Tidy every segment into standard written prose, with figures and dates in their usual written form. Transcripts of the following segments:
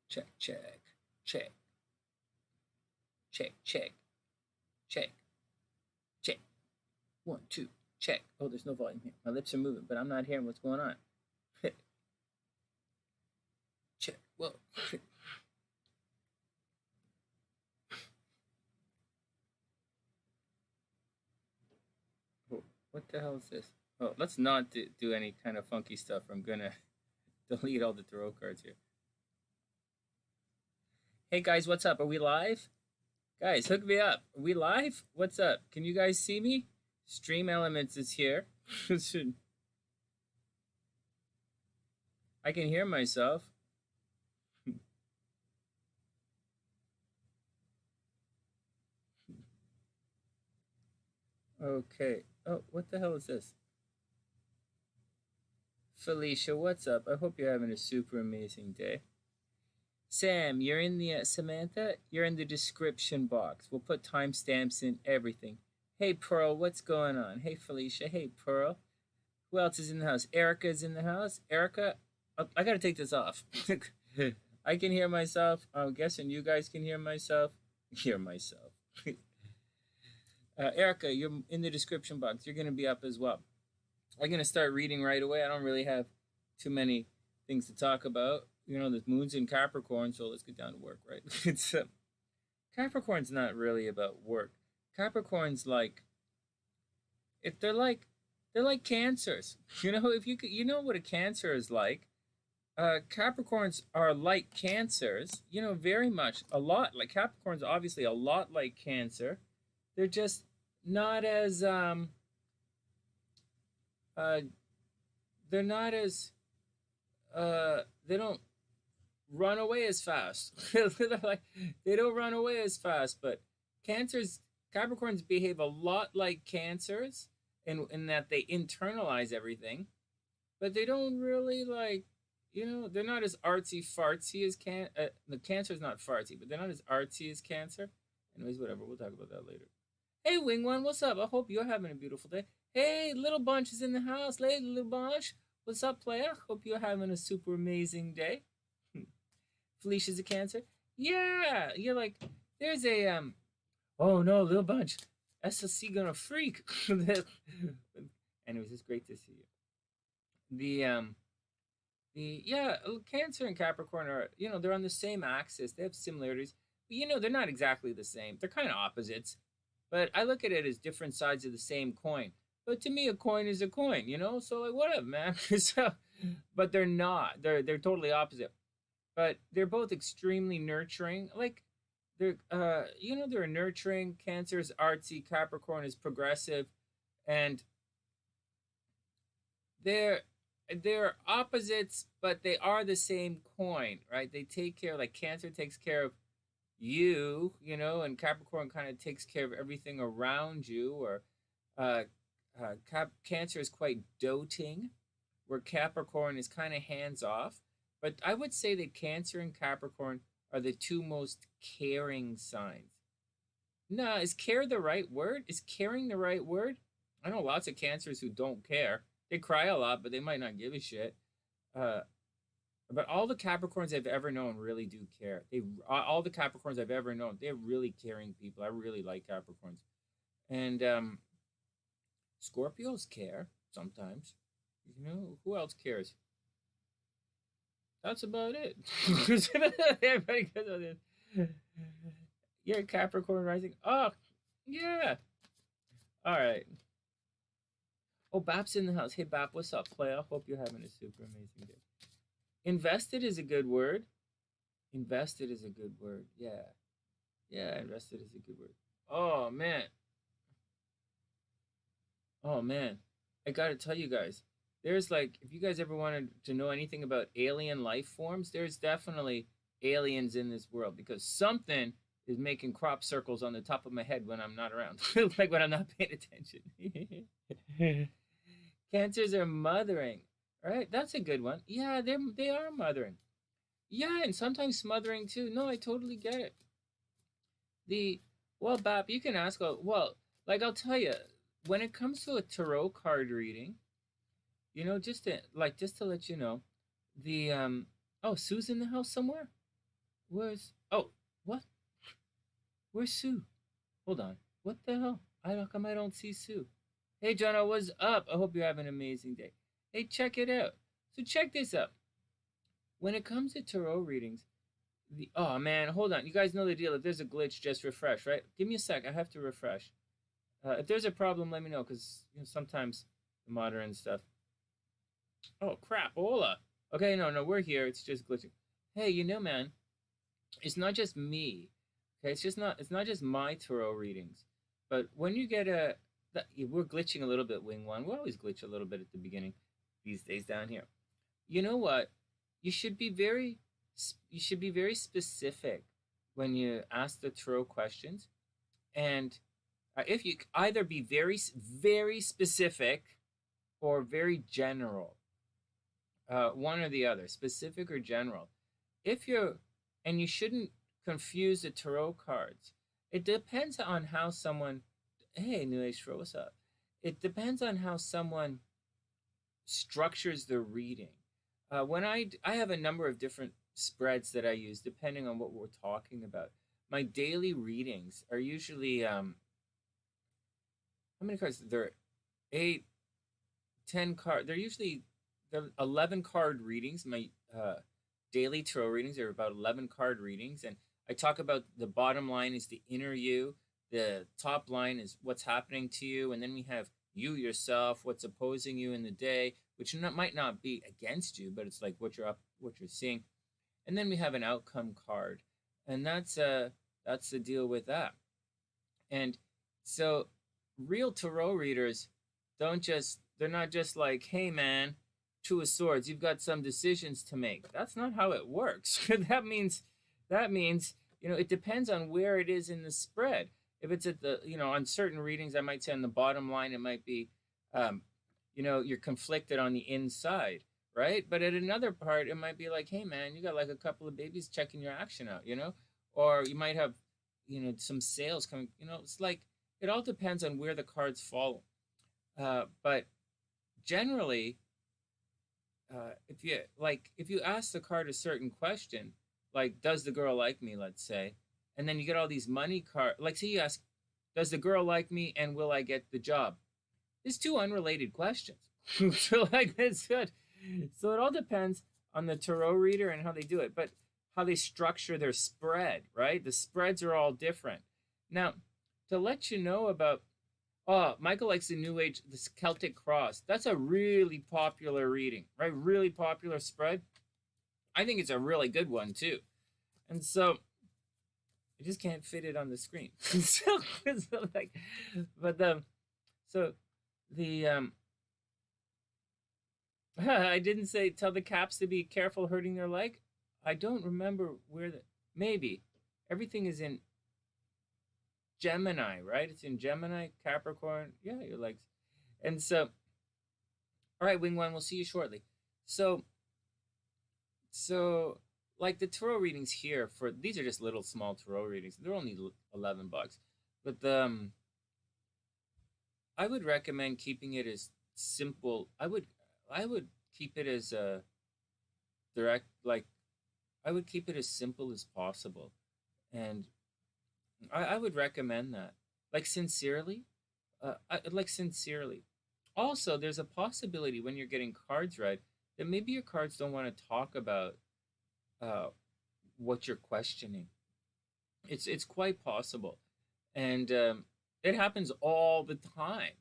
Check, check, check, check, check, check, check. 1, 2, check. Oh, there's no volume here. My lips are moving, but I'm not hearing what's going on. Check. Whoa. What the hell is this? Oh, let's not do any kind of funky stuff. I'm gonna delete all the tarot cards here. Hey guys, what's up? Are we live? Guys, hook me up. Are we live? What's up? Can you guys see me? Stream Elements is here. I can hear myself. Okay. Oh, what the hell is this? Felicia, what's up? I hope you're having a super amazing day. Sam, you're in the Samantha, you're in the description box. We'll put timestamps in everything. Hey Pearl, what's going on? Hey Felicia, hey Pearl. Who else is in the house? Ericka is in the house. Ericka, I gotta take this off. I can hear myself. I'm guessing you guys can hear myself. Ericka, you're in the description box. You're gonna be up as well. I'm gonna start reading right away. I don't really have too many things to talk about. You know, the moon's in Capricorn, so let's get down to work, right? It's Capricorn's not really about work. Capricorn's like, if they're like cancers. You know, if you know what a cancer is like. Capricorns are like cancers. You know, very much a lot like Capricorn's. Obviously, a lot like Cancer. They're just not as they're not as they don't run away as fast. They don't run away as fast, but Capricorns behave a lot like Cancers in that they internalize everything, but they don't really like, you know, they're not as artsy fartsy as the Cancer's not fartsy, but they're not as artsy as Cancer. Anyways, whatever, we'll talk about that later. Hey Wing One, what's up? I hope you're having a beautiful day. Hey, Little Bunch is in the house. Hey, Little Bunch. What's up, player? Hope you're having a super amazing day. Felicia's a Cancer. Yeah, you're like, there's a oh no, Little Bunch. SLC gonna freak. Anyways, it's great to see you. Yeah, Cancer and Capricorn are, you know, they're on the same axis. They have similarities, but you know, they're not exactly the same. They're kind of opposites. But I look at it as different sides of the same coin. But to me, a coin is a coin, you know? So like, whatever, man. So, but they're not. They're totally opposite. But they're both extremely nurturing. Like, they're you know, they're nurturing. Cancer is artsy. Capricorn is progressive, and they're opposites, but they are the same coin, right? They take care. Like Cancer takes care of you, you know, and Capricorn kind of takes care of everything around you. Or Cancer is quite doting, where Capricorn is kind of hands off. But I would say that Cancer and Capricorn are the two most caring signs. Nah, is care the right word? Is caring the right word? I know lots of Cancers who don't care. They cry a lot, but they might not give a shit. But all the Capricorns I've ever known really do care. All the Capricorns I've ever known, they're really caring people. I really like Capricorns. And Scorpios care sometimes. You know, who else cares? That's about it. Everybody goes on this. You're Capricorn rising. Oh, yeah. All right. Oh, Bap's in the house. Hey, Bap, what's up, playa? Hope you're having a super amazing day. Invested is a good word. Invested is a good word. Yeah. Yeah, invested is a good word. Oh, man. Oh, man. I got to tell you guys. There's like, if you guys ever wanted to know anything about alien life forms, there's definitely aliens in this world, because something is making crop circles on the top of my head when I'm not around. Like when I'm not paying attention. Cancers are mothering. Right? That's a good one. Yeah, they are mothering. Yeah, and sometimes smothering too. No, I totally get it. Well, Bap, you can ask. Well, like I'll tell you, when it comes to a tarot card reading, you know, just to let you know, oh, Sue's in the house somewhere. Where's, oh, what? Where's Sue? Hold on. What the hell? How come I don't see Sue? Hey, Jonah, what's up? I hope you're having an amazing day. Hey, check it out. So check this out. When it comes to tarot readings, oh man, hold on. You guys know the deal. If there's a glitch, just refresh, right? Give me a sec. I have to refresh. If there's a problem, let me know, because sometimes the modern stuff. Oh crap! Hola. Okay, no, we're here. It's just glitching. Hey, man, it's not just me. Okay, it's not just my tarot readings, but when you get we're glitching a little bit, Wing One. We always glitch a little bit at the beginning these days down here. You know what? You should be very specific when you ask the tarot questions, and if you either be very specific or very general, one or the other, specific or general. And you shouldn't confuse the tarot cards. It depends on how someone. Hey, MiniAstro, what's up? It depends on how someone structures the reading. When I have a number of different spreads that I use depending on what we're talking about. My daily readings are usually how many cards? They're 8, 10 cards. They're 11 card readings. My daily tarot readings are about 11 card readings, and I talk about the bottom line is the inner you, the top line is what's happening to you, and then we have you yourself, what's opposing you in the day, which might not be against you, but it's like what you're seeing, and then we have an outcome card, and that's the deal with that. And so real tarot readers they're not just like, hey man, Two of Swords, you've got some decisions to make. That's not how it works. that means it depends on where it is in the spread. If it's at the on certain readings, I might say on the bottom line it might be you're conflicted on the inside, right? But at another part it might be like, hey man, you got like a couple of babies checking your action out, or you might have some sales coming. It's like it all depends on where the cards fall. But generally, if you ask the card a certain question, like does the girl like me, let's say, and then you get all these money cards, like say you ask, does the girl like me and will I get the job? There's two unrelated questions. So like that's good. So it all depends on the tarot reader and how they do it, but how they structure their spread, right? The spreads are all different. Now, to let you know about Michael likes the New Age, this Celtic Cross. That's a really popular reading, right? Really popular spread. I think it's a really good one too. And so I just can't fit it on the screen. I didn't say tell the caps to be careful hurting their leg. I don't remember maybe everything is in Gemini, right? It's in Gemini, Capricorn. Yeah, your legs. And so, all right, Wing One, we'll see you shortly. So like the tarot readings here these are just little small tarot readings. They're only $11, but I would recommend keeping it as simple. I would keep it as direct. Like I would keep it as simple as possible, and I would recommend that. Like sincerely. Also, there's a possibility when you're getting cards read that maybe your cards don't want to talk about what you're questioning. It's quite possible. And it happens all the time,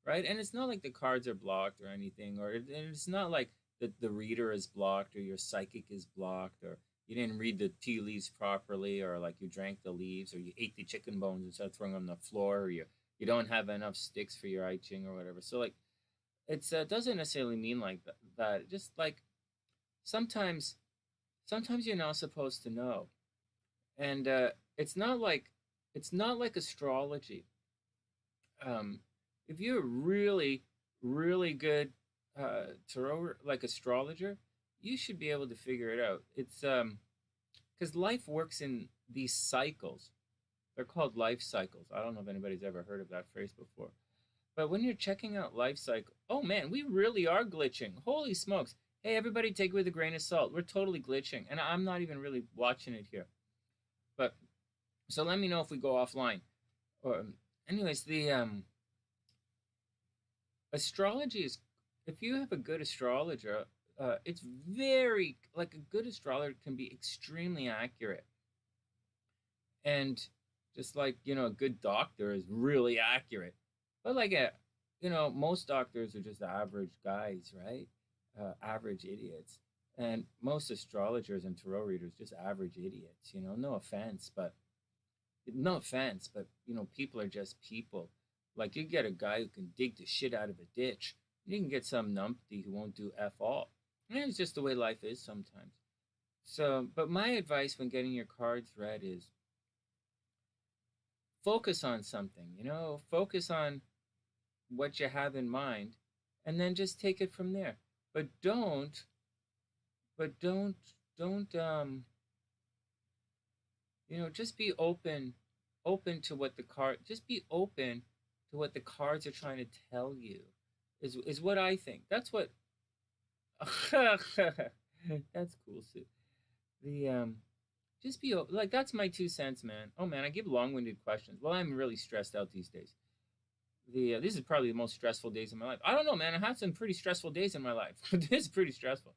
right? And it's not like the cards are blocked or anything, or it's not like the reader is blocked or your psychic is blocked, or you didn't read the tea leaves properly, or like you drank the leaves, or you ate the chicken bones instead of throwing them on the floor, or you don't have enough sticks for your I Ching or whatever. So like it's doesn't necessarily mean like that. Just like sometimes you're not supposed to know. And it's not like astrology. If you're really, really good tarot like astrologer, you should be able to figure it out. It's because life works in these cycles. They're called life cycles. I don't know if anybody's ever heard of that phrase before. But when you're checking out life cycle, oh man, we really are glitching. Holy smokes. Hey, everybody take it with a grain of salt. We're totally glitching. And I'm not even really watching it here. But so let me know if we go offline. Or anyways, the astrology is, if you have a good astrologer, it's very, like, a good astrologer can be extremely accurate. And just like, a good doctor is really accurate. But like most doctors are just average guys, right? Average idiots. And most astrologers and tarot readers just average idiots, no offense, but people are just people. Like, you get a guy who can dig the shit out of a ditch. You can get some numpty who won't do F all. And it's just the way life is sometimes. So, but my advice when getting your cards read is focus on something, focus on what you have in mind, and then just take it from there. But don't, just be open to what the cards are trying to tell you, is what I think. That's what. That's cool, Sue. Just be like, that's my 2 cents, man. Oh man, I give long-winded questions. Well, I'm really stressed out these days. This is probably the most stressful days of my life. I don't know, man. I had some pretty stressful days in my life. This is pretty stressful.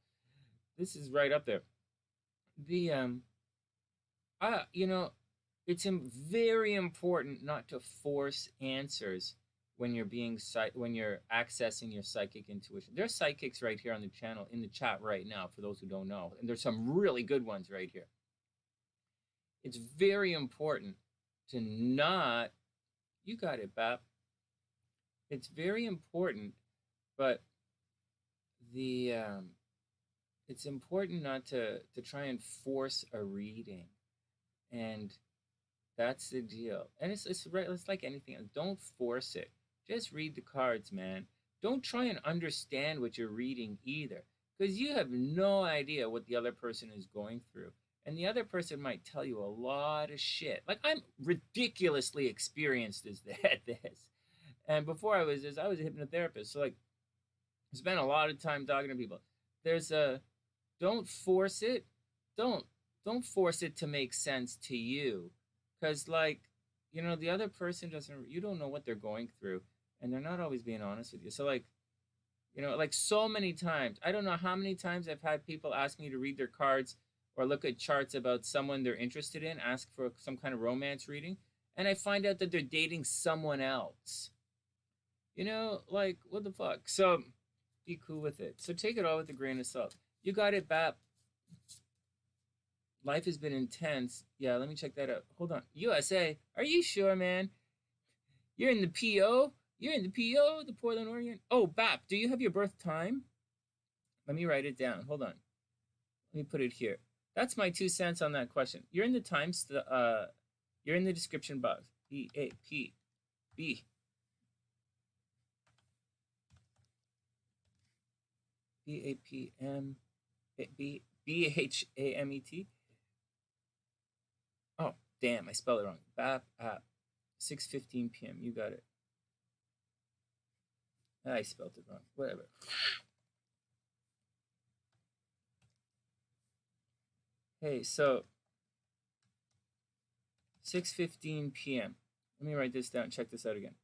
This is right up there. It's very important not to force answers when you're accessing your psychic intuition. There's psychics right here on the channel, in the chat right now, for those who don't know. And there's some really good ones right here. It's very important to not, you got it, Bap. It's very important, but it's important not to try and force a reading. And that's the deal. And it's like anything else. Don't force it. Just read the cards, man. Don't try and understand what you're reading either, because you have no idea what the other person is going through. And the other person might tell you a lot of shit. Like, I'm ridiculously experienced at this. And before I was a hypnotherapist. So, like, I spent a lot of time talking to people. Don't force it. Don't force it to make sense to you. Because, like, the other person you don't know what they're going through. And they're not always being honest with you. So, like, like, so many times, I don't know how many times I've had people ask me to read their cards or look at charts about someone they're interested in, ask for some kind of romance reading, and I find out that they're dating someone else. Like, what the fuck? So be cool with it. So take it all with a grain of salt. You got it, Bap. Life has been intense. Yeah, let me check that out. Hold on. USA, are you sure, man? You're in the PO? You're in the PO, the Portland, Oregon? Oh, Bap, do you have your birth time? Let me write it down. Hold on. Let me put it here. That's my 2 cents on that question. You're in the you're in the description box. BAP. B. BAPM. BHAMET. Oh, damn, I spelled it wrong. Bap Ap. 6:15 p.m. You got it. I spelled it wrong. Whatever. Hey, so 6:15 p.m. Let me write this down. Check this out again.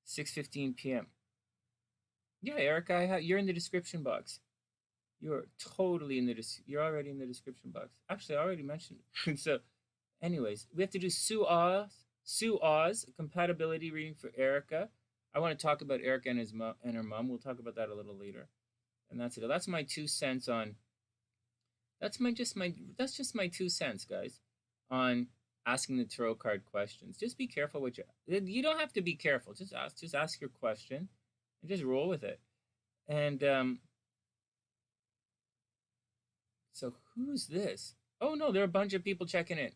6:15 p.m. Yeah, Ericka, you're in the description box. You're totally you're already in the description box. Actually, I already mentioned it. So, anyways, we have to do Sue Oz compatibility reading for Ericka. I want to talk about Ericka and her mom. We'll talk about that a little later. And that's it. That's my 2 cents on. That's just my 2 cents, guys, on asking the tarot card questions. Just be careful what you don't have to be careful. Just ask your question and just roll with it. And so who's this? Oh no, there are a bunch of people checking in.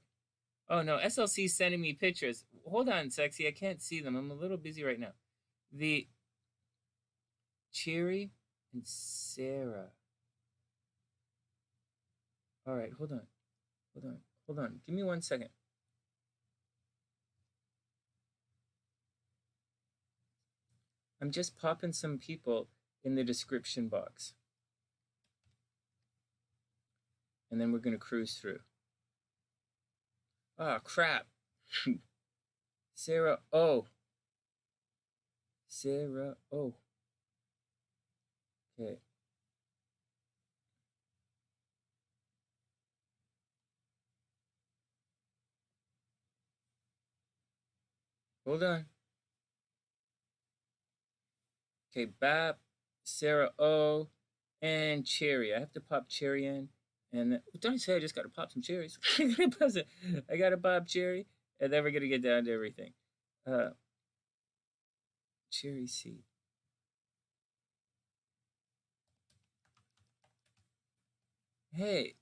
Oh no, SLC's sending me pictures. Hold on, sexy, I can't see them. I'm a little busy right now. The Cherry and Sarah. All right, hold on. Give me 1 second. I'm just popping some people in the description box. And then we're going to cruise through. Oh, crap. Sarah O. Sarah O. Okay. Hold on. Okay, Bap, Sarah O, and Cherry. I have to pop Cherry in. And don't you say I just got to pop some cherries? I got to pop Cherry, and then we're going to get down to everything. CherryC. Hey,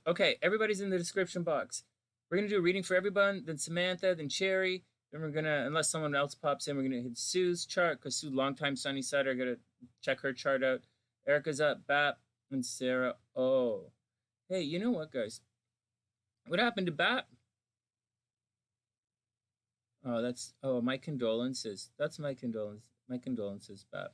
okay, everybody's in the description box. We're going to do a reading for everyone, then Samantha, then Cherry. Then we're going to, unless someone else pops in, we're going to hit Sue's chart, because Sue, longtime SunnySider, I got to check her chart out. Ericka's up, Bap, and Sarah. Oh. Hey, you know what, guys? What happened to Bap? Oh, my condolences. That's my condolences, Bap.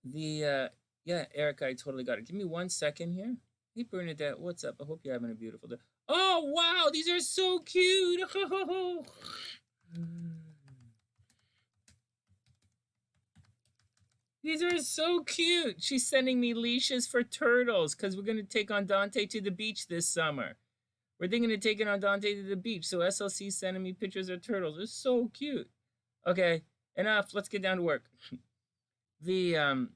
Yeah, Ericka, I totally got it. Give me 1 second here. Hey, Bernadette, what's up? I hope you're having a beautiful day. Oh, wow, these are so cute. These are so cute. She's sending me leashes for turtles because we're going to take on Dante to the beach this summer. We're thinking of taking on Dante to the beach. So SLC's sending me pictures of turtles. They're so cute. Okay, enough. Let's get down to work. All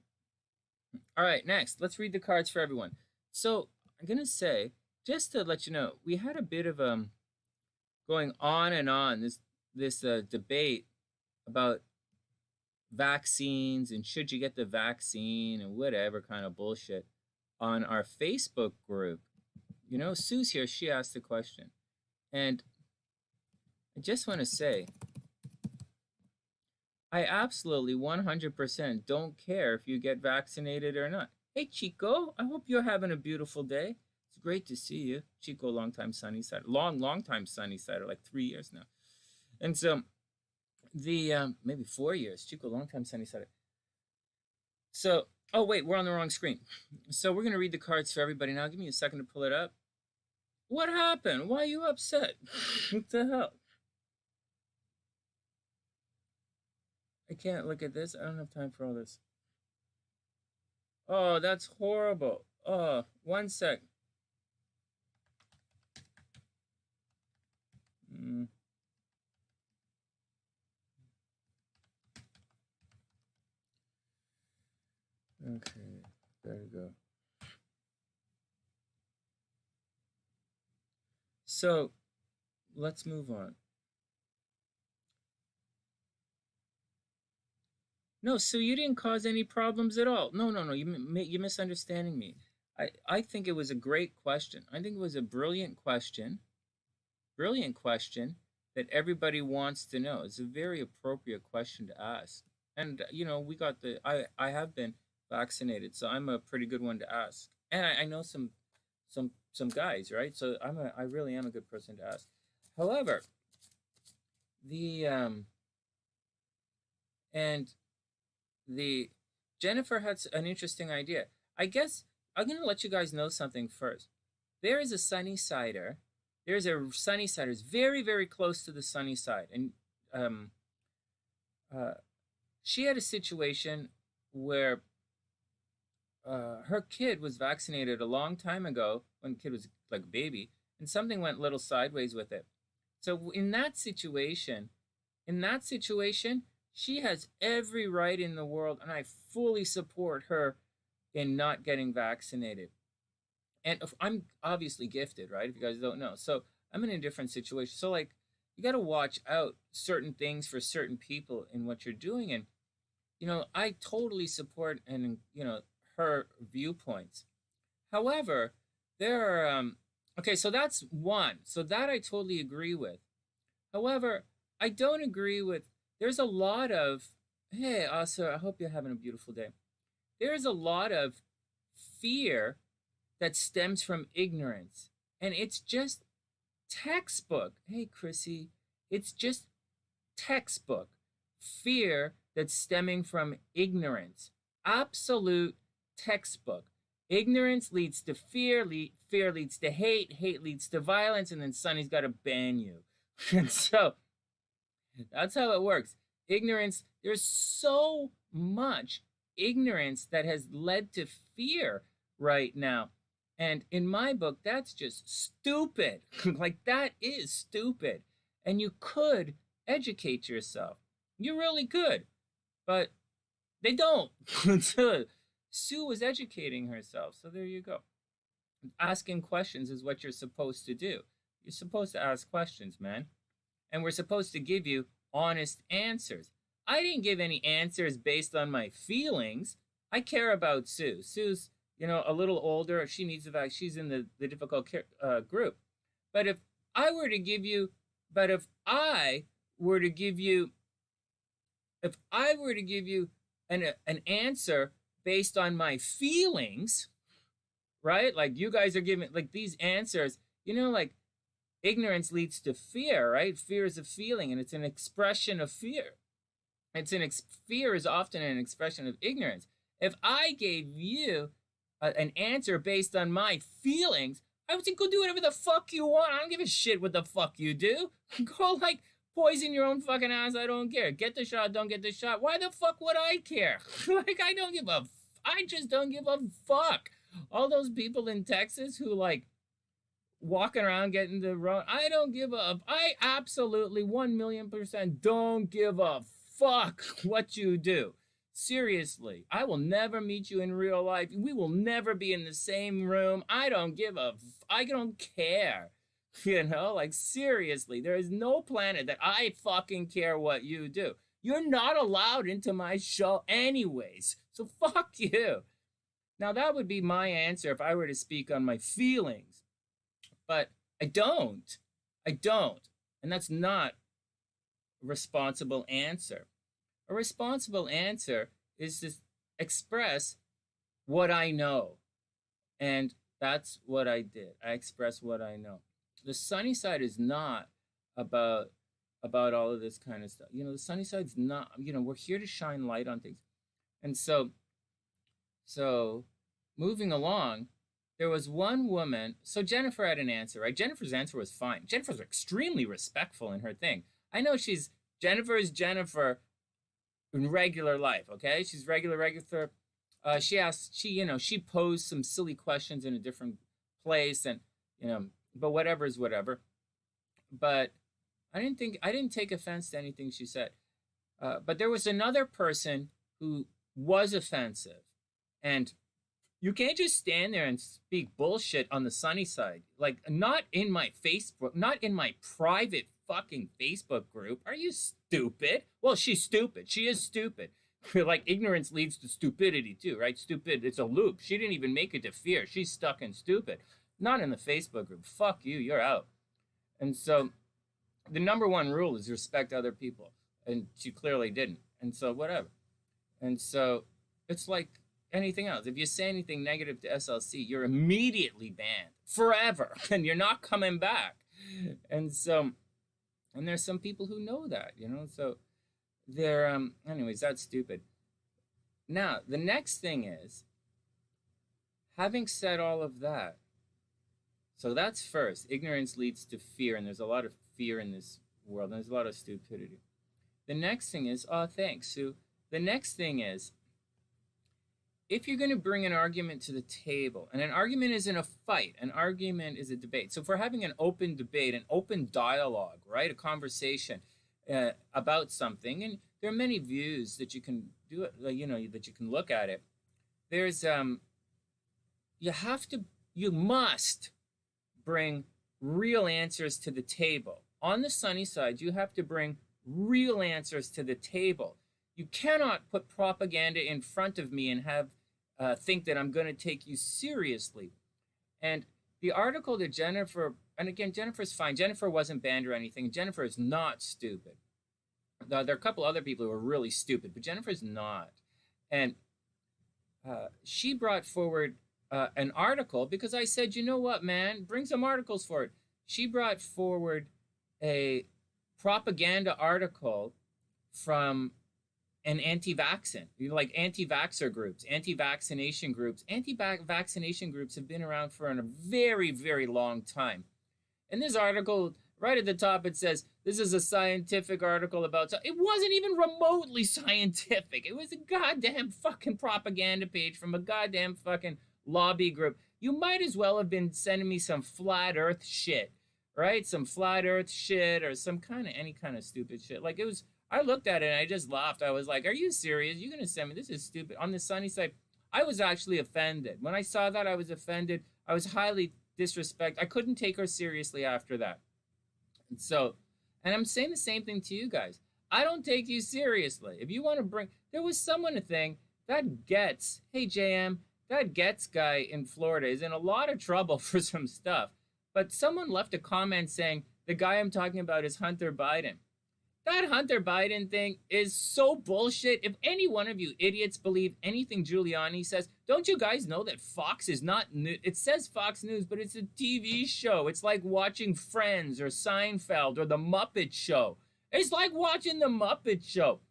right, next, let's read the cards for everyone. So I'm going to say, just to let you know, we had a bit of going on and on, this debate about vaccines and should you get the vaccine and whatever kind of bullshit on our Facebook group. Sue's here. She asked the question. And I just want to say, I absolutely 100% don't care if you get vaccinated or not. Hey, Chico, I hope you're having a beautiful day. It's great to see you. Chico, long-time SunnySider. Long-time SunnySider, like 3 years now. And so, maybe 4 years. Chico, long-time SunnySider. So, oh, wait, we're on the wrong screen. So we're going to read the cards for everybody now. Give me a second to pull it up. What happened? Why are you upset? What the hell? I can't look at this. I don't have time for all this. Oh, that's horrible. Oh, 1 sec. Okay, there you go. So, let's move on. No, so you didn't cause any problems at all. No, you're misunderstanding me. I think it was a great question. I think it was a brilliant question. Brilliant question that everybody wants to know. It's a very appropriate question to ask. And, we got I have been vaccinated, so I'm a pretty good one to ask. And I know some guys, right? So I really am a good person to ask. However, Jennifer had an interesting idea. I guess I'm going to let you guys know something first. There is a SunnySider. There's a SunnySider who's very, very close to the SunnySide. And she had a situation where her kid was vaccinated a long time ago when the kid was like a baby, and something went a little sideways with it. So in that situation, she has every right in the world, and I fully support her in not getting vaccinated. And I'm obviously gifted, right? If you guys don't know. So I'm in a different situation. So, like, you got to watch out certain things for certain people in what you're doing. And, I totally support and, her viewpoints. However, there are, okay, so that's one. So that I totally agree with. However, I don't agree with, there's a lot of, hey, Asa, I hope you're having a beautiful day. There's a lot of fear that stems from ignorance. And it's just textbook. Hey, Chrissy, it's just textbook fear that's stemming from ignorance. Absolute textbook. Ignorance leads to fear, fear leads to hate, hate leads to violence, and then Sonny's got to ban you. And so that's how it works. Ignorance, there's so much ignorance that has led to fear right now. And in my book, that's just stupid. Like, that is stupid. And you could educate yourself. You really could. But they don't. Sue was educating herself. So there you go. Asking questions is what you're supposed to do. You're supposed to ask questions, man. And we're supposed to give you honest answers. I didn't give any answers based on my feelings. I care about Sue. Sue's, you know, a little older. She needs the vaccine. She's in the difficult group. But if I were to give you, an answer based on my feelings, right? Like you guys are giving like these answers, you know, like ignorance leads to fear, right? Fear is a feeling, and it's an expression of fear. Fear is often an expression of ignorance. If I gave you an answer based on my feelings, I would say go do whatever the fuck you want. I don't give a shit what the fuck you do. Go like poison your own fucking ass. I don't care. Get the shot, don't get the shot. Why the fuck would I care? Like I just don't give a fuck. All those people in Texas who like walking around getting the road. I absolutely 1,000,000% don't give a fuck what you do. Seriously, I will never meet you in real life. We will never be in the same room. I don't care. You know, like seriously, there is no planet that I fucking care what you do. You're not allowed into my show anyways. So fuck you. Now that would be my answer if I were to speak on my feelings. But I don't. And that's not a responsible answer. A responsible answer is to express what I know. And that's what I did. I expressed what I know. The sunny side is not about all of this kind of stuff. You know, the sunny side's not, you know, we're here to shine light on things. And so moving along, there was one woman. So Jennifer had an answer, right? Jennifer's answer was fine. Jennifer's extremely respectful in her thing. I know Jennifer is Jennifer in regular life, okay? She's regular. She posed some silly questions in a different place, and, you know, but whatever is whatever. But I didn't take offense to anything she said. But there was another person who was offensive. And you can't just stand there and speak bullshit on the sunny side. Like, not in my Facebook, not in my private fucking Facebook group. Are you stupid? Well, she's stupid. She is stupid. Like, ignorance leads to stupidity too, right? Stupid, it's a loop. She didn't even make it to fear. She's stuck in stupid. Not in the Facebook group. Fuck you, you're out. And so the number one rule is respect other people. And she clearly didn't. And so whatever. And so it's like anything else. If you say anything negative to SLC, you're immediately banned forever. And you're not coming back. And so, and there's some people who know that, you know. So they're, anyways, that's stupid. Now, the next thing is, having said all of that, so that's first. Ignorance leads to fear, and there's a lot of fear in this world, and there's a lot of stupidity. The next thing is, oh, thanks, Sue. The next thing is, if you're going to bring an argument to the table, and an argument isn't a fight, an argument is a debate. So if we're having an open debate, an open dialogue, right, a conversation about something, and there are many views that you can do it, you know, that you can look at it. There's, you must bring real answers to the table. On the sunny side, you have to bring real answers to the table. You cannot put propaganda in front of me and have think that I'm going to take you seriously. And the article that Jennifer, and again, Jennifer's fine. Jennifer wasn't banned or anything. Jennifer is not stupid. There are a couple other people who are really stupid, but Jennifer's not. And she brought forward an article because I said, you know what, man, bring some articles for it. She brought forward a propaganda article from and anti-vaccine, like anti-vaxxer groups, anti-vaccination groups. Anti-vaccination groups have been around for a very, very long time. In this article, right at the top, it says, this is a scientific article about... It wasn't even remotely scientific. It was a goddamn fucking propaganda page from a goddamn fucking lobby group. You might as well have been sending me some flat earth shit, right? Some flat earth shit or some kind of, any kind of stupid shit. Like, it was... I looked at it and I just laughed. I was like, are you serious? You're going to send me... This is stupid. On the sunny side, I was actually offended. When I saw that, I was offended. I was highly disrespected. I couldn't take her seriously after that. And so, and I'm saying the same thing to you guys. I don't take you seriously. If you want to bring... There was someone a thing that gets... Hey, JM, that Getz guy in Florida is in a lot of trouble for some stuff. But someone left a comment saying, the guy I'm talking about is Hunter Biden. That Hunter Biden thing is so bullshit. If any one of you idiots believe anything Giuliani says, don't you guys know that Fox is not new? It says Fox News, but it's a TV show. It's like watching Friends or Seinfeld or The Muppet Show. It's like watching The Muppet Show.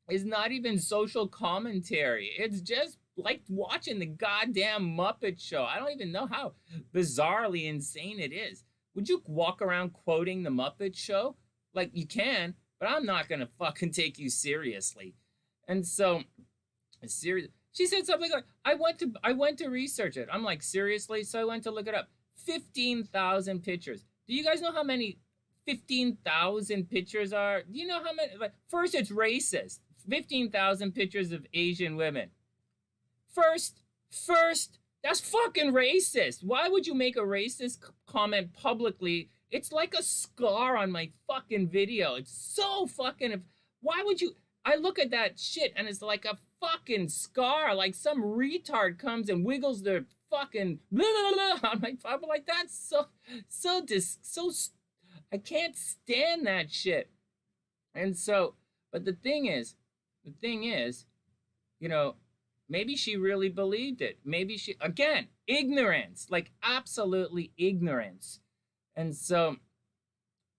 It's not even social commentary. It's just like watching the goddamn Muppet Show. I don't even know how bizarrely insane it is. Would you walk around quoting The Muppet Show? Like, you can, but I'm not going to fucking take you seriously. And so, she said something like, I went to research it. I'm like, seriously? So I went to look it up. 15,000 pictures. Do you guys know how many 15,000 pictures are? Do you know how many? Like, first, it's racist. 15,000 pictures of Asian women. First, that's fucking racist. Why would you make a racist comment publicly? It's like a scar on my fucking video. It's so fucking... Why would you... I look at that shit and it's like a fucking scar. Like some retard comes and wiggles their fucking... Blah, blah, blah, on my... I'm like, that's so... I can't stand that shit. And so... But the thing is, you know, maybe she really believed it. Maybe she... Again, ignorance. Like, absolutely ignorance. And so,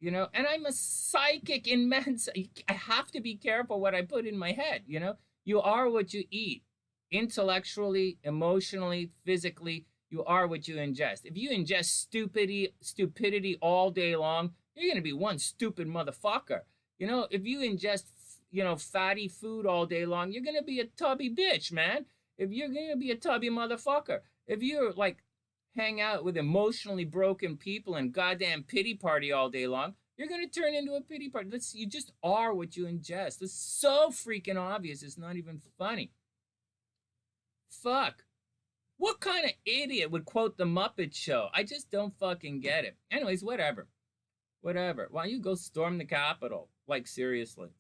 you know, and I'm a psychic immense. I have to be careful what I put in my head, you know. You are what you eat. Intellectually, emotionally, physically, you are what you ingest. If you ingest stupidity all day long, you're going to be one stupid motherfucker. You know, if you ingest, you know, fatty food all day long, you're going to be a tubby bitch, man. If you're going to be a tubby motherfucker. If you're like, hang out with emotionally broken people and goddamn pity party all day long, you're going to turn into a pity party. You just are what you ingest. It's so freaking obvious. It's not even funny. Fuck. What kind of idiot would quote The Muppet Show? I just don't fucking get it. Anyways, whatever. Why don't you go storm the Capitol? Like, seriously.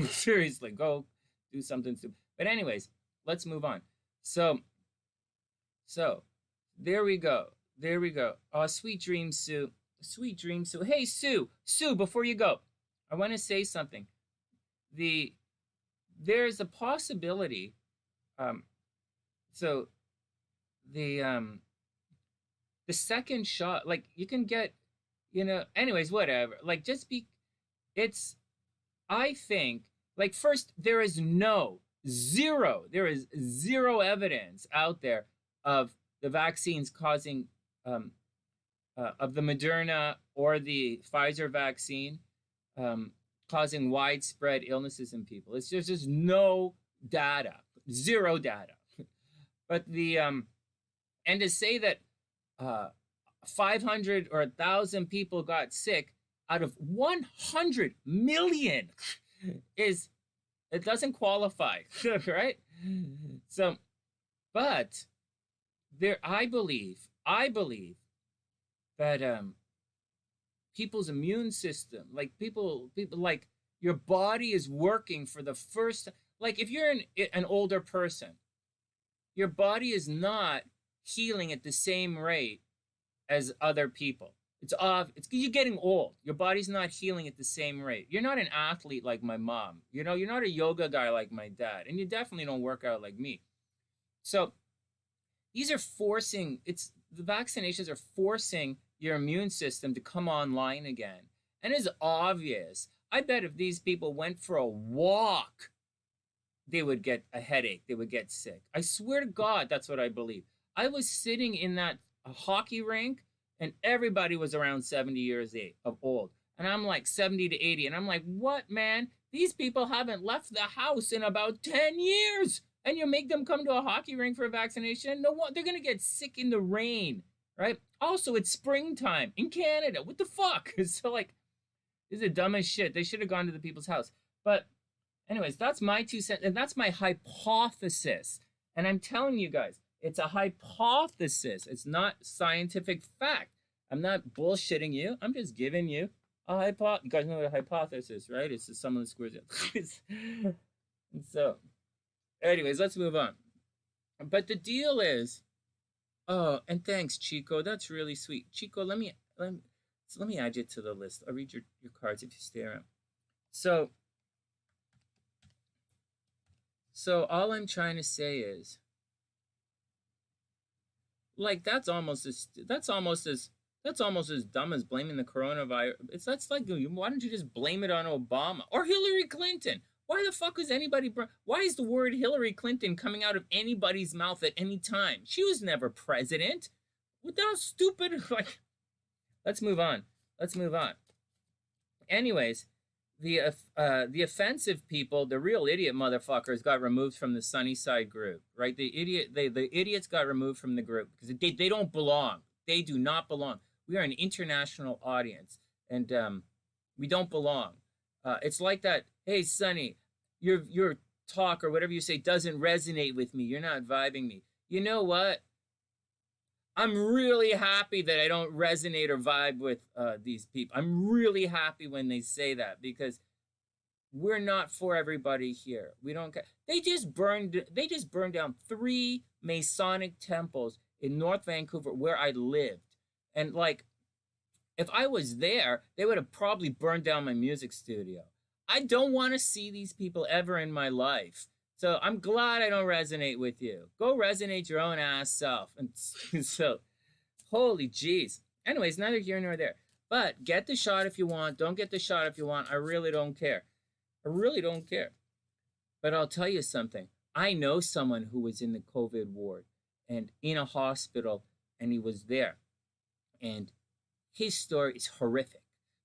Seriously, go do something stupid. But anyways, let's move on. So, there we go. Oh, sweet dreams, Sue. Sweet dreams, Sue. Hey, Sue, before you go, I want to say something. There's a possibility. The second shot, like, you can get, you know, anyways, whatever. Like, I think, like, first, there is zero evidence out there of the vaccines causing, of the Moderna or the Pfizer vaccine causing widespread illnesses in people. It's just no data, zero data. But and to say that 500 or 1,000 people got sick out of 100 million it doesn't qualify, right? So, but I believe that people's immune system, like people like your body is working for the first, like if you're an older person, your body is not healing at the same rate as other people. It's you're getting old. Your body's not healing at the same rate. You're not an athlete like my mom. You know, you're not a yoga guy like my dad, and you definitely don't work out like me. So these are the vaccinations are forcing your immune system to come online again. And it's obvious. I bet if these people went for a walk they would get a headache, they would get sick. I swear to God, that's what I believe. I was sitting in that hockey rink, and everybody was around 70 years of old. And I'm like 70 to 80. And I'm like, what, man? These people haven't left the house in about 10 years. And you make them come to a hockey rink for a vaccination? No, what? They're going to get sick in the rain, right? Also, it's springtime in Canada. What the fuck? So, like, this is the dumbest shit. They should have gone to the people's house. But anyways, that's my 2 cents. And that's my hypothesis. And I'm telling you guys, it's a hypothesis. It's not scientific fact. I'm not bullshitting you. I'm just giving you a hypothesis. You guys know what a hypothesis, right? It's the sum of the squares. And so, anyways, let's move on. But the deal is, oh, and thanks, Chico. That's really sweet. Chico, let me add you to the list. I'll read your cards if you stay around. So all I'm trying to say is, like, that's almost as dumb as blaming the coronavirus. That's like, why don't you just blame it on Obama or Hillary Clinton? Why the fuck is anybody? Why is the word Hillary Clinton coming out of anybody's mouth at any time? She was never president. What the stupid? Like, let's move on. Anyways, the offensive people, the real idiot motherfuckers, got removed from the SunnySide group, right? The idiots got removed from the group because they don't belong. They do not belong. We are an international audience, and we don't belong. It's like that. Hey, Sonny, your talk or whatever you say doesn't resonate with me. You're not vibing me. You know what? I'm really happy that I don't resonate or vibe with these people. I'm really happy when they say that, because we're not for everybody here. We don't. They just burned down 3 Masonic temples in North Vancouver where I lived, and like, if I was there, they would have probably burned down my music studio. I don't want to see these people ever in my life. So I'm glad I don't resonate with you. Go resonate your own ass self. And so, holy jeez. Anyways, neither here nor there. But get the shot if you want. Don't get the shot if you want. I really don't care. But I'll tell you something. I know someone who was in the COVID ward and in a hospital, and he was there. And his story is horrific.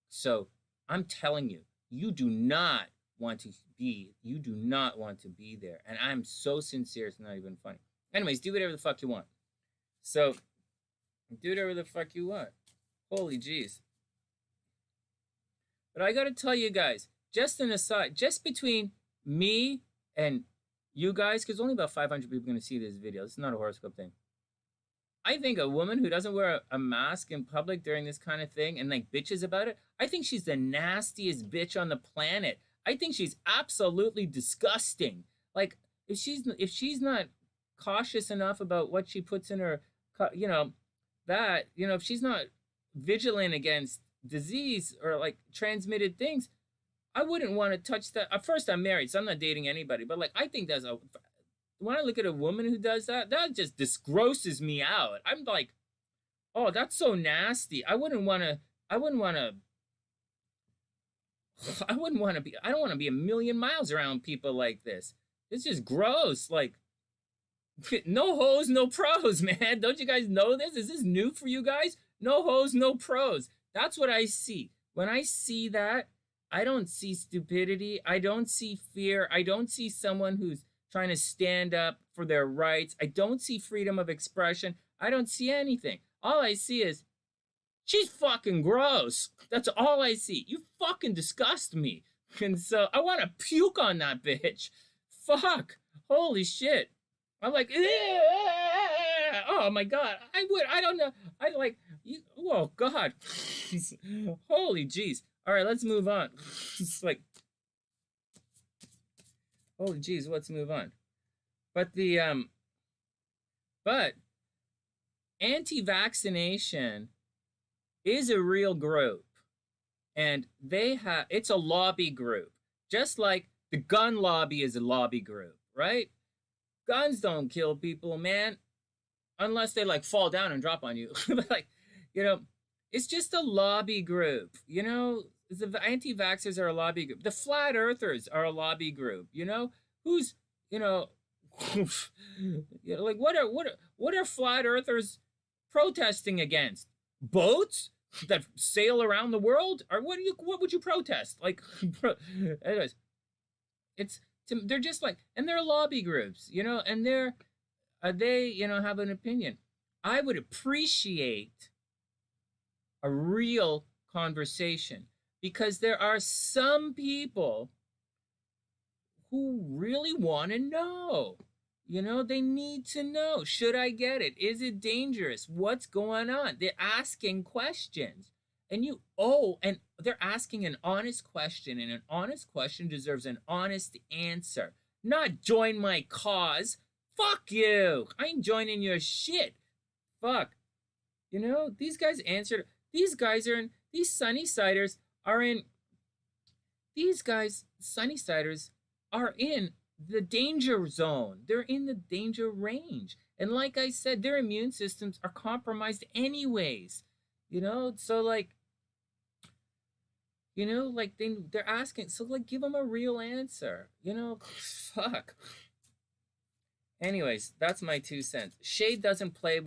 So I'm telling you, you do not want to be there. And I'm so sincere, it's not even funny. Anyways, do whatever the fuck you want. So, do whatever the fuck you want. Holy jeez. But I gotta tell you guys, just an aside, just between me and you guys, because only about 500 people are gonna see this video. This is not a horoscope thing. I think a woman who doesn't wear a mask in public during this kind of thing and like bitches about it, I think she's the nastiest bitch on the planet. I think she's absolutely disgusting. Like, if she's not cautious enough about what she puts in her, if she's not vigilant against disease or like transmitted things, I wouldn't want to touch that. At first, I'm married, so I'm not dating anybody. But like, I think when I look at a woman who does that, that just disgrosses me out. I'm like, oh, that's so nasty. I don't want to be a million miles around people like this. It's just gross. Like, no hoes, no pros, man. Don't you guys know this? Is this new for you guys? No hoes, no pros. That's what I see. When I see that, I don't see stupidity. I don't see fear. I don't see someone who's trying to stand up for their rights. I don't see freedom of expression. I don't see anything. All I see is, she's fucking gross. That's all I see. You fucking disgust me. And so I want to puke on that bitch. Fuck. Holy shit. I'm like, oh my God. I don't know. Oh God. Holy jeez. All right, let's move on. It's like, holy jeez, let's move on. But but anti-vaccination is a real group, and it's a lobby group, just like the gun lobby is a lobby group, right? Guns don't kill people, man, unless they like fall down and drop on you. Like, it's just a lobby group. The anti-vaxxers are a lobby group. The flat earthers are a lobby group. Who's you know, like what are flat earthers protesting against? Boats that sail around the world? Or what would you protest? Like, anyways, they're just like, and they're lobby groups, and they have an opinion. I would appreciate a real conversation, because there are some people who really want to know. They need to know. Should I get it? Is it dangerous? What's going on? They're asking questions. And they're asking an honest question, and an honest question deserves an honest answer. Not join my cause. Fuck you. I ain't joining your shit. Fuck. These guys answered. These guys are in. These Sunnysiders are in. These guys, Sunnysiders, are in the danger zone. They're in the danger range. And like I said, their immune systems are compromised anyways. So like, they're asking, so like, give them a real answer. Fuck. Anyways, that's my 2 cents. Shade does not play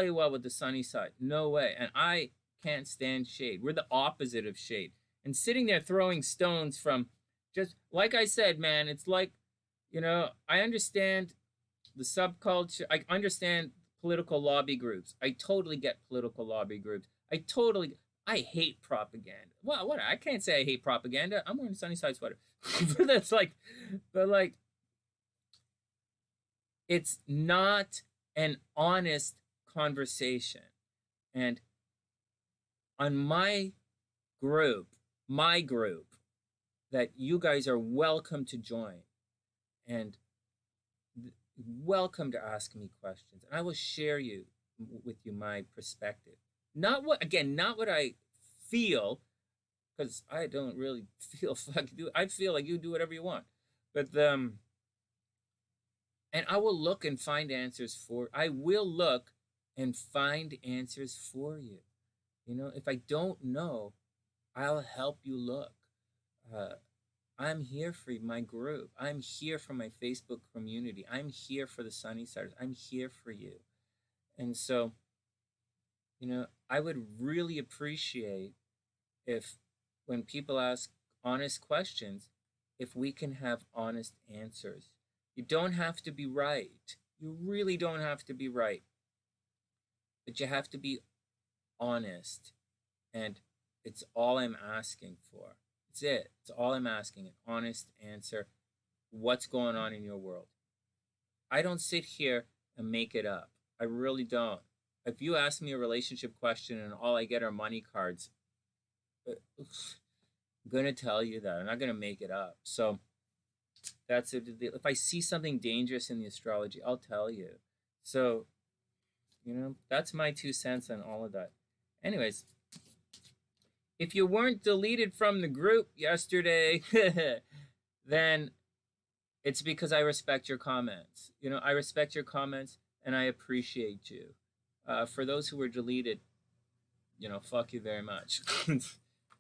well with the sunny side. No way. And I can't stand shade. We're the opposite of shade. And sitting there throwing stones from, just like I said, man, it's like, I understand the subculture. I understand political lobby groups. I totally get political lobby groups. I hate propaganda. Well, what? I can't say I hate propaganda. I'm wearing a sunny side sweater. but it's not an honest conversation. And on my group, that you guys are welcome to join, and welcome to ask me questions, and I will share with you my perspective. Not what I feel, because I don't really feel I feel like you do whatever you want, but and I will look and find answers for. I will look and find answers for you. If I don't know, I'll help you look. I'm here for my group. I'm here for my Facebook community. I'm here for the Sunnysiders. I'm here for you. And so, I would really appreciate if, when people ask honest questions, if we can have honest answers. You don't have to be right. You really don't have to be right. But you have to be honest. And it's all I'm asking for. It's it. It's all I'm asking. An honest answer. What's going on in your world? I don't sit here and make it up. I really don't. If you ask me a relationship question and all I get are money cards, I'm going to tell you that. I'm not going to make it up. So that's it. If I see something dangerous in the astrology, I'll tell you. So, that's my 2 cents on all of that. Anyways, if you weren't deleted from the group yesterday, then it's because I respect your comments. I respect your comments, and I appreciate you. For those who were deleted, fuck you very much.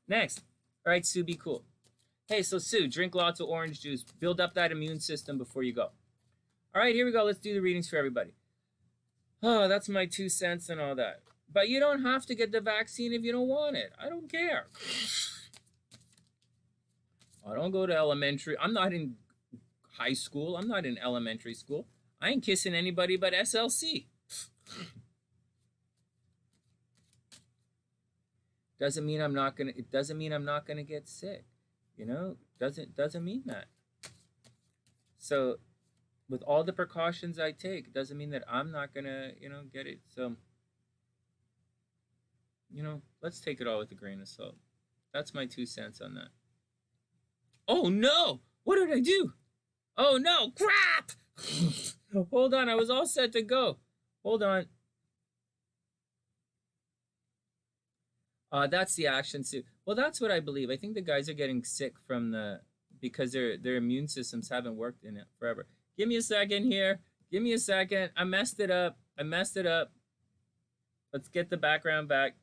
Next. All right, Sue, be cool. Hey, so Sue, drink lots of orange juice. Build up that immune system before you go. All right, here we go. Let's do the readings for everybody. Oh, that's my 2 cents and all that. But you don't have to get the vaccine if you don't want it. I don't care. I don't go to elementary. I'm not in high school. I'm not in elementary school. I ain't kissing anybody but SLC. Doesn't mean I'm not gonna. It doesn't mean I'm not gonna get sick. Doesn't mean that. So, with all the precautions I take, it doesn't mean that I'm not gonna, get it. So, let's take it all with a grain of salt. That's my 2 cents on that. Oh no! What did I do? Oh no! Crap! Hold on, I was all set to go. Hold on. That's the action suit. Well, that's what I believe. I think the guys are getting sick because their immune systems haven't worked in it forever. Give me a second here. Give me a second. I messed it up. Let's get the background back.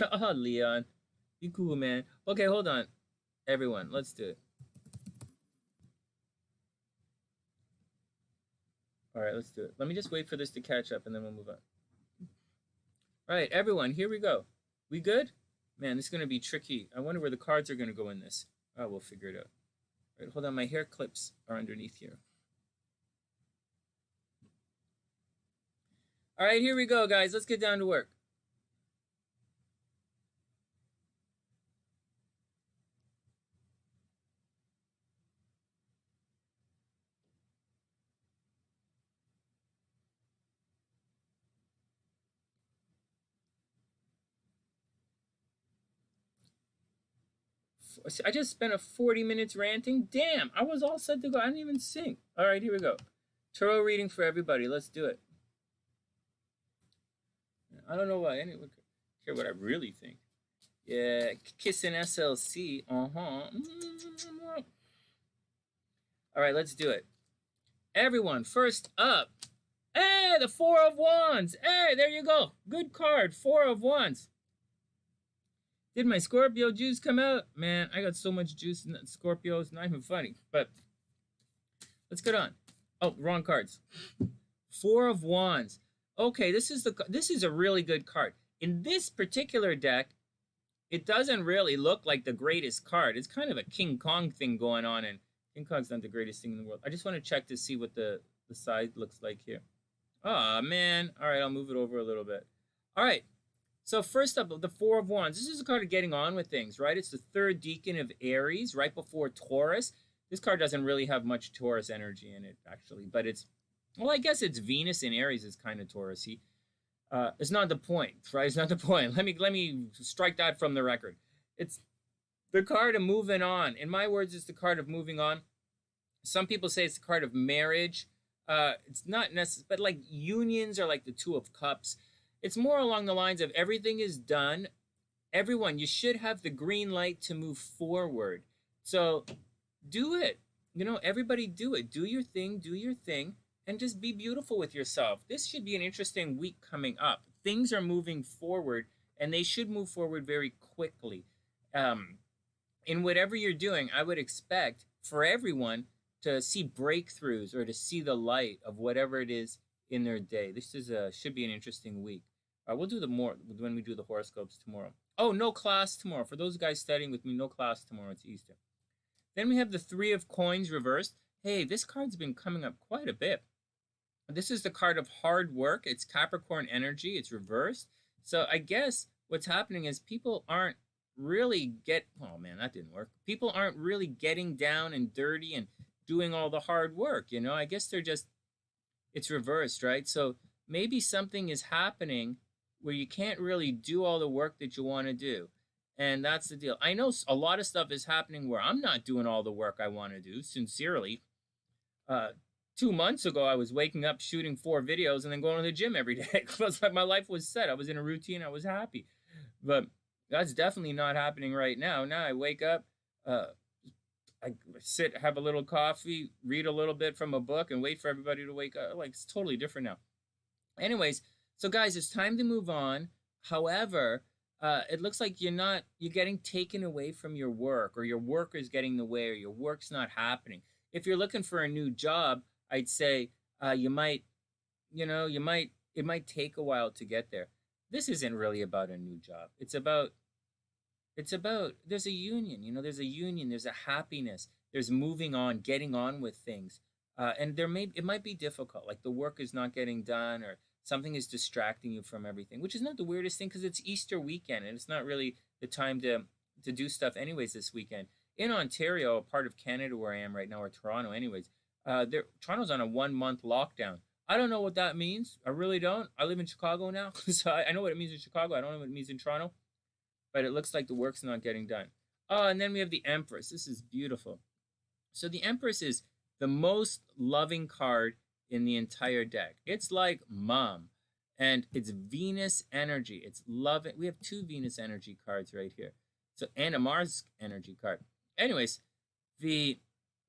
Oh, Leon. You cool, man. Okay, hold on. Everyone, let's do it. All right, let's do it. Let me just wait for this to catch up, and then we'll move on. All right, everyone, here we go. We good? Man, this is going to be tricky. I wonder where the cards are going to go in this. Oh, we'll figure it out. All right, hold on. My hair clips are underneath here. All right, here we go, guys. Let's get down to work. I just spent 40 minutes ranting. Damn, I was all set to go. I didn't even sing. All right, here we go. Tarot reading for everybody. Let's do it. I don't know why anyone care what I really think. Yeah, kissing SLC. All right, let's do it. Everyone, first up. Hey, the Four of Wands. Hey, there you go. Good card, Four of Wands. Did my Scorpio juice come out? Man, I got so much juice in that Scorpio. It's not even funny. But let's get on. Oh, wrong cards. Four of Wands. Okay, this is a really good card. In this particular deck, it doesn't really look like the greatest card. It's kind of a King Kong thing going on, and King Kong's not the greatest thing in the world. I just want to check to see what the side looks like here. Oh, man. All right, I'll move it over a little bit. All right. So first up, the Four of Wands. This is a card of getting on with things, right? It's the third decan of Aries, right before Taurus. This card doesn't really have much Taurus energy in it, actually. But it's, well, I guess it's Venus in Aries is kind of Taurus-y. It's not the point, right? It's not the point. Let me strike that from the record. It's the card of moving on. In my words, it's the card of moving on. Some people say it's the card of marriage. It's not necessary, but like unions are like the Two of Cups. It's more along the lines of everything is done. Everyone, you should have the green light to move forward. So do it. You know, everybody do it. Do your thing, and just be beautiful with yourself. This should be an interesting week coming up. Things are moving forward, and they should move forward very quickly. In whatever you're doing, I would expect for everyone to see breakthroughs or to see the light of whatever it is in their day. This is should be an interesting week. We'll do the more when we do the horoscopes tomorrow. Oh, no class tomorrow. For those guys studying with me, no class tomorrow. It's Easter. Then we have the Three of Coins reversed. Hey, this card's been coming up quite a bit. This is the card of hard work. It's Capricorn energy. It's reversed. So I guess what's happening is people aren't really oh man, that didn't work. People aren't really getting down and dirty and doing all the hard work, you know? I guess they're just, it's reversed, right? So maybe something is happening where you can't really do all the work that you want to do. And that's the deal. I know a lot of stuff is happening where I'm not doing all the work I want to do, sincerely. 2 months ago, I was waking up, shooting 4 videos, and then going to the gym every day. It was like my life was set. I was in a routine. I was happy. But that's definitely not happening right now. Now I wake up, I sit, have a little coffee, read a little bit from a book, and wait for everybody to wake up. Like, it's totally different now. Anyways, so guys, it's time to move on. However, it looks like you're getting taken away from your work, or your work is getting in the way, or your work's not happening. If you're looking for a new job, I'd say it might take a while to get there. This isn't really about a new job. It's about there's a union, there's a union, there's a happiness, there's moving on, getting on with things. And it might be difficult, like the work is not getting done, or something is distracting you from everything, which is not the weirdest thing because it's Easter weekend and it's not really the time to do stuff anyways this weekend. In Ontario, a part of Canada where I am right now, or Toronto anyways, Toronto's on a 1-month lockdown. I don't know what that means. I really don't. I live in Chicago now, so I know what it means in Chicago. I don't know what it means in Toronto, but it looks like the work's not getting done. Oh, and then we have the Empress. This is beautiful. So the Empress is the most loving card in the entire deck. It's like mom, and it's Venus energy. It's loving. We have 2 Venus energy cards right here. So, and a Mars energy card. Anyways, the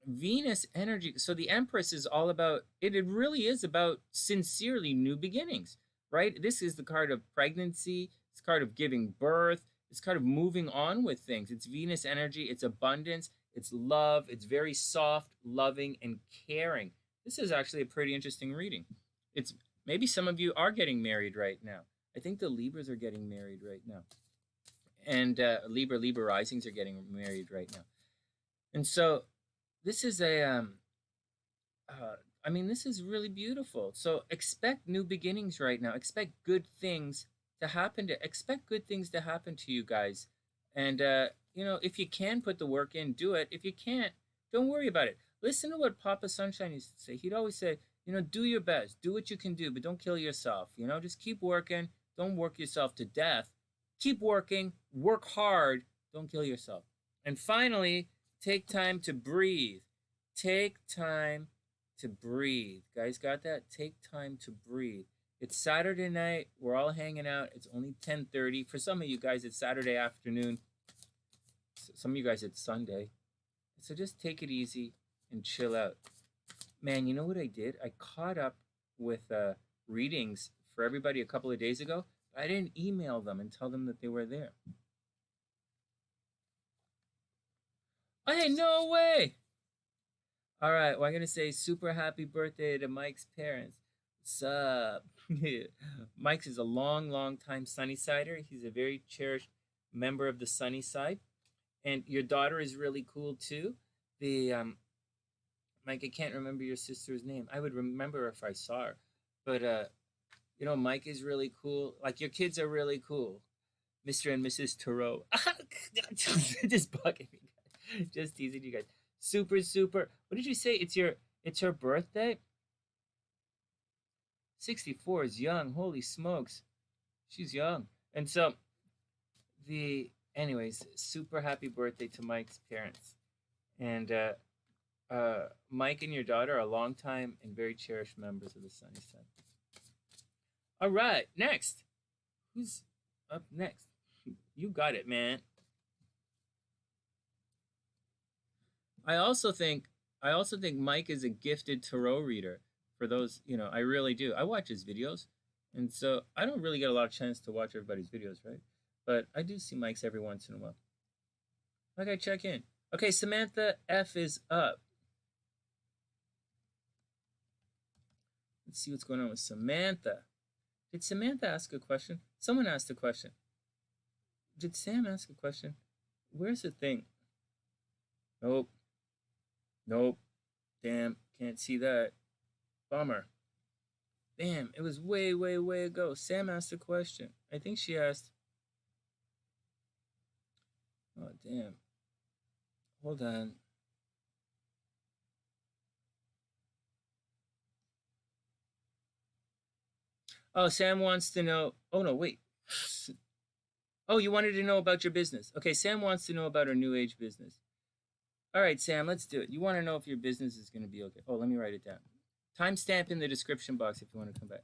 Venus energy. So the Empress is all about, it really is about sincerely new beginnings, right? This is the card of pregnancy. It's the card of giving birth. It's kind of moving on with things. It's Venus energy. It's abundance. It's love. It's very soft, loving, and caring. this is actually a pretty interesting reading. It's maybe some of you are getting married right now. I think the Libras are getting married right now, and Libra risings are getting married right now. And so this is a I mean, this is really beautiful. So expect new beginnings right now. Expect good things to happen expect good things to happen to you guys. And you know, if you can put the work in, do it. If you can't, don't worry about it. Listen to what Papa Sunshine used to say. He'd always say, you know, do your best, do what you can do, but don't kill yourself. You know, just keep working. Don't work yourself to death. Keep working, work hard, don't kill yourself. And finally, take time to breathe. Take time to breathe. Guys, got that? Take time to breathe. It's Saturday night. We're all hanging out. It's only 10:30. For some of you guys, it's Saturday afternoon. Some of you guys, it's Sunday. So just take it easy and chill out. Man, you know what I did? I caught up with readings for everybody a couple of days ago. I didn't email them and tell them that they were there. Hey, no way! All right, well, I'm going to say super happy birthday to Mike's parents. Sup? Mike's is a long time Sunnysider. He's a very cherished member of the Sunny Side. And your daughter is really cool, too. Mike, I can't remember your sister's name. I would remember if I saw her. But, you know, Mike is really cool. Like, your kids are really cool. Mr. and Mrs. Tarot. Just bugging me, guys. Just teasing you guys. Super. What did you say? It's her birthday? 64 is young. Holy smokes. She's young. And so, anyways, super happy birthday to Mike's parents. And, Mike and your daughter are longtime and very cherished members of the Sunny Side. All right, next. Who's up next? You got it, man. I also think Mike is a gifted tarot reader. For those, you know, I really do. I watch his videos, and so I don't really get a lot of chance to watch everybody's videos, right? But I do see Mike's every once in a while. I gotta check in. Okay, SamanthaF is up. Let's see what's going on with Samantha. Did Samantha ask a question? Someone asked a question. Did Sam ask a question? Where's the thing? Nope. Damn, can't see that. Bummer. Damn, it was way ago. Sam asked a question. I think she asked. Oh, damn. Hold on. Oh, Sam wants to know. Oh, no, wait. Oh, you wanted to know about your business. Okay, Sam wants to know about her new age business. All right, Sam, let's do it. You want to know if your business is going to be okay. Oh, let me write it down. Timestamp in the description box if you want to come back.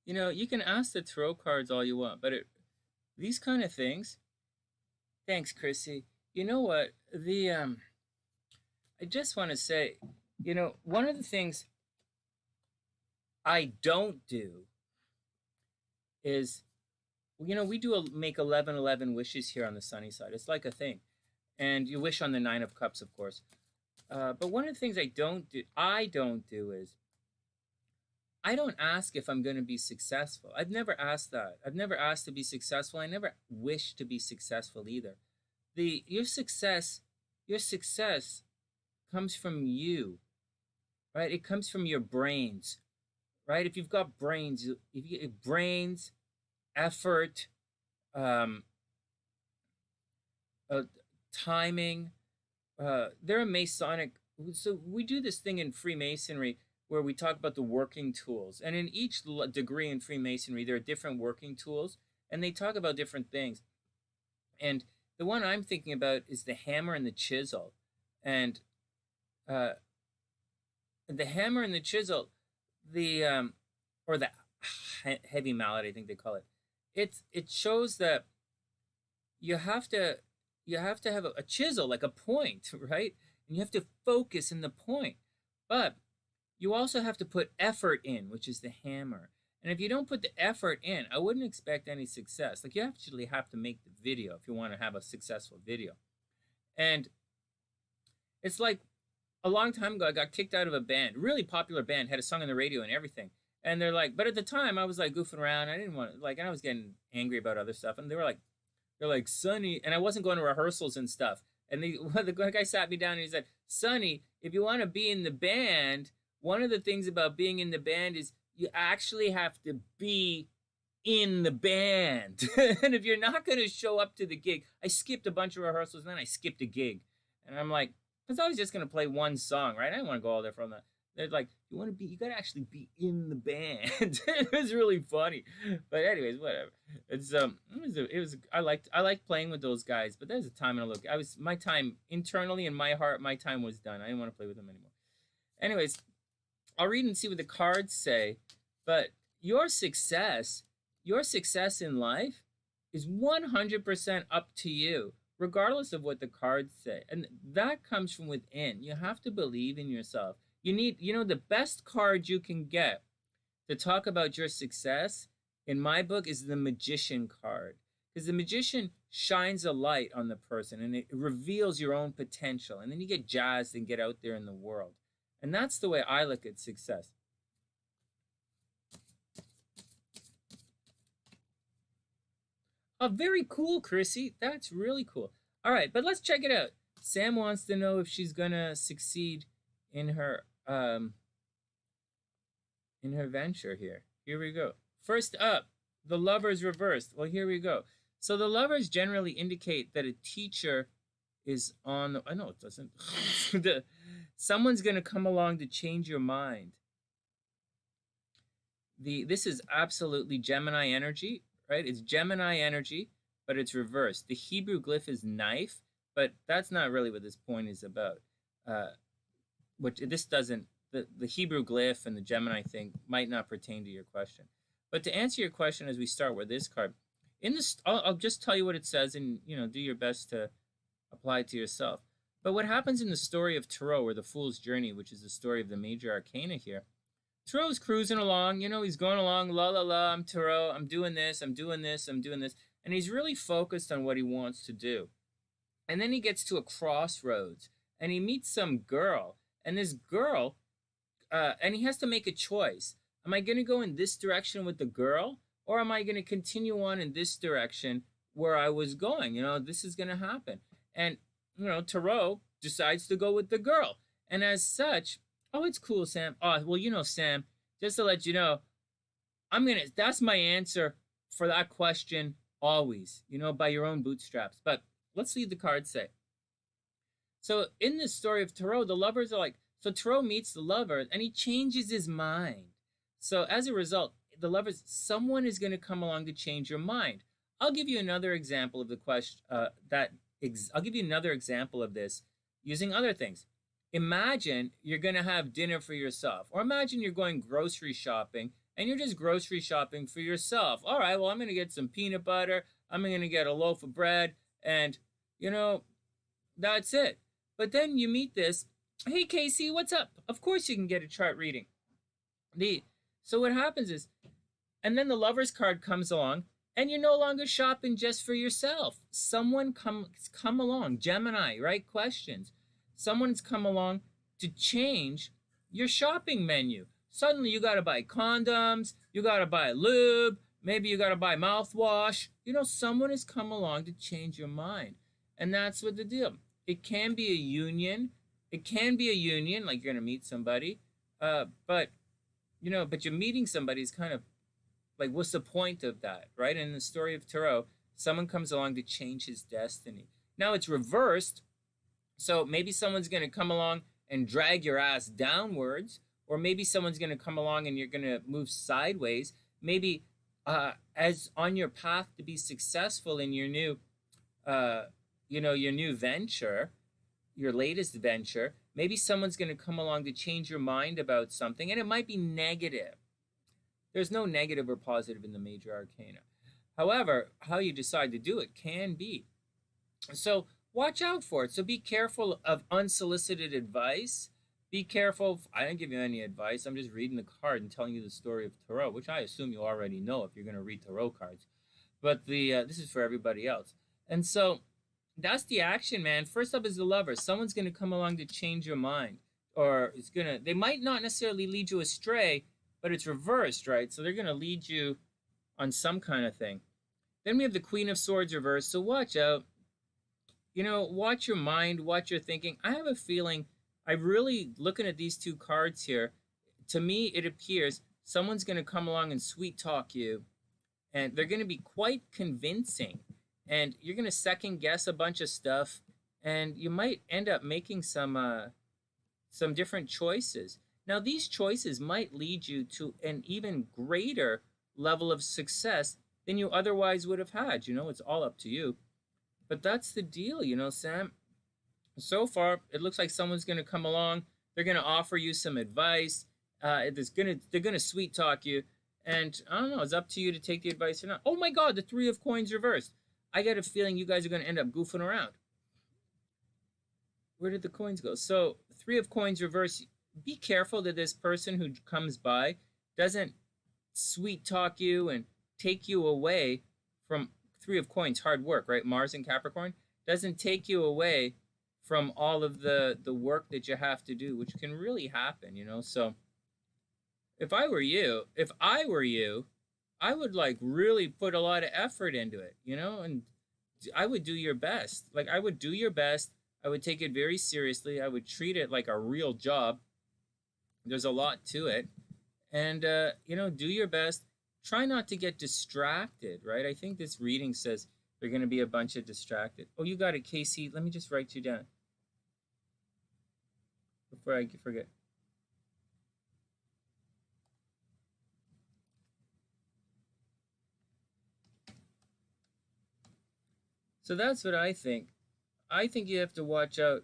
You know, you can ask the tarot cards all you want, but these kind of things. Thanks, Chrissy. You know what? I just want to say, you know, one of the things I don't do is, you know, we do make 11 wishes here on the Sunny Side. It's like a thing. And you wish on the 9 of Cups, of course. But one of the things I don't do is, I don't ask if I'm going to be successful. I've never asked that. I've never asked to be successful. I never wish to be successful either. Your success comes from you, right? It comes from your brains, right? If you've got brains, if you get brains, effort, timing, they're a Masonic. So we do this thing in Freemasonry where we talk about the working tools. And in each degree in Freemasonry, there are different working tools, and they talk about different things. And the one I'm thinking about is the hammer and the chisel. And the hammer and the chisel, or the heavy mallet, I think they call it. It shows that you have to have a chisel, like a point, right? And you have to focus in the point. But you also have to put effort in, which is the hammer. And if you don't put the effort in, I wouldn't expect any success. Like, you actually have to make the video if you want to have a successful video. And it's like a long time ago, I got kicked out of a band, really popular band, had a song on the radio and everything. And they're like, but at the time I was like goofing around. I didn't want to, like, and I was getting angry about other stuff. And they're like, Sonny, and I wasn't going to rehearsals and stuff. And the guy sat me down and he said, Sonny, if you want to be in the band, one of the things about being in the band is you actually have to be in the band. And if you're not going to show up to the gig, I skipped a bunch of rehearsals and then I skipped a gig. And I'm like, because I was just going to play one song, right? I didn't want to go all there from that. They're like, you got to actually be in the band. It was really funny. But anyways, whatever. I liked playing with those guys, but there's a time and my time internally in my heart, my time was done. I didn't want to play with them anymore. Anyways, I'll read and see what the cards say, but your success in life is 100% up to you, regardless of what the cards say. And that comes from within. You have to believe in yourself. You need, the best card you can get to talk about your success in my book is the Magician card. Because the Magician shines a light on the person and it reveals your own potential. And then you get jazzed and get out there in the world. And that's the way I look at success. Oh, very cool, Chrissy. That's really cool. All right, but let's check it out. Sam wants to know if she's going to succeed in her venture here. Here we go. First up, the Lovers reversed. Well, here we go. So the Lovers generally indicate that a teacher is on the, I know it doesn't. Someone's going to come along to change your mind. This is absolutely Gemini energy, right? It's Gemini energy, but it's reversed. The Hebrew glyph is knife, but that's not really what this point is about. Which this doesn't, the Hebrew glyph and the Gemini thing might not pertain to your question. But to answer your question as we start with this card, I'll just tell you what it says and, do your best to apply it to yourself. But what happens in the story of Tarot, or the Fool's Journey, which is the story of the major arcana here, Tarot's cruising along, he's going along, la la la, I'm Tarot, I'm doing this, I'm doing this, I'm doing this. And he's really focused on what he wants to do. And then he gets to a crossroads and he meets some girl. And this girl, and he has to make a choice. Am I going to go in this direction with the girl? Or am I going to continue on in this direction where I was going? This is going to happen. And, Tarot decides to go with the girl. And as such, oh, it's cool, Sam. Oh, well, Sam, just to let you know, that's my answer for that question always, by your own bootstraps. But let's see what the cards say. So in this story of Tarot, the Lovers are like, so Tarot meets the Lover and he changes his mind. So as a result, the Lovers, someone is going to come along to change your mind. I'll give you another example of the question, I'll give you another example of this using other things. Imagine you're going to have dinner for yourself, or imagine you're going grocery shopping and you're just grocery shopping for yourself. All right, well, I'm going to get some peanut butter. I'm going to get a loaf of bread and, that's it. But then you meet this, hey, Casey, what's up? Of course you can get a chart reading. So what happens is, and then the Lover's card comes along, and you're no longer shopping just for yourself. Someone come along, Gemini, right? Questions. Someone's come along to change your shopping menu. Suddenly you got to buy condoms, you got to buy lube, maybe you got to buy mouthwash. Someone has come along to change your mind. And that's what the deal. It can be a union. It can be a union, like you're going to meet somebody. But you're meeting somebody is kind of like, what's the point of that, right? In the story of Tarot, someone comes along to change his destiny. Now it's reversed. So maybe someone's going to come along and drag your ass downwards, or maybe someone's going to come along and you're going to move sideways. Maybe as on your path to be successful in your new, your new venture, your latest venture, maybe someone's going to come along to change your mind about something, and it might be negative. There's no negative or positive in the major arcana. However, how you decide to do it can be. So watch out for it. So be careful of unsolicited advice. Be careful. I didn't give you any advice. I'm just reading the card and telling you the story of tarot, which I assume you already know if you're going to read tarot cards. But this is for everybody else. And so that's the action, man. First up is the lover. Someone's going to come along to change your mind, or they might not necessarily lead you astray, but it's reversed, right? So they're going to lead you on some kind of thing. Then we have the Queen of Swords reversed. So watch out. Watch your mind, watch your thinking. I have a feeling, I'm really looking at these two cards here. To me, it appears someone's going to come along and sweet talk you, and they're going to be quite convincing, and you're going to second guess a bunch of stuff, and you might end up making some different choices. Now, these choices might lead you to an even greater level of success than you otherwise would have had. It's all up to you. But that's the deal, Sam. So far, it looks like someone's going to come along. They're going to offer you some advice. They're going to sweet talk you. And I don't know, it's up to you to take the advice or not. Oh my God, the Three of Coins reversed. I got a feeling you guys are going to end up goofing around. Where did the coins go? So, Three of Coins reversed. Be careful that this person who comes by doesn't sweet talk you and take you away from Three of Coins, hard work, right? Mars and Capricorn doesn't take you away from all of the work that you have to do, which can really happen, So if I were you, I would really put a lot of effort into it, and I would do your best. I would do your best. I would take it very seriously. I would treat it like a real job. There's a lot to it. And, do your best. Try not to get distracted, right? I think this reading says they're going to be a bunch of distracted. Oh, you got it, Casey. Let me just write you down before I forget. So that's what I think. I think you have to watch out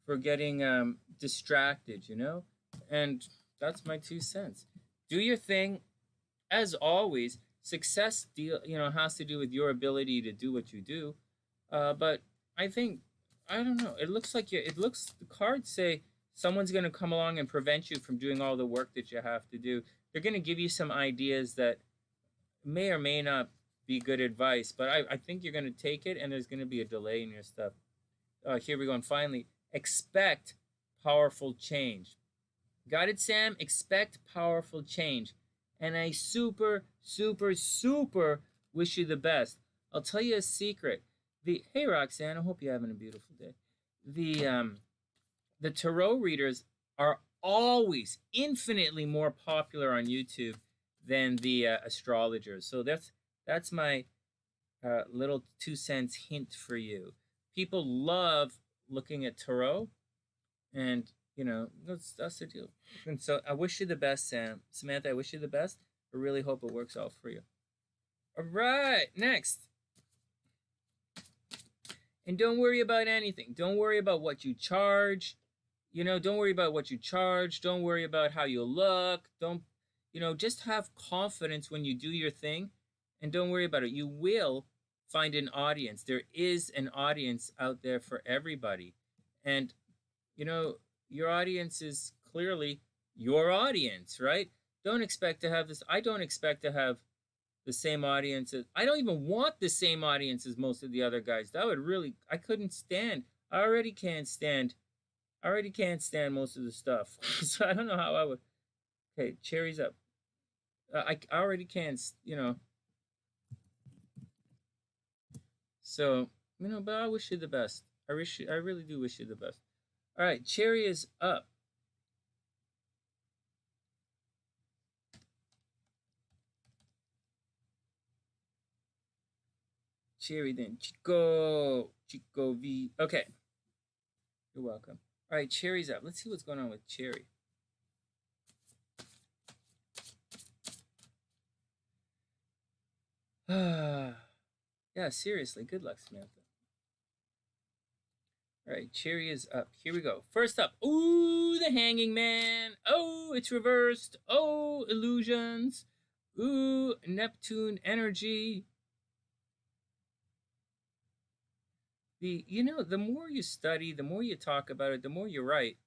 for getting distracted, And that's my 2 cents. Do your thing. As always, success has to do with your ability to do what you do. But I think, I don't know. It looks like the cards say someone's going to come along and prevent you from doing all the work that you have to do. They're going to give you some ideas that may or may not be good advice, but I think you're going to take it, and there's going to be a delay in your stuff. Here we go. And finally, expect powerful change. Got it, Sam? Expect powerful change. And I super, super, super wish you the best. I'll tell you a secret. Hey, Roxanne, I hope you're having a beautiful day. The tarot readers are always infinitely more popular on YouTube than the astrologers. So that's my little 2 cents hint for you. People love looking at tarot, and that's the deal. And so I wish you the best, Sam. Samantha, I wish you the best. I really hope it works out for you. All right, next. And don't worry about anything. Don't worry about what you charge. Don't worry about what you charge. Don't worry about how you look. Just have confidence when you do your thing, and don't worry about it. You will find an audience. There is an audience out there for everybody. And, your audience is clearly your audience, right? Don't expect to have this. I don't expect to have the same audience. I don't even want the same audience as most of the other guys. That would really, I couldn't stand. I already can't stand most of the stuff. So I don't know how I would. Okay, cherries up. I already can't, So, but I wish you the best. I really do wish you the best. All right, cherry is up. Cherry, then Chico V. Okay, you're welcome. All right, cherry's up. Let's see what's going on with cherry. Yeah, seriously, good luck, Samantha. All right, cherry is up. Here we go. First up, ooh, the Hanging Man. Oh, it's reversed. Oh, illusions. Ooh, Neptune energy. The more you study, the more you talk about it, the more you write,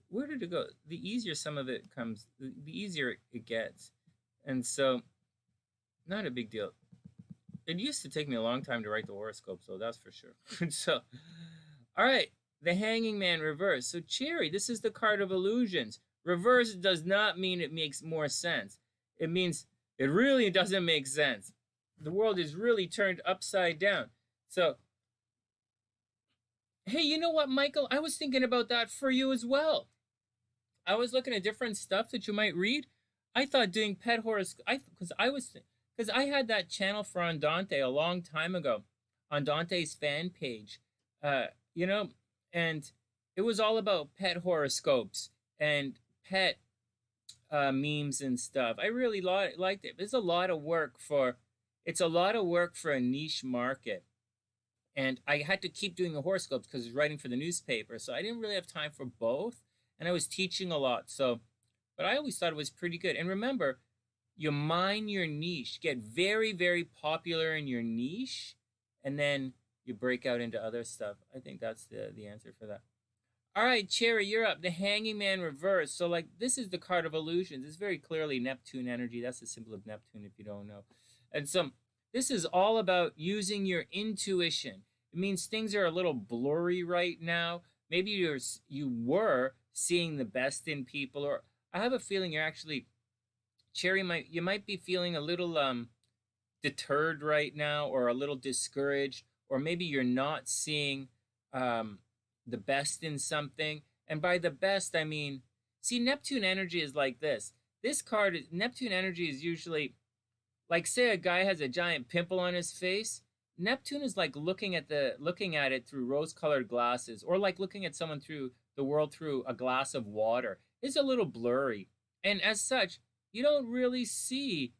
where did it go? The easier some of it comes, the easier it gets. And so, not a big deal. It used to take me a long time to write the horoscope, so that's for sure. So, all right, the Hanging Man reverse. So, Cherry, this is the card of illusions. Reverse does not mean it makes more sense. It means it really doesn't make sense. The world is really turned upside down. So, hey, you know what, Michael? I was thinking about that for you as well. I was looking at different stuff that you might read. I thought doing pet horoscope, because I had that channel for Andante a long time ago, on Dante's fan page, you know, and it was all about pet horoscopes and pet memes and stuff. I really liked it. It's a lot of work for a niche market. And I had to keep doing the horoscopes because I was writing for the newspaper. So I didn't really have time for both. And I was teaching a lot. So, but I always thought it was pretty good. And remember, you mine your niche, get very, very popular in your niche, and then you break out into other stuff. I think that's the answer for that. All right, Cherry, you're up. The Hanging Man reverse. So, like, this is the card of illusions. It's very clearly Neptune energy. That's the symbol of Neptune, if you don't know. And so this is all about using your intuition. It means things are a little blurry right now. Maybe you were seeing the best in people, or I have a feeling you're actually, Cherry, you might be feeling a little deterred right now, or a little discouraged, or maybe you're not seeing the best in something. And by the best, I mean, see, Neptune energy is like this. This card, Neptune energy is usually, like, say a guy has a giant pimple on his face. Neptune is like looking at it through rose-colored glasses, or like looking at someone through the world through a glass of water. It's a little blurry. And as such, you don't really see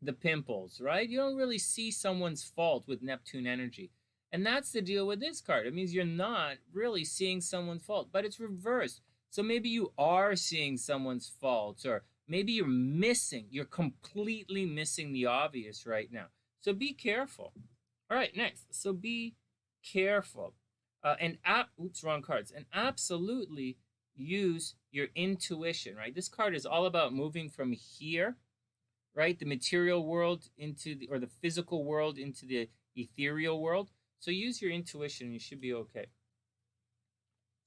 the pimples, right? You don't really see someone's fault with Neptune energy. And that's the deal with this card. It means you're not really seeing someone's fault, but it's reversed. So maybe you are seeing someone's faults, or maybe you're completely missing the obvious right now. So be careful. All right, next. So be careful. Wrong cards. And absolutely use your intuition, right? This card is all about moving from here, right? The material world or the physical world into the ethereal world. So use your intuition and you should be okay.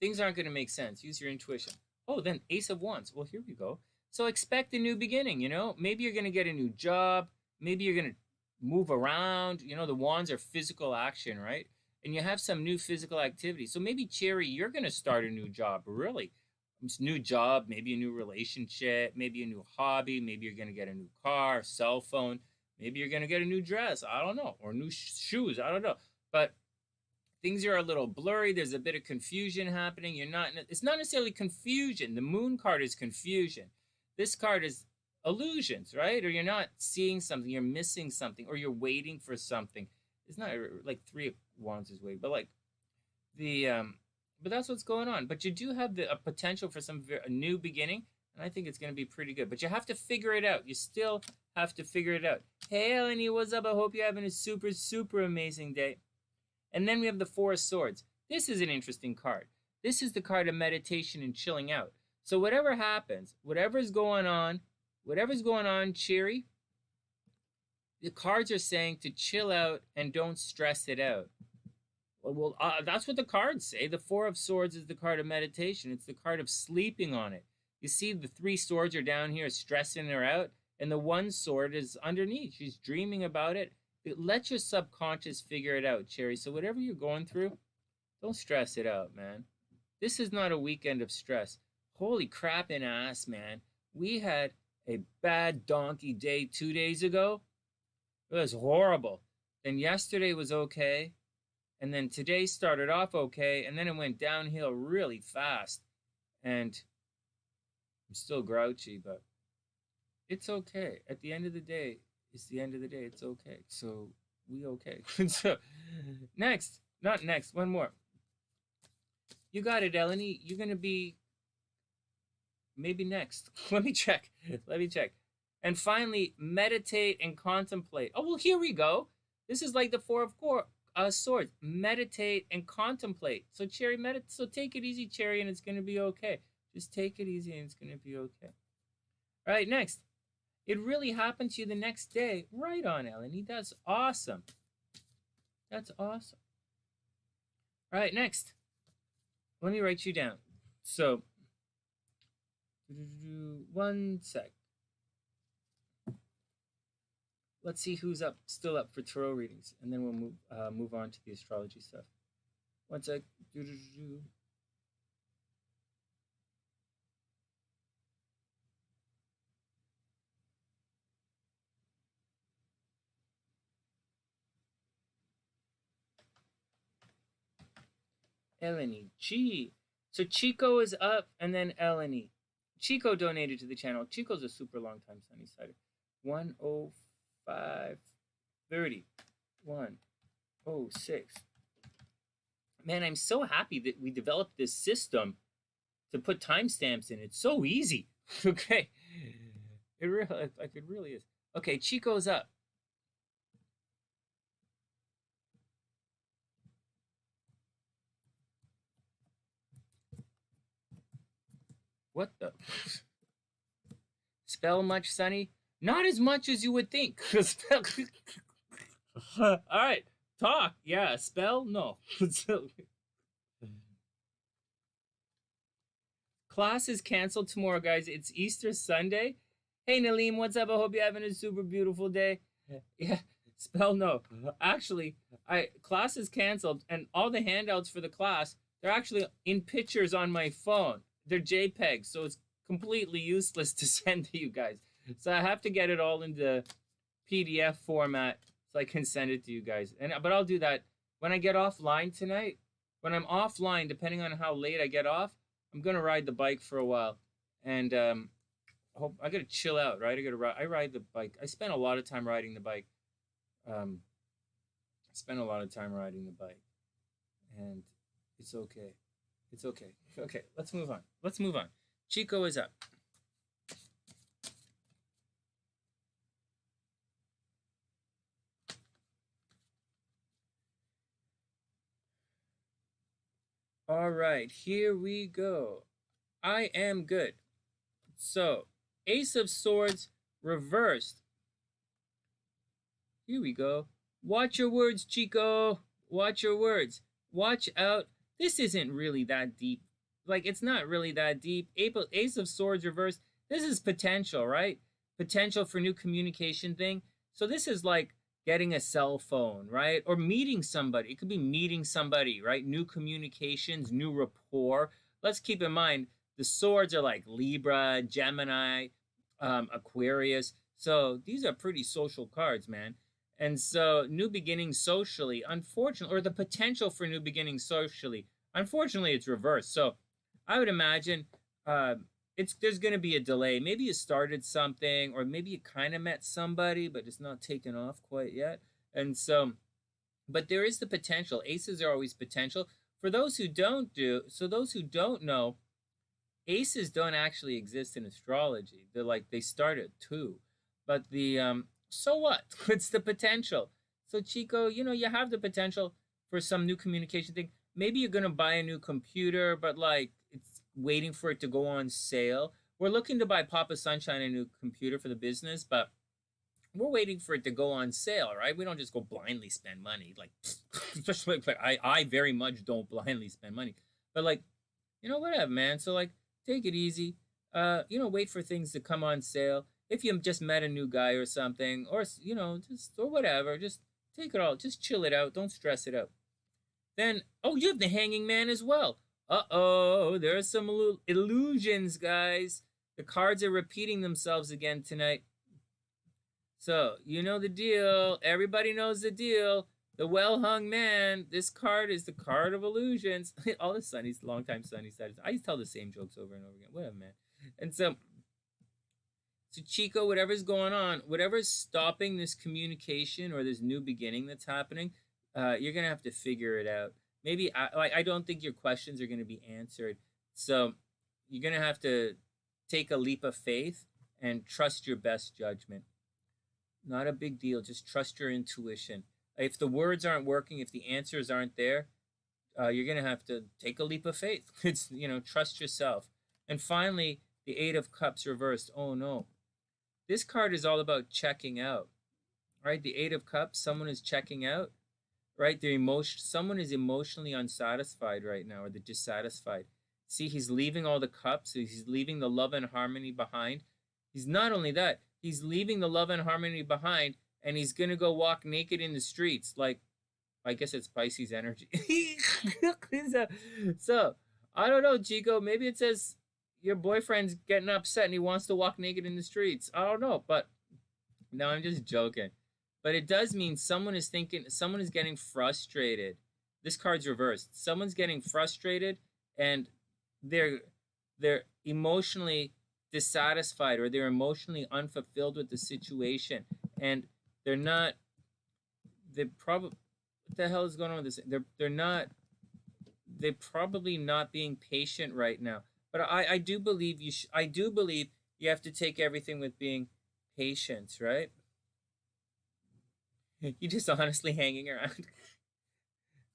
Things aren't going to make sense. Use your intuition. Oh, then Ace of Wands. Well, here we go. So expect a new beginning, you know? Maybe you're going to get a new job. Maybe you're going to move around. You know, the wands are physical action, right? And you have some new physical activity. So maybe, Cherry, you're going to start a new job, really. New job, maybe a new relationship, maybe a new hobby. Maybe you're going to get a new car, cell phone. Maybe you're going to get a new dress. I don't know. Or new shoes. I don't know. But things are a little blurry. There's a bit of confusion happening. It's not necessarily confusion. The moon card is confusion. This card is illusions, right? Or you're not seeing something, you're missing something, or you're waiting for something. It's not like Three of Wands is waiting, but like but that's what's going on. But you do have a potential for a new beginning, and I think it's going to be pretty good. But you have to figure it out. You still have to figure it out. Hey, EleniG, what's up? I hope you're having a super, super amazing day. And then we have the Four of Swords. This is an interesting card. This is the card of meditation and chilling out. So whatever happens, whatever's going on, Cherry, the cards are saying to chill out and don't stress it out. Well, that's what the cards say. The Four of Swords is the card of meditation. It's the card of sleeping on it. You see the three swords are down here stressing her out, and the one sword is underneath. She's dreaming about it. Let your subconscious figure it out, Cherry. So whatever you're going through, don't stress it out, man. This is not a weekend of stress. Holy crap and ass, man. We had a bad donkey day 2 days ago. It was horrible. Then yesterday was okay. And then today started off okay. And then it went downhill really fast. And I'm still grouchy, but it's okay. At the end of the day, it's the end of the day. It's okay. So we okay. So not next, one more. You got it, EleniG. You're going to be maybe next. Let me check. And finally, meditate and contemplate. Oh, well, here we go. This is like the Four of Swords. Meditate and contemplate. So, Cherry, so take it easy, Cherry, and it's going to be okay. Just take it easy and it's going to be okay. All right, next. It really happened to you the next day. Right on, EleniG. That's awesome. That's awesome. All right, next. Let me write you down. So, one sec. Let's see who's still up for tarot readings, and then we'll move on to the astrology stuff. One sec. EleniG. So Chico is up, and then EleniG. Chico donated to the channel. Chico's a super long time Sunny-sider. 105.30. 106. Man, I'm so happy that we developed this system to put timestamps in. It's so easy. Okay. It really is. Okay, Chico's up. What the? Spell much, Sonny? Not as much as you would think. All right, talk. Yeah, spell? No. Class is canceled tomorrow, guys. It's Easter Sunday. Hey, Nalim, what's up? I hope you're having a super beautiful day. Yeah, spell no. Actually, class is canceled, and all the handouts for the class, they're actually in pictures on my phone. They're JPEGs, so it's completely useless to send to you guys. So I have to get it all into PDF format so I can send it to you guys. But I'll do that when I get offline tonight. When I'm offline, depending on how late I get off, I'm gonna ride the bike for a while, and I gotta chill out, right? I ride the bike. I spend a lot of time riding the bike. And it's okay. It's okay. Okay, let's move on. Chico is up. All right, here we go. I am good. So, Ace of Swords reversed. Here we go. Watch your words, Chico. Watch your words. Watch out. This isn't really that deep. Like, it's not really that deep. Ace of Swords reversed. This is potential, right? Potential for new communication thing. So this is like getting a cell phone, right? Or meeting somebody. It could be meeting somebody, right? New communications, new rapport. Let's keep in mind, the swords are like Libra, Gemini, Aquarius. So these are pretty social cards, man. And so new beginnings socially, unfortunately, or the potential for new beginnings socially, unfortunately, it's reversed. So I would imagine there's going to be a delay. Maybe you started something, or maybe you kind of met somebody, but it's not taken off quite yet. And so, but there is the potential. Aces are always potential. For those who don't know, aces don't actually exist in astrology. They start at 2. But so what? It's the potential. So Chico, you have the potential for some new communication thing. Maybe you're going to buy a new computer, but it's waiting for it to go on sale. We're looking to buy Papa Sunshine a new computer for the business, but we're waiting for it to go on sale, right? We don't just go blindly spend money. Especially I very much don't blindly spend money. But whatever, man. So take it easy. Wait for things to come on sale. If you just met a new guy or something, or or whatever, just take it all. Just chill it out. Don't stress it out. Then, you have the Hanging Man as well. There are some illusions, guys. The cards are repeating themselves again tonight. So, you know the deal. Everybody knows the deal. The well-hung man. This card is the card of illusions. All the long-time Sunny-siders. I tell the same jokes over and over again. Whatever, man. And so Chico, whatever's going on, whatever's stopping this communication or this new beginning that's happening, you're going to have to figure it out. Maybe, I don't think your questions are going to be answered. So you're going to have to take a leap of faith and trust your best judgment. Not a big deal. Just trust your intuition. If the words aren't working, if the answers aren't there, you're going to have to take a leap of faith. It's, trust yourself. And finally, the Eight of Cups reversed. Oh no. This card is all about checking out, right? The Eight of Cups, someone is checking out, right? Someone is emotionally unsatisfied right now, or they're dissatisfied. See, he's leaving all the cups. He's leaving the love and harmony behind. He's not only that, he's leaving the love and harmony behind, and he's going to go walk naked in the streets. Like, I guess it's Pisces energy. So, I don't know, Chico. Maybe it says your boyfriend's getting upset and he wants to walk naked in the streets. I don't know, but no, I'm just joking. But it does mean someone is getting frustrated. This card's reversed. Someone's getting frustrated and they're emotionally dissatisfied, or they're emotionally unfulfilled with the situation, and they're probably, what the hell is going on with this? They're probably not being patient right now. But I do believe you have to take everything with being patient, right? You just honestly hanging around.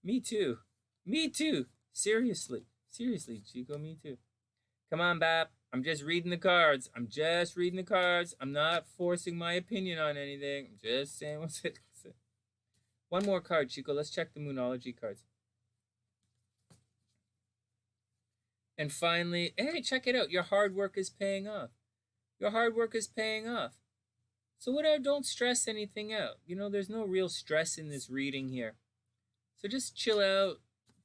Me too. Seriously, Chico, me too. Come on, Bap. I'm just reading the cards. I'm not forcing my opinion on anything. I'm just saying what's it. One more card, Chico. Let's check the Moonology cards. And finally, hey, check it out. Your hard work is paying off. So whatever, don't stress anything out. There's no real stress in this reading here. So just chill out.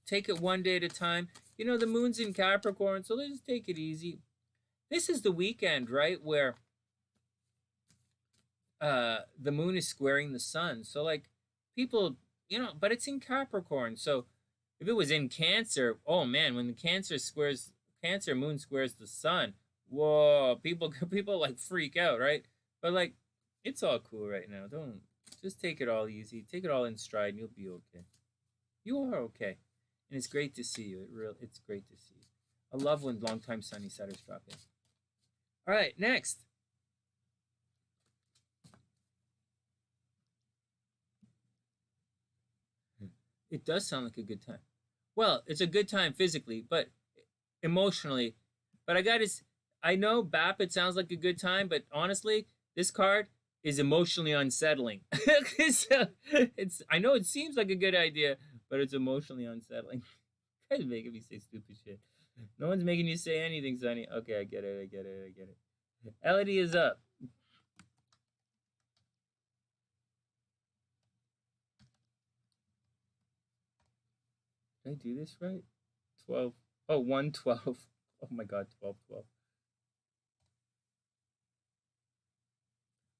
Take it one day at a time. The moon's in Capricorn, so let's just take it easy. This is the weekend, right, where the moon is squaring the sun. So, like, people, but it's in Capricorn. So if it was in Cancer, oh man, when the Cancer moon squares the sun, whoa, people like freak out, right? But like, it's all cool right now. Don't just take it all easy. Take it all in stride and you'll be okay. You are okay. And it's great to see you. It's great to see you. I love when longtime Sunny setters drop in. All right, next. It does sound like a good time. Well, it's a good time physically, but emotionally. But I know, Bap, it sounds like a good time, but honestly, this card is emotionally unsettling. I know it seems like a good idea, but it's emotionally unsettling. You guys making me say stupid shit. No one's making you say anything, Sonny. Okay, I get it. EleniG is up. Did I do this right? 12. Oh, 112. Oh my God, 12. All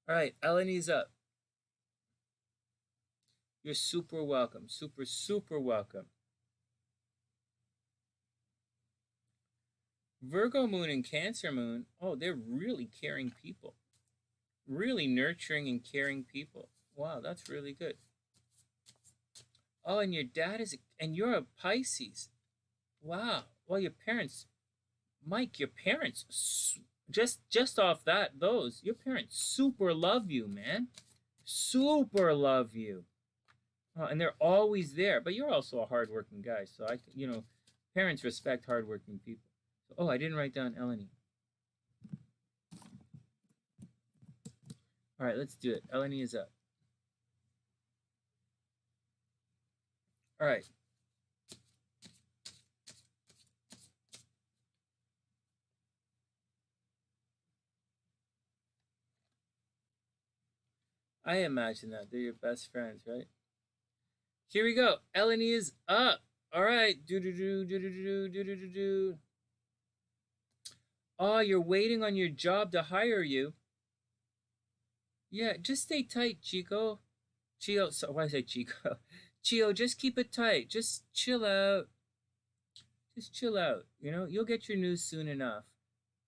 right, EleniG's up. You're super welcome. Super welcome. Virgo moon and Cancer moon, oh, they're really caring people. Really nurturing and caring people. Wow, that's really good. Oh, and your dad and you're a Pisces. Wow. Well, your parents, Mike, just off your parents super love you, man. Super love you. Oh, and they're always there. But you're also a hardworking guy, so parents respect hardworking people. So, oh, I didn't write down EleniG. All right, let's do it. EleniG is up. All right. I imagine that. They're your best friends, right? Here we go. EleniG is up. All right. Do. Oh, you're waiting on your job to hire you. Yeah, just stay tight, Chico. So why did I say Chico? Chio, just keep it tight. Just chill out. You'll get your news soon enough.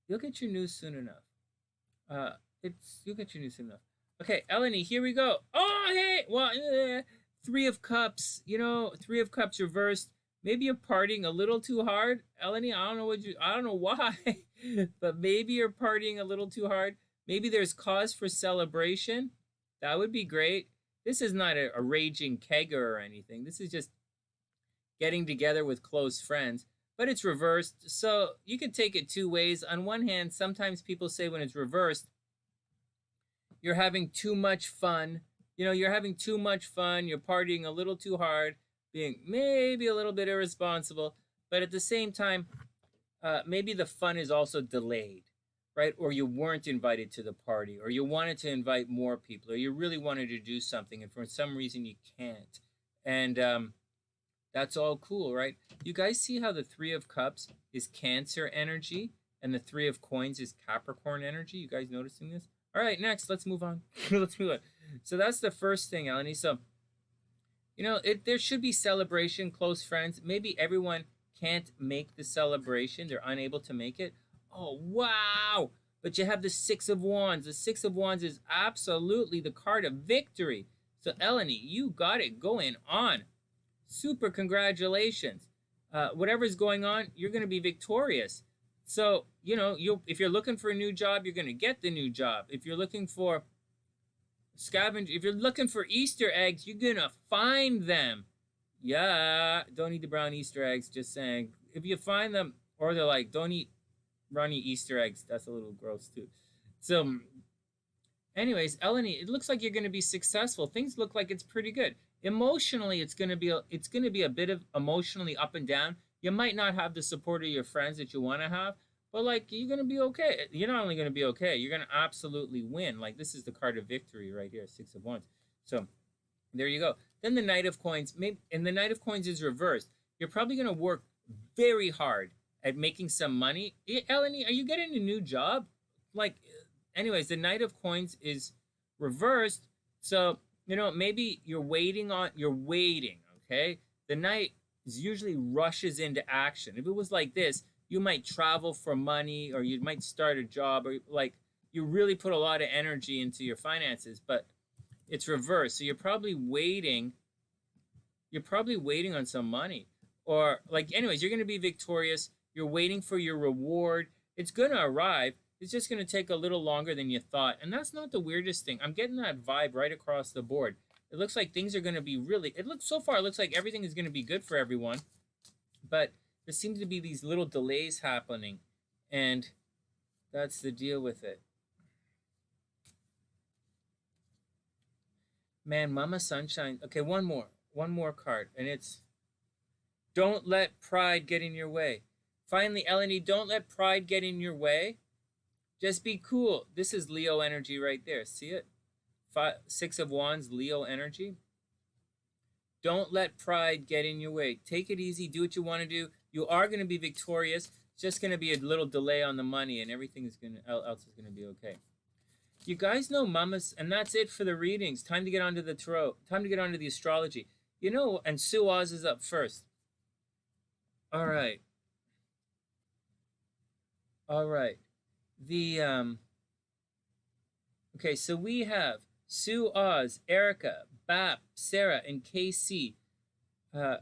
You'll get your news soon enough. Okay, EleniG, here we go. Oh, hey, well, Three of Cups. Three of Cups reversed. Maybe you're partying a little too hard, EleniG. I don't know why, but maybe you're partying a little too hard. Maybe there's cause for celebration. That would be great. This is not a raging kegger or anything. This is just getting together with close friends. but it's reversed. So you can take it two ways. On one hand, sometimes people say when it's reversed, you're having too much fun. You know, you're having too much fun. You're partying a little too hard, being maybe a little bit irresponsible. But at the same time, maybe the fun is also delayed, right? Or you weren't invited to the party, or you wanted to invite more people, or you really wanted to do something, and for some reason you can't. And that's all cool, right? You guys see how the Three of Cups is Cancer energy, and the Three of Coins is Capricorn energy? You guys noticing this? All right, next, let's move on. Let's move on. So that's the first thing, Eleni. So, you know, there should be celebration, close friends. Maybe everyone can't make the celebration. They're unable to make it. Oh, wow. But you have the Six of Wands. The Six of Wands is absolutely the card of victory. So, Eleni, you got it going on. Super congratulations. Whatever's going on, you're going to be victorious. So, you know, if you're looking for a new job, you're going to get the new job. If you're looking for if you're looking for Easter eggs, you're going to find them. Yeah, don't eat the brown Easter eggs, just saying. If you find them, or they're like, don't eat runny Easter eggs. That's a little gross too. So, anyways, Eleni, it looks like you're going to be successful. Things look like it's pretty good. Emotionally, it's going to be a bit of emotionally up and down. You might not have the support of your friends that you want to have, but like you're going to be okay. You're not only going to be okay, you're going to absolutely win. Like this is the card of victory right here, Six of Wands. So there you go. Then the Knight of Coins, and the Knight of Coins is reversed. You're probably going to work very hard at making some money. Eleni, are you getting a new job? Like, anyways, the Knight of Coins is reversed. So, you know, maybe you're waiting, okay? The Knight usually rushes into action. If it was like this, you might travel for money, or you might start a job, or like you really put a lot of energy into your finances, but it's reversed. So you're probably waiting on some money, or like, anyways, you're going to be victorious. You're waiting for your reward. It's going to arrive. It's just going to take a little longer than you thought. And that's not the weirdest thing. I'm getting that vibe right across the board. It looks like things are going to be so far it looks like everything is going to be good for everyone. But there seems to be these little delays happening. And that's the deal with it. Man, Mama Sunshine. Okay, one more card. And it's don't let pride get in your way. Finally, Eleni, don't let pride get in your way. Just be cool. This is Leo energy right there. See it? Six of Wands, Leo energy. Don't let pride get in your way. Take it easy. Do what you want to do. You are going to be victorious. It's just going to be a little delay on the money, and everything else is going to be okay. You guys know Mamas, and that's it for the readings. Time to get onto the tarot. Time to get onto the astrology. You know, and Sue Oz is up first. All right. Okay, so we have Sue Oz, Ericka, Bap, Sarah, and KC. All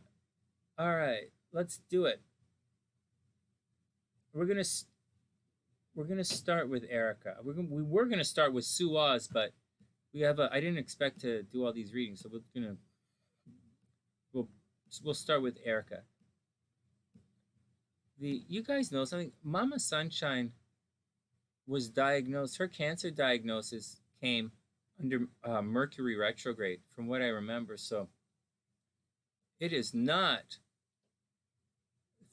right, let's do it. We're gonna start with Ericka. We were gonna start with Sue Oz, but I didn't expect to do all these readings, so we'll start with Ericka. You guys know something? Mama Sunshine was diagnosed. Her cancer diagnosis came under Mercury retrograde, from what I remember. So it is not.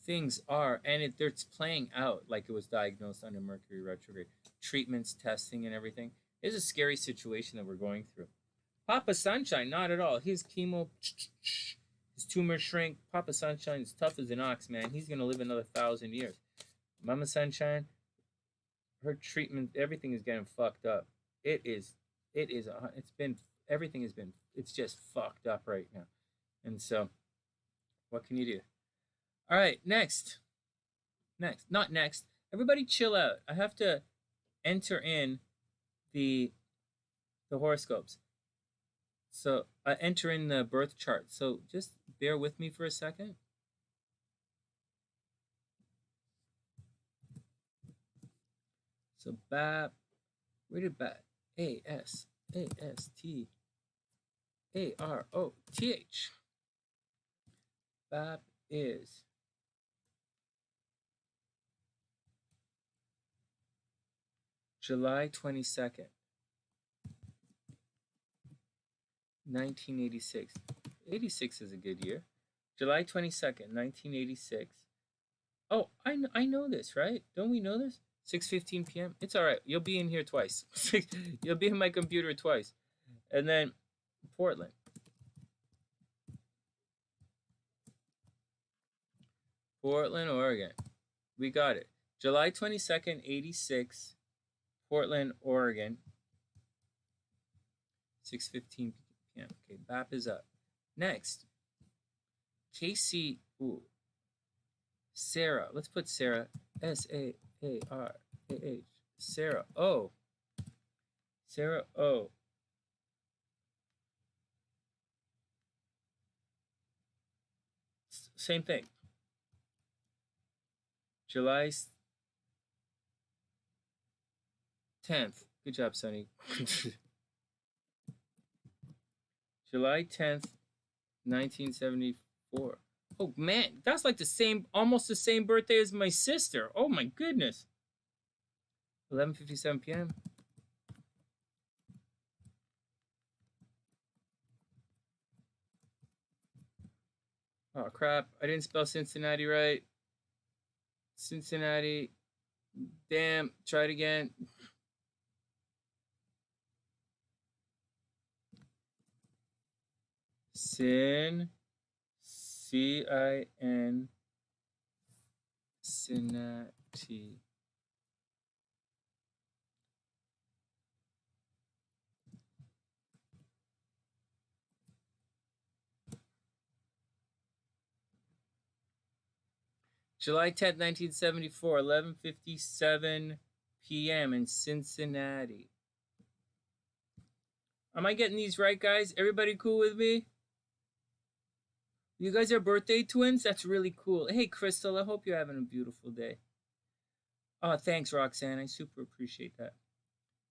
Things are, and it's playing out like it was diagnosed under Mercury retrograde. Treatments, testing, and everything. It's a scary situation that we're going through. Papa Sunshine, not at all. His chemo, his tumor shrink. Papa Sunshine is tough as an ox, man. He's going to live another 1,000 years. Mama Sunshine, her treatment, everything is getting fucked up. It's just fucked up right now. And so, what can you do? All right, next. Everybody chill out. I have to enter in the horoscopes. So I enter in the birth chart. So just bear with me for a second. So Bap, where did Bap? ASTAROTH. Bap is July 22nd, 1986. 86 is a good year. July 22nd, 1986. Oh, I know this, right? Don't we know this? 6:15 p.m. It's all right. You'll be in here twice. You'll be in my computer twice. And then Portland. Portland, Oregon. We got it. July 22nd, 86. Portland, Oregon. 6:15 p.m. Okay, BAP is up. Next, Casey. Ooh. Sarah. Let's put Sarah. S-A-A-R-A-H. Sarah O. Sarah O. Same thing. July 10th. Good job, Sonny. July 10th, 1974. Oh, man. That's like the same, almost the same birthday as my sister. Oh, my goodness. 11:57 p.m. Oh, crap. I didn't spell Cincinnati right. Cincinnati. Damn. Try it again. C-I-N. Cincinnati. July 10th, 1974, 11:57 p.m. in Cincinnati. Am I getting these right, guys? Everybody cool with me? You guys are birthday twins? That's really cool. Hey, Crystal, I hope you're having a beautiful day. Oh, thanks, Roxanne. I super appreciate that.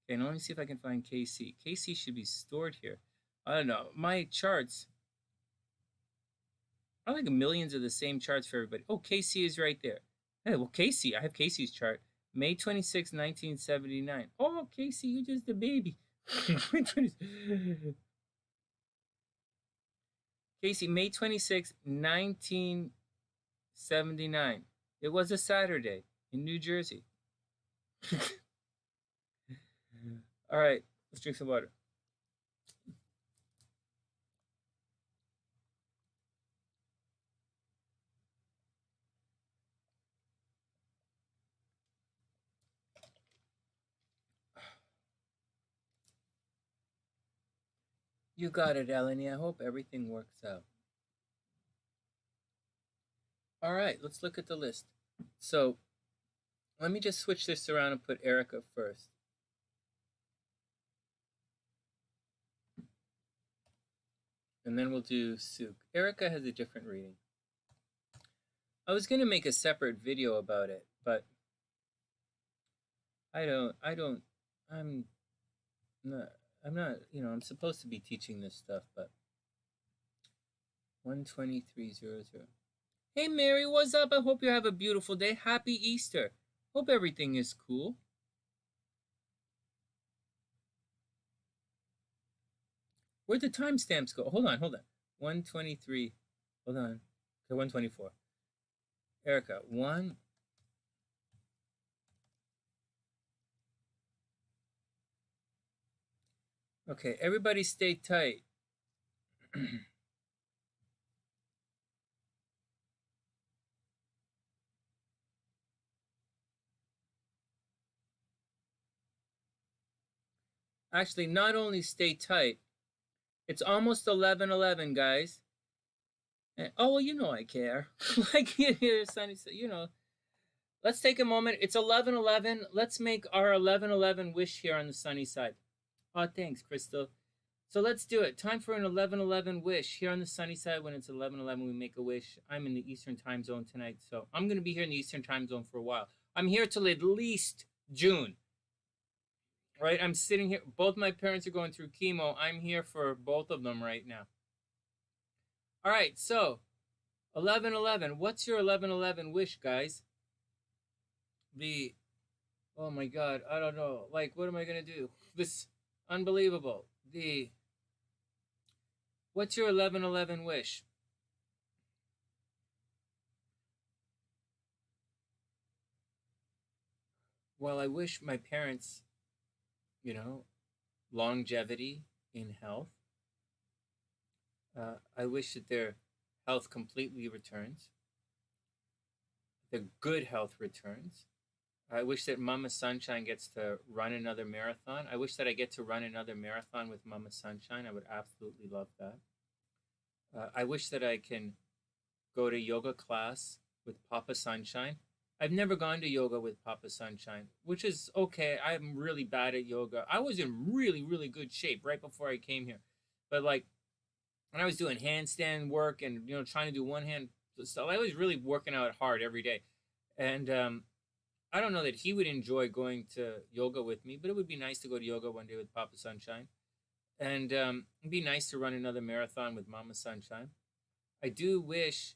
Okay, now let me see if I can find KC. KC should be stored here. I don't know. My charts. I like millions of the same charts for everybody. Oh, KC is right there. Hey, well, KC. I have KC's chart. May 26, 1979. Oh, KC, you're just a baby. Casey, May 26, 1979. It was a Saturday in New Jersey. All right, let's drink some water. You got it, EleniG. I hope everything works out. All right, let's look at the list. So let me just switch this around and put Ericka first. And then we'll do Suk. Ericka has a different reading. I was going to make a separate video about it, but I'm not, I'm supposed to be teaching this stuff, but 12300. Hey, Mary, what's up? I hope you have a beautiful day. Happy Easter. Hope everything is cool. Where'd the timestamps go? Hold on. 123. Hold on. Okay, 124. Ericka, 1. Okay, everybody stay tight. Actually, not only stay tight, it's almost 11:11, guys. And, oh, well, I care. Like here, Sonny said, Let's take a moment. It's 11:11. Let's make our 11:11 wish here on the sunny side. Oh, thanks, Crystal. So let's do it. Time for an 11:11 wish here on the sunny side. When it's 11:11, we make a wish. I'm in the Eastern time zone tonight, so I'm going to be here in the Eastern time zone for a while. I'm here till at least June. Right? I'm sitting here. Both my parents are going through chemo. I'm here for both of them right now. All right, so 11:11. What's your 11:11 wish, guys? The Oh my God, I don't know. Like, what am I gonna do? This unbelievable. The What's your 1111 wish? Well, I wish my parents, you know, longevity in health. I wish that their health completely returns, their good health returns. I wish that Mama Sunshine gets to run another marathon. I wish that I get to run another marathon with Mama Sunshine. I would absolutely love that. I wish that I can go to yoga class with Papa Sunshine. I've never gone to yoga with Papa Sunshine, which is okay. I'm really bad at yoga. I was in really, really good shape right before I came here. But like when I was doing handstand work and trying to do one hand stuff, I was really working out hard every day. And I don't know that he would enjoy going to yoga with me, but it would be nice to go to yoga one day with Papa Sunshine. And it'd be nice to run another marathon with Mama Sunshine. I do wish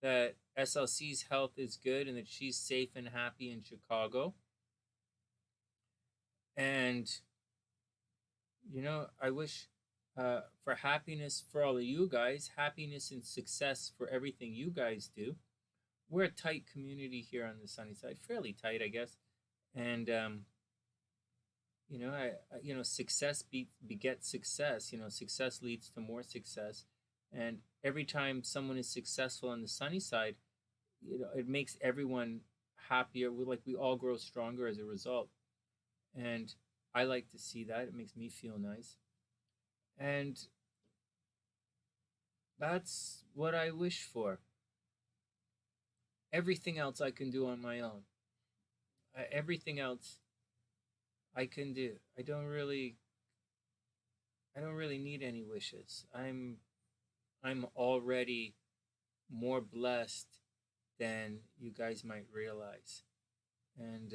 that SLC's health is good and that she's safe and happy in Chicago. And, I wish for happiness for all of you guys, happiness and success for everything you guys do. We're a tight community here on the sunny side, fairly tight, I guess. And, success begets success. Success leads to more success. And every time someone is successful on the sunny side, it makes everyone happier. We all grow stronger as a result. And I like to see that. It makes me feel nice. And that's what I wish for. Everything else I can do on my own. Everything else I can do. I don't really need any wishes. I'm already more blessed than you guys might realize. And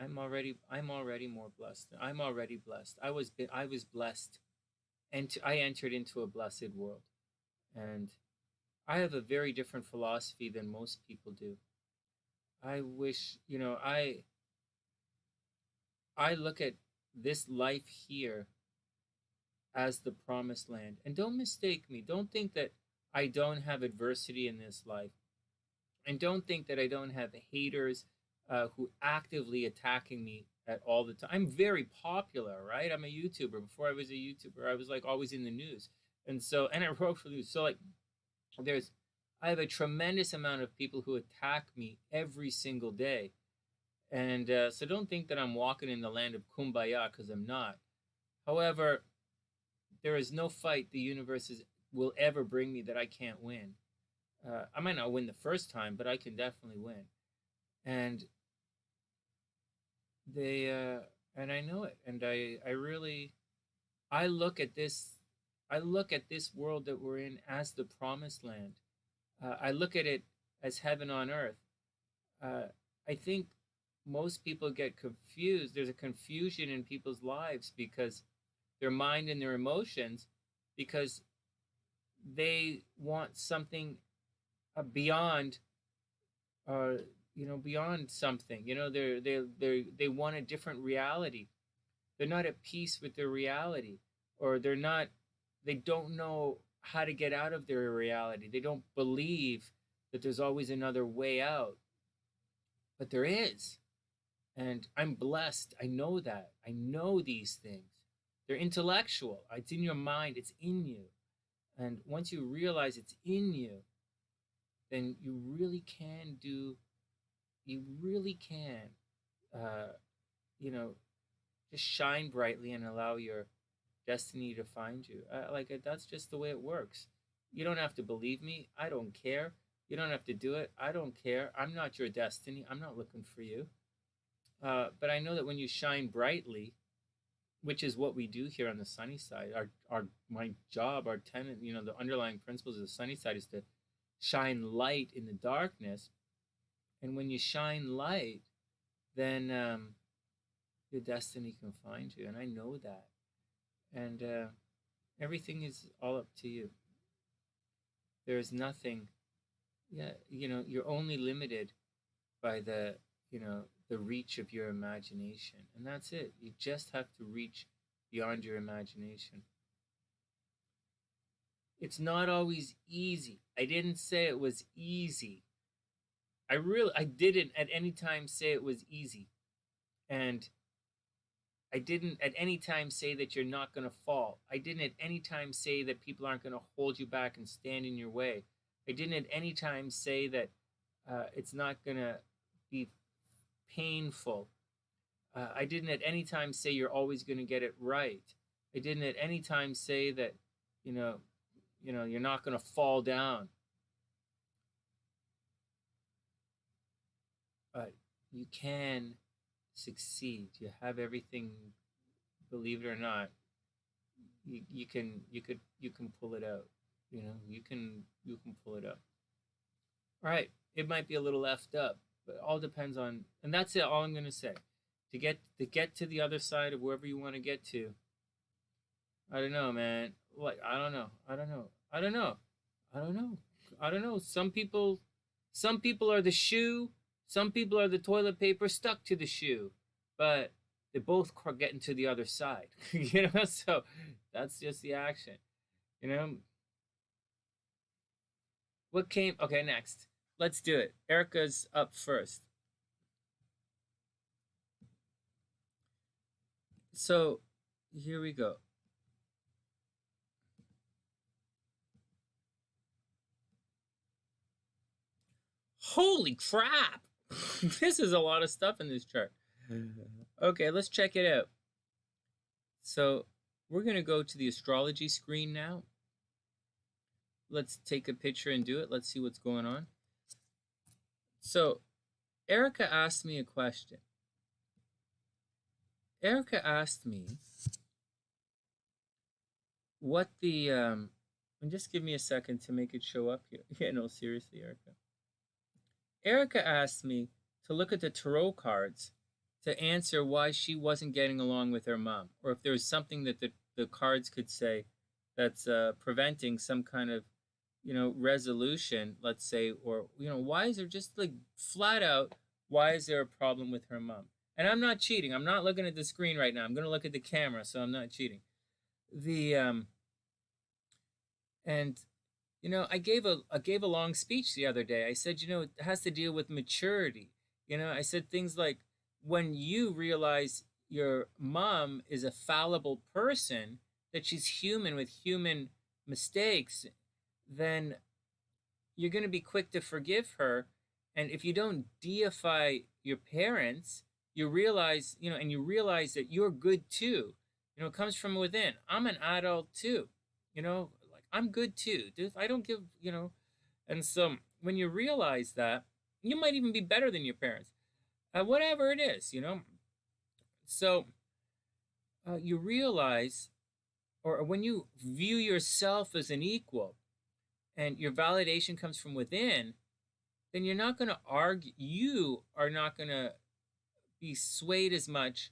I'm already more blessed. I'm already blessed. I was blessed, and I entered into a blessed world. And I have a very different philosophy than most people do. I wish, I look at this life here as the promised land. And don't mistake me. Don't think that I don't have adversity in this life. And don't think that I don't have haters who actively attacking me at all the time. I'm very popular, right? I'm a YouTuber. Before I was a YouTuber, I was like always in the news. And I wrote for the news. So like I have a tremendous amount of people who attack me every single day. And so don't think that I'm walking in the land of kumbaya, because I'm not. However, there is no fight the universe will ever bring me that I can't win. I might not win the first time, but I can definitely win. And and I know it. And I look at this world that we're in as the promised land. I look at it as heaven on earth. I think most people get confused. There's a confusion in people's lives because their mind and their emotions, because they want something beyond, beyond something. They want a different reality. They're not at peace with their reality, or they don't know how to get out of their reality. They don't believe that there's always another way out, but there is. And I'm blessed. I know that. I know these things. They're intellectual. It's in your mind. It's in you. And once you realize it's in you, then you really can, just shine brightly and allow your destiny to find you. That's just the way it works. You don't have to believe me. I don't care. You don't have to do it. I don't care. I'm not your destiny. I'm not looking for you. But I know that when you shine brightly, which is what we do here on the sunny side, my job, our tenet, the underlying principles of the sunny side is to shine light in the darkness. And when you shine light, then your destiny can find you. And I know that. And everything is all up to you. There is nothing, you're only limited by the the reach of your imagination. And that's it. You just have to reach beyond your imagination. It's not always easy. I didn't say it was easy. I didn't at any time say it was easy. And I didn't at any time say that you're not going to fall. I didn't at any time say that people aren't going to hold you back and stand in your way. I didn't at any time say that it's not going to be painful. I didn't at any time say you're always going to get it right. I didn't at any time say that, you're not going to fall down. But you can succeed. You have everything, believe it or not. You can pull it out. You can pull it up. All right, it might be a little left up, but it all depends on, and that's it. All I'm going to say, to get to the other side of wherever you want to get to. I don't know, man. Like I don't know. Some people are the shoe. Some people are the toilet paper stuck to the shoe, but they both getting to the other side. So that's just the action. What came? Okay, next. Let's do it. Ericka's up first. So here we go. Holy crap! This is a lot of stuff in this chart. Okay, let's check it out. So we're going to go to the astrology screen now. Let's take a picture and do it. Let's see what's going on. So Ericka asked me a question. Ericka asked me what the and just give me a second to make it show up here. Yeah, no, seriously, Ericka. Ericka asked me to look at the tarot cards to answer why she wasn't getting along with her mom, or if there was something that the cards could say that's preventing some kind of, resolution, let's say, or, why is there just like flat out, why is there a problem with her mom? And I'm not cheating. I'm not looking at the screen right now. I'm going to look at the camera, so I'm not cheating. I gave a long speech the other day. I said, it has to deal with maturity. I said things like, when you realize your mom is a fallible person, that she's human with human mistakes, then you're going to be quick to forgive her. And if you don't deify your parents, you realize, that you're good too. It comes from within. I'm an adult too. I'm good too. I don't give, And so when you realize that, you might even be better than your parents. Whatever it is, So you realize, or when you view yourself as an equal and your validation comes from within, then you're not going to argue. You are not going to be swayed as much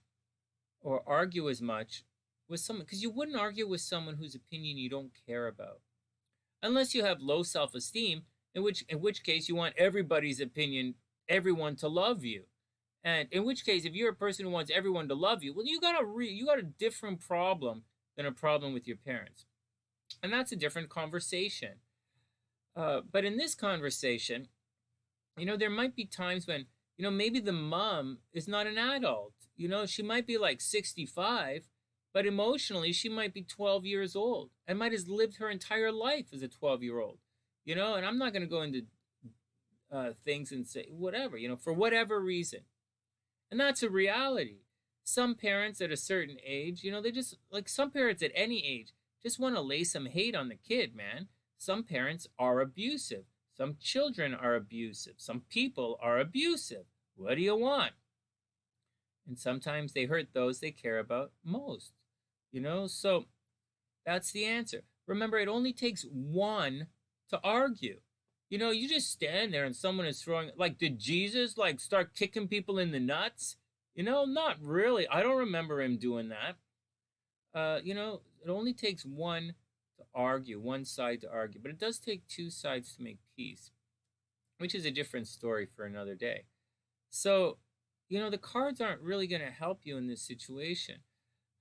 or argue as much with someone, because you wouldn't argue with someone whose opinion you don't care about, unless you have low self-esteem, in which case you want everybody's opinion, everyone to love you. And in which case, if you're a person who wants everyone to love you, well, you got a different problem than a problem with your parents. And that's a different conversation. But in this conversation, there might be times when, maybe the mom is not an adult. She might be like 65, but emotionally, she might be 12 years old and might have lived her entire life as a 12-year-old. And I'm not going to go into things and say whatever, for whatever reason. And that's a reality. Some parents at a certain age, they just, like some parents at any age, just want to lay some hate on the kid, man. Some parents are abusive. Some children are abusive. Some people are abusive. What do you want? And sometimes they hurt those they care about most. So that's the answer. Remember, it only takes one to argue. You just stand there and someone is throwing, like, did Jesus start kicking people in the nuts? Not really. I don't remember him doing that. It only takes one to argue, one side to argue, but it does take two sides to make peace, which is a different story for another day. So the cards aren't really going to help you in this situation.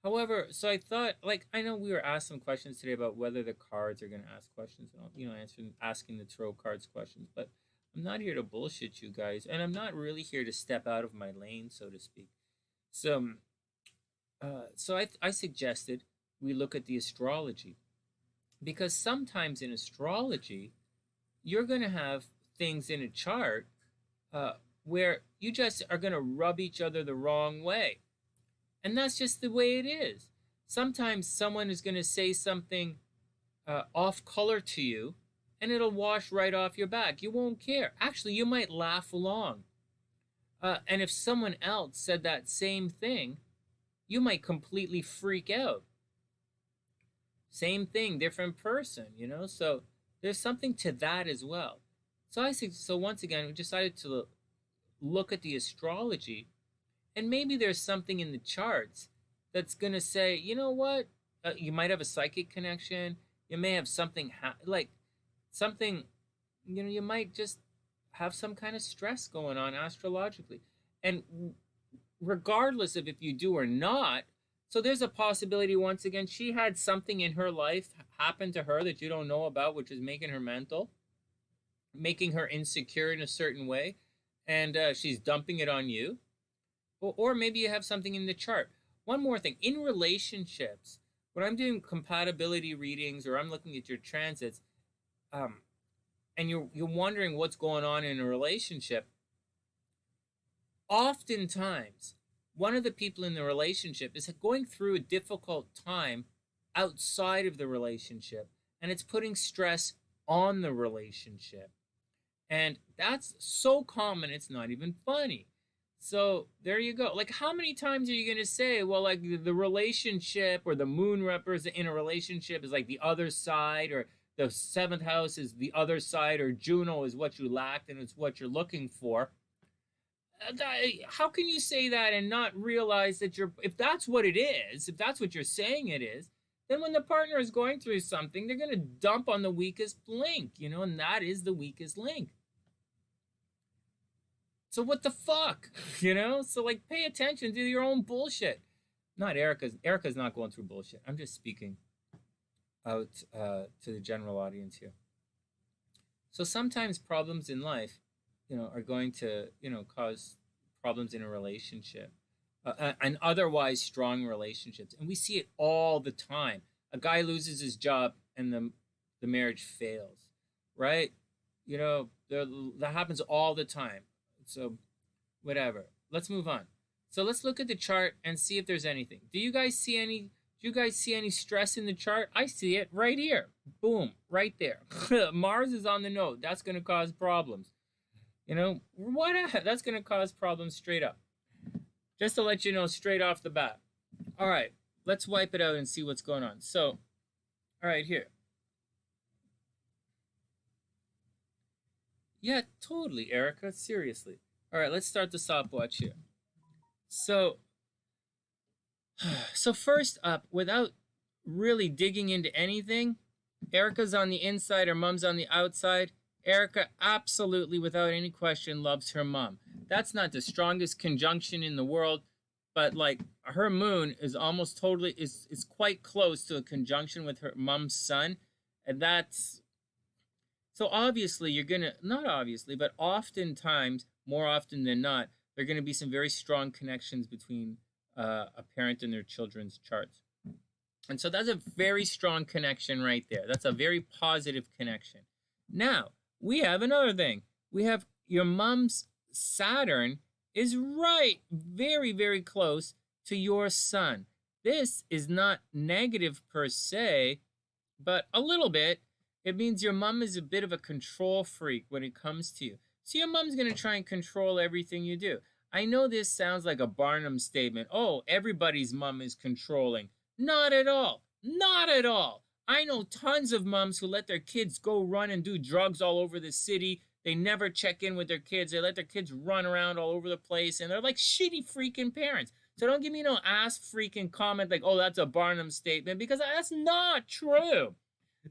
However, so I thought, like, I know we were asked some questions today about whether the cards are going to ask questions, and asking the tarot cards questions, but I'm not here to bullshit you guys, and I'm not really here to step out of my lane, so to speak. So, I suggested we look at the astrology, because sometimes in astrology, you're going to have things in a chart where you just are going to rub each other the wrong way. And that's just the way it is. Sometimes someone is going to say something off color to you, and it'll wash right off your back. You won't care. Actually, you might laugh along. And if someone else said that same thing, you might completely freak out. Same thing, different person, So there's something to that as well. So once again, we decided to look at the astrology, and maybe there's something in the charts that's going to say, you know what? You might have a psychic connection. You may have something you might just have some kind of stress going on astrologically. And regardless of if you do or not, so there's a possibility, once again, she had something in her life happen to her that you don't know about, which is making her mental, making her insecure in a certain way, and she's dumping it on you. Or maybe you have something in the chart. One more thing. In relationships, when I'm doing compatibility readings or I'm looking at your transits, and you're wondering what's going on in a relationship, oftentimes, one of the people in the relationship is going through a difficult time outside of the relationship, and it's putting stress on the relationship. And that's so common, it's not even funny. So there you go. Like, how many times are you going to say, well, like the relationship or the moon represent in a relationship is like the other side, or the seventh house is the other side, or Juno is what you lacked and it's what you're looking for? How can you say that and not realize that if that's what it is, if that's what you're saying it is, then when the partner is going through something, they're going to dump on the weakest link, and that is the weakest link. So what the fuck, So, like, pay attention to your own bullshit. Not Ericka's. Ericka's not going through bullshit. I'm just speaking out to the general audience here. So sometimes problems in life, are going to, cause problems in a relationship, and otherwise strong relationships. And we see it all the time. A guy loses his job and the marriage fails, right? That happens all the time. So whatever. Let's move on. So let's look at the chart and see if there's anything. Do you guys see any stress in the chart? I see it right here. Boom, right there. Mars is on the node. That's going to cause problems. That's going to cause problems straight up. Just to let you know straight off the bat. All right, let's wipe it out and see what's going on. So, all right, here. Yeah, totally, Ericka. Seriously. All right, let's start the stopwatch here. So first up, without really digging into anything, Ericka's on the inside, her mom's on the outside. Ericka absolutely, without any question, loves her mom. That's not the strongest conjunction in the world, but like her moon is almost totally is quite close to a conjunction with her mom's sun, and that's so obviously you're gonna not obviously, but oftentimes, more often than not, there are going to be some very strong connections between a parent and their children's charts. And so that's a very strong connection right there. That's a very positive connection. Now, we have another thing. We have your mom's Saturn is right, very, very close to your sun. This is not negative per se, but a little bit. It means your mom is a bit of a control freak when it comes to you. So your mom's going to try and control everything you do. I know this sounds like a Barnum statement. Oh, everybody's mom is controlling. Not at all. Not at all. I know tons of moms who let their kids go run and do drugs all over the city. They never check in with their kids. They let their kids run around all over the place. And they're like shitty freaking parents. So don't give me no ass freaking comment like, oh, that's a Barnum statement. Because that's not true.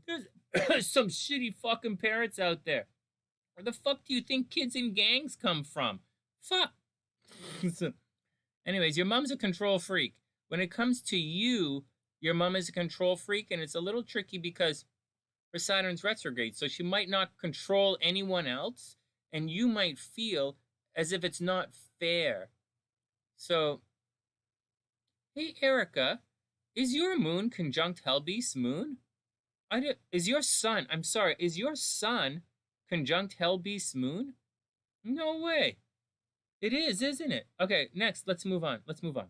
There's some shitty fucking parents out there. Where the fuck do you think kids in gangs come from? Fuck. So, anyways, your mom's a control freak. When it comes to you, your mom is a control freak, and it's a little tricky because her Saturn's retrograde, so she might not control anyone else, and you might feel as if it's not fair. So, hey, Ericka, is your moon conjunct Hellbeast's moon? Is your sun conjunct Hellbeast's moon? No way. It is, isn't it? Okay, next, let's move on. Let's move on.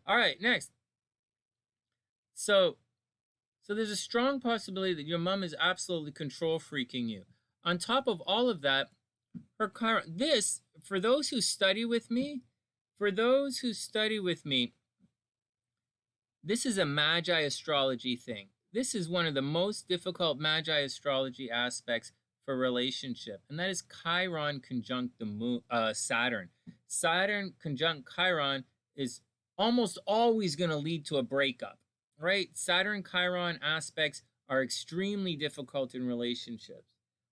All right, next. So there's a strong possibility that your mom is absolutely control freaking you. On top of all of that, her Chiron, this, for those who study with me, this is a Magi astrology thing. This is one of the most difficult Magi astrology aspects for relationship, and that is Chiron conjunct the moon, Saturn. Saturn conjunct Chiron is almost always going to lead to a breakup, right? Saturn Chiron aspects are extremely difficult in relationships.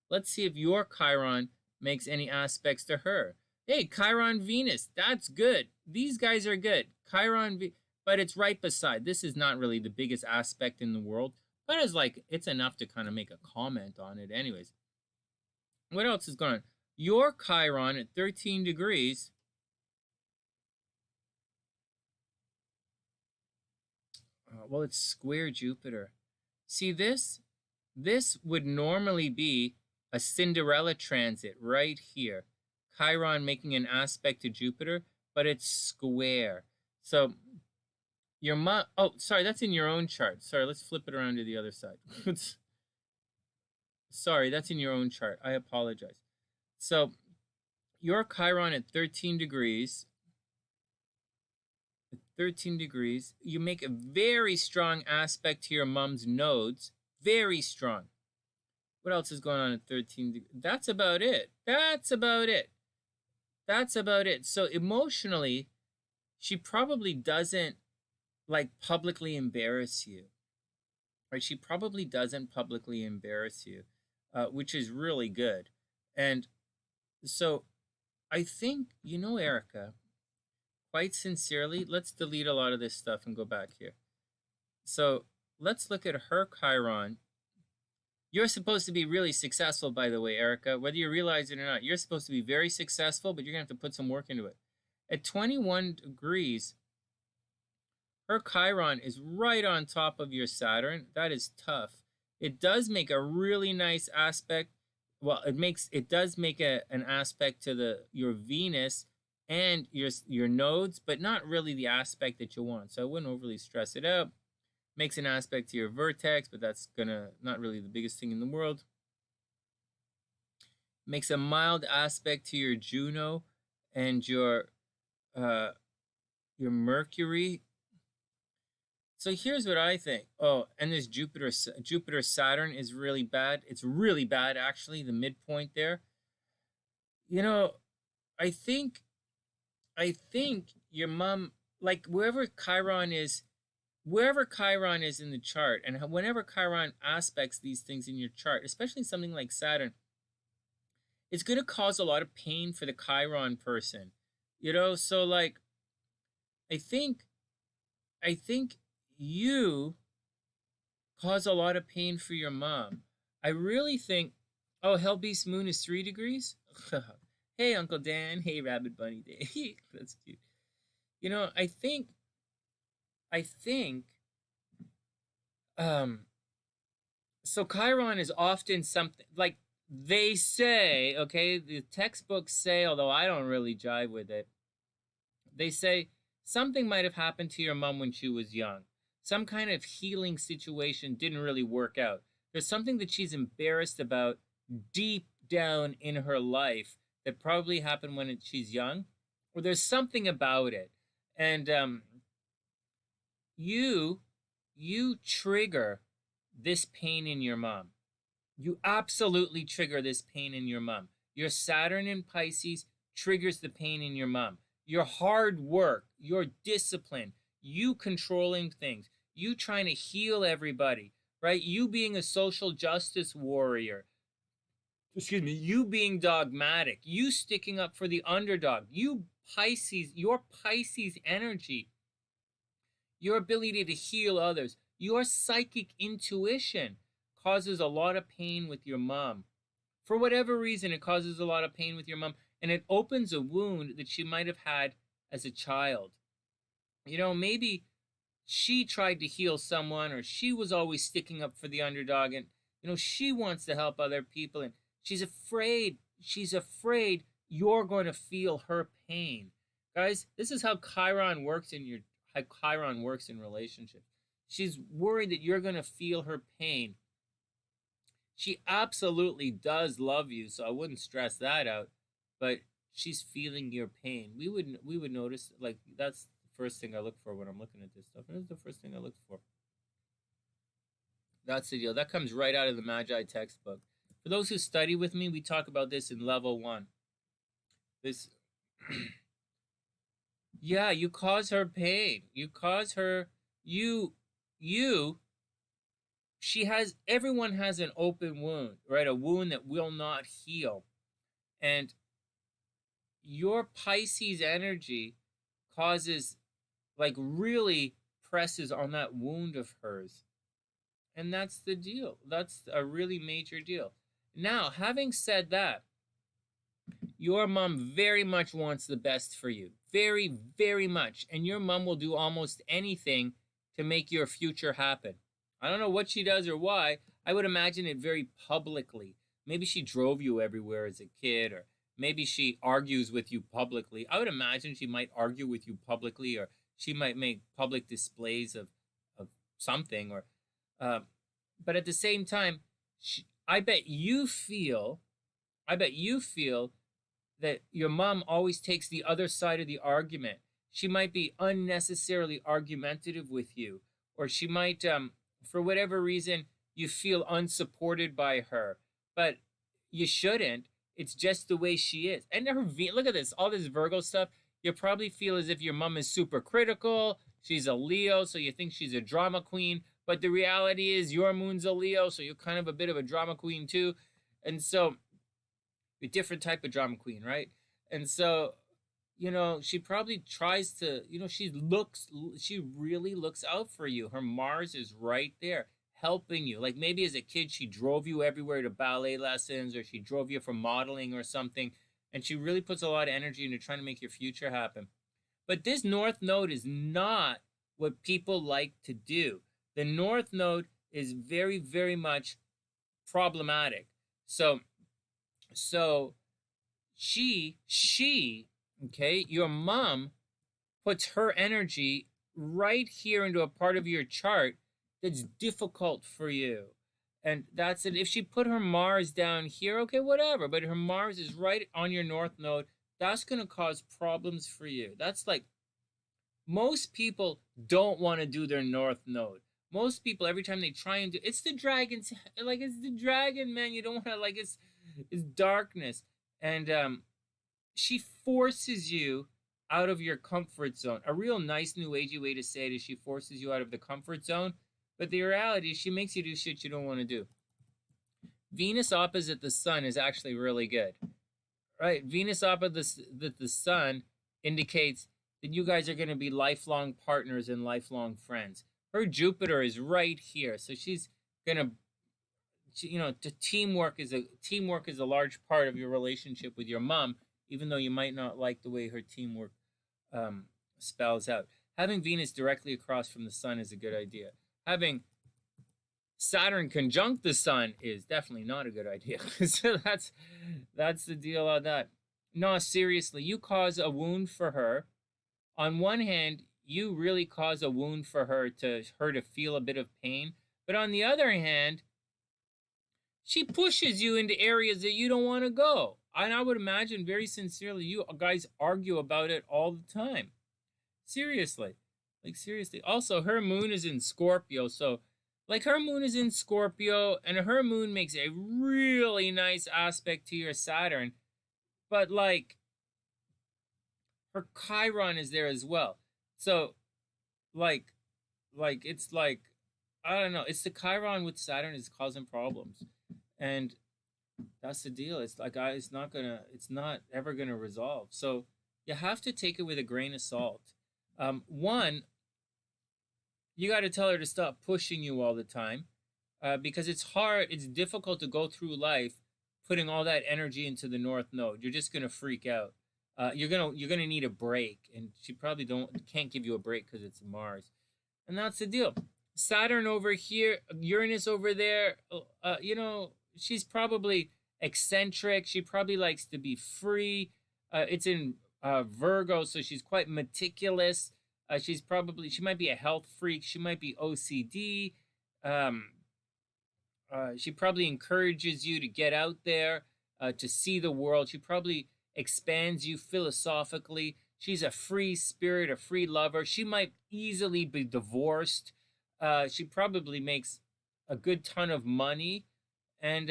Let's see if your Chiron makes any aspects to her. Hey, Chiron Venus, that's good. These guys are good. Chiron, but it's right beside. This is not really the biggest aspect in the world, but it's enough to kind of make a comment on it anyways. What else is going on? Your Chiron at 13 degrees. Well, it's square Jupiter. See this? This would normally be a Cinderella transit right here. Chiron making an aspect to Jupiter, but it's square. So your mom, oh, sorry, that's in your own chart. Sorry, let's flip it around to the other side. Sorry, that's in your own chart. I apologize. So your Chiron at 13 degrees, you make a very strong aspect to your mom's nodes. Very strong. What else is going on at 13 degrees? That's about it. So emotionally, she probably doesn't publicly embarrass you. Right? She probably doesn't publicly embarrass you. Which is really good. And so I think, Ericka, quite sincerely, let's delete a lot of this stuff and go back here. So let's look at her Chiron. You're supposed to be really successful, by the way, Ericka, whether you realize it or not. You're supposed to be very successful, but you're going to have to put some work into it. At 21 degrees, her Chiron is right on top of your Saturn. That is tough. It does make a really nice aspect. Well, it does make an aspect to your Venus and your nodes, but not really the aspect that you want. So I wouldn't overly stress it out. Makes an aspect to your vertex, but that's not really the biggest thing in the world. Makes a mild aspect to your Juno and your Mercury. So here's what I think. Oh, and this Jupiter Saturn is really bad. It's really bad, actually, the midpoint there. I think your mom, wherever Chiron is in the chart, and whenever Chiron aspects these things in your chart, especially something like Saturn, it's going to cause a lot of pain for the Chiron person. So I think you cause a lot of pain for your mom. I really think, oh, Hellbeast Moon is 3 degrees? Hey, Uncle Dan. Hey, Rabbit Bunny Day. That's cute. I think, so Chiron is often something, they say, okay, the textbooks say, although I don't really jive with it, they say something might have happened to your mom when she was young. Some kind of healing situation didn't really work out. There's something that she's embarrassed about deep down in her life that probably happened when she's young, or there's something about it. And you trigger this pain in your mom. You absolutely trigger this pain in your mom. Your Saturn in Pisces triggers the pain in your mom. Your hard work, your discipline, you controlling things, you trying to heal everybody, right? You being a social justice warrior, excuse me, you being dogmatic, you sticking up for the underdog, you Pisces, your Pisces energy, your ability to heal others, your psychic intuition causes a lot of pain with your mom. For whatever reason, it causes a lot of pain with your mom, and it opens a wound that she might have had as a child. You know, maybe she tried to heal someone, or she was always sticking up for the underdog, and, you know, she wants to help other people, and she's afraid you're going to feel her pain. Guys, this is how Chiron works in relationships. She's worried that you're going to feel her pain. She absolutely does love you, so I wouldn't stress that out, but she's feeling your pain. We would notice, like, that's the first thing I look for when I'm looking at this stuff. And it's the first thing I look for. That's the deal. That comes right out of the Magi textbook. For those who study with me, we talk about this in level 1. This yeah, you cause her pain. You cause her everyone has an open wound, right? A wound that will not heal. And your Pisces energy causes, like, really presses on that wound of hers. And that's the deal. That's a really major deal. Now, having said that, your mom very much wants the best for you. Very, very much. And your mom will do almost anything to make your future happen. I don't know what she does or why. I would imagine it very publicly. Maybe she drove you everywhere as a kid, or maybe she argues with you publicly. I would imagine she might argue with you publicly, or she might make public displays of something. Or, but at the same time, I bet you feel that your mom always takes the other side of the argument. She might be unnecessarily argumentative with you, or she might, for whatever reason, you feel unsupported by her, but you shouldn't. It's just the way she is. And look at this, all this Virgo stuff. You probably feel as if your mom is super critical. She's a Leo, so you think she's a drama queen. But the reality is your moon's a Leo, so you're kind of a bit of a drama queen too. And so, a different type of drama queen, right? And so, you know, she probably tries to, you know, she really looks out for you. Her Mars is right there helping you. Like, maybe as a kid, she drove you everywhere to ballet lessons, or she drove you for modeling or something. And she really puts a lot of energy into trying to make your future happen. But this North Node is not what people like to do. The North Node is very, very much problematic. So she, okay, your mom puts her energy right here into a part of your chart that's difficult for you. And that's it. If she put her Mars down here, okay, whatever. But her Mars is right on your North Node. That's going to cause problems for you. That's like, most people don't want to do their North Node. Most people, every time they try and do, it's the dragon, man. You don't want to, like, it's darkness. And she forces you out of your comfort zone. A real nice new agey way to say it is she forces you out of the comfort zone. But the reality is she makes you do shit you don't want to do. Venus opposite the sun is actually really good. Right? Venus opposite the sun indicates that you guys are going to be lifelong partners and lifelong friends. Her Jupiter is right here. So she's going to, you know, teamwork is a large part of your relationship with your mom, even though you might not like the way her teamwork spells out. Having Venus directly across from the sun is a good idea. Having Saturn conjunct the sun is definitely not a good idea. So that's the deal on that. No, seriously, you cause a wound for her. On one hand, you really cause a wound for her to feel a bit of pain. But on the other hand, she pushes you into areas that you don't want to go. And I would imagine, very sincerely, you guys argue about it all the time. Seriously. Like, seriously. Also, her moon is in Scorpio. So, like, her moon is in Scorpio, and her moon makes a really nice aspect to your Saturn. But, like, her Chiron is there as well. So, like, it's like, I don't know. It's the Chiron with Saturn is causing problems. And That's the deal. It's like it's not ever gonna resolve. So you have to take it with a grain of salt. One, you got to tell her to stop pushing you all the time, because it's hard. It's difficult to go through life putting all that energy into the North Node. You're just gonna freak out. You're gonna need a break, and she probably can't give you a break because it's Mars, and that's the deal. Saturn over here, Uranus over there. She's probably eccentric. She probably likes to be free. It's in Virgo, so she's quite meticulous. She might be a health freak. She might be OCD. She probably encourages you to get out there, to see the world. She probably expands you philosophically. She's a free spirit, a free lover. She might easily be divorced. She probably makes a good ton of money, and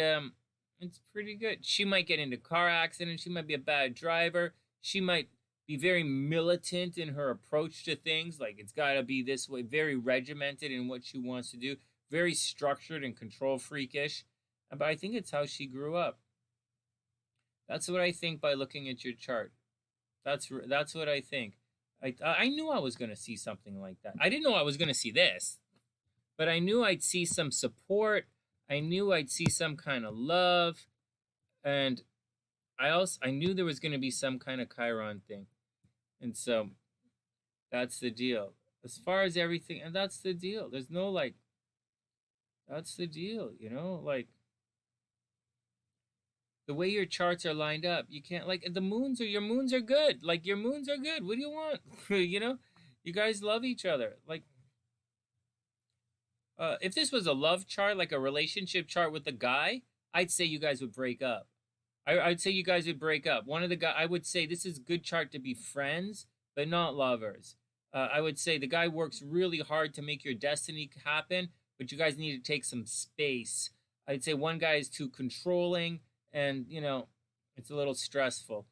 it's pretty good. She might get into car accidents. She might be a bad driver. She might be very militant in her approach to things, like it's got to be this way, very regimented in what she wants to do, very structured and control freakish. But I think it's how she grew up. That's what I think by looking at your chart. That's what I think. I knew I was going to see something like that. I didn't know I was going to see this, but I knew I'd see some support. I knew I'd see some kind of love, and I knew there was going to be some kind of Chiron thing. And so that's the deal. As far as everything, and that's the deal. There's no like, that's the deal, like the way your charts are lined up, you can't like your moons are good. Like your moons are good. What do you want? You guys love each other. Like if this was a love chart, like a relationship chart with a guy, I'd say you guys would break up. I'd say you guys would break up. One of the guys, I would say this is a good chart to be friends, but not lovers. I would say the guy works really hard to make your destiny happen, but you guys need to take some space. I'd say one guy is too controlling, and it's a little stressful.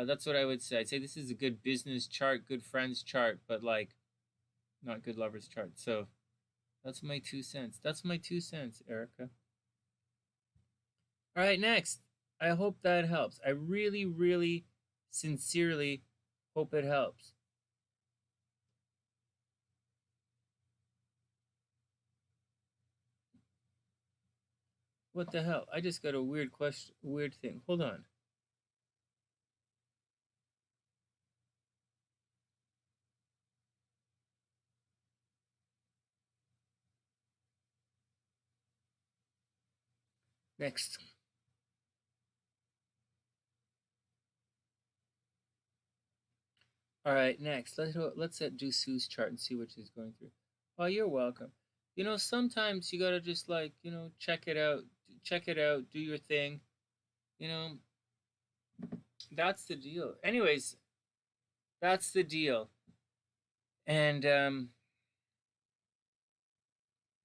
That's what I would say. I'd say this is a good business chart, good friends chart, but like not good lovers chart. So that's my 2 cents. That's my 2 cents, Ericka. All right, next. I hope that helps. I really, really, sincerely hope it helps. What the hell? I just got a weird question, weird thing. Hold on. Next. All right, next. Let's do Sue's chart and see what she's going through. Oh, you're welcome. Sometimes you gotta just like, check it out, do your thing. That's the deal. Anyways, that's the deal. And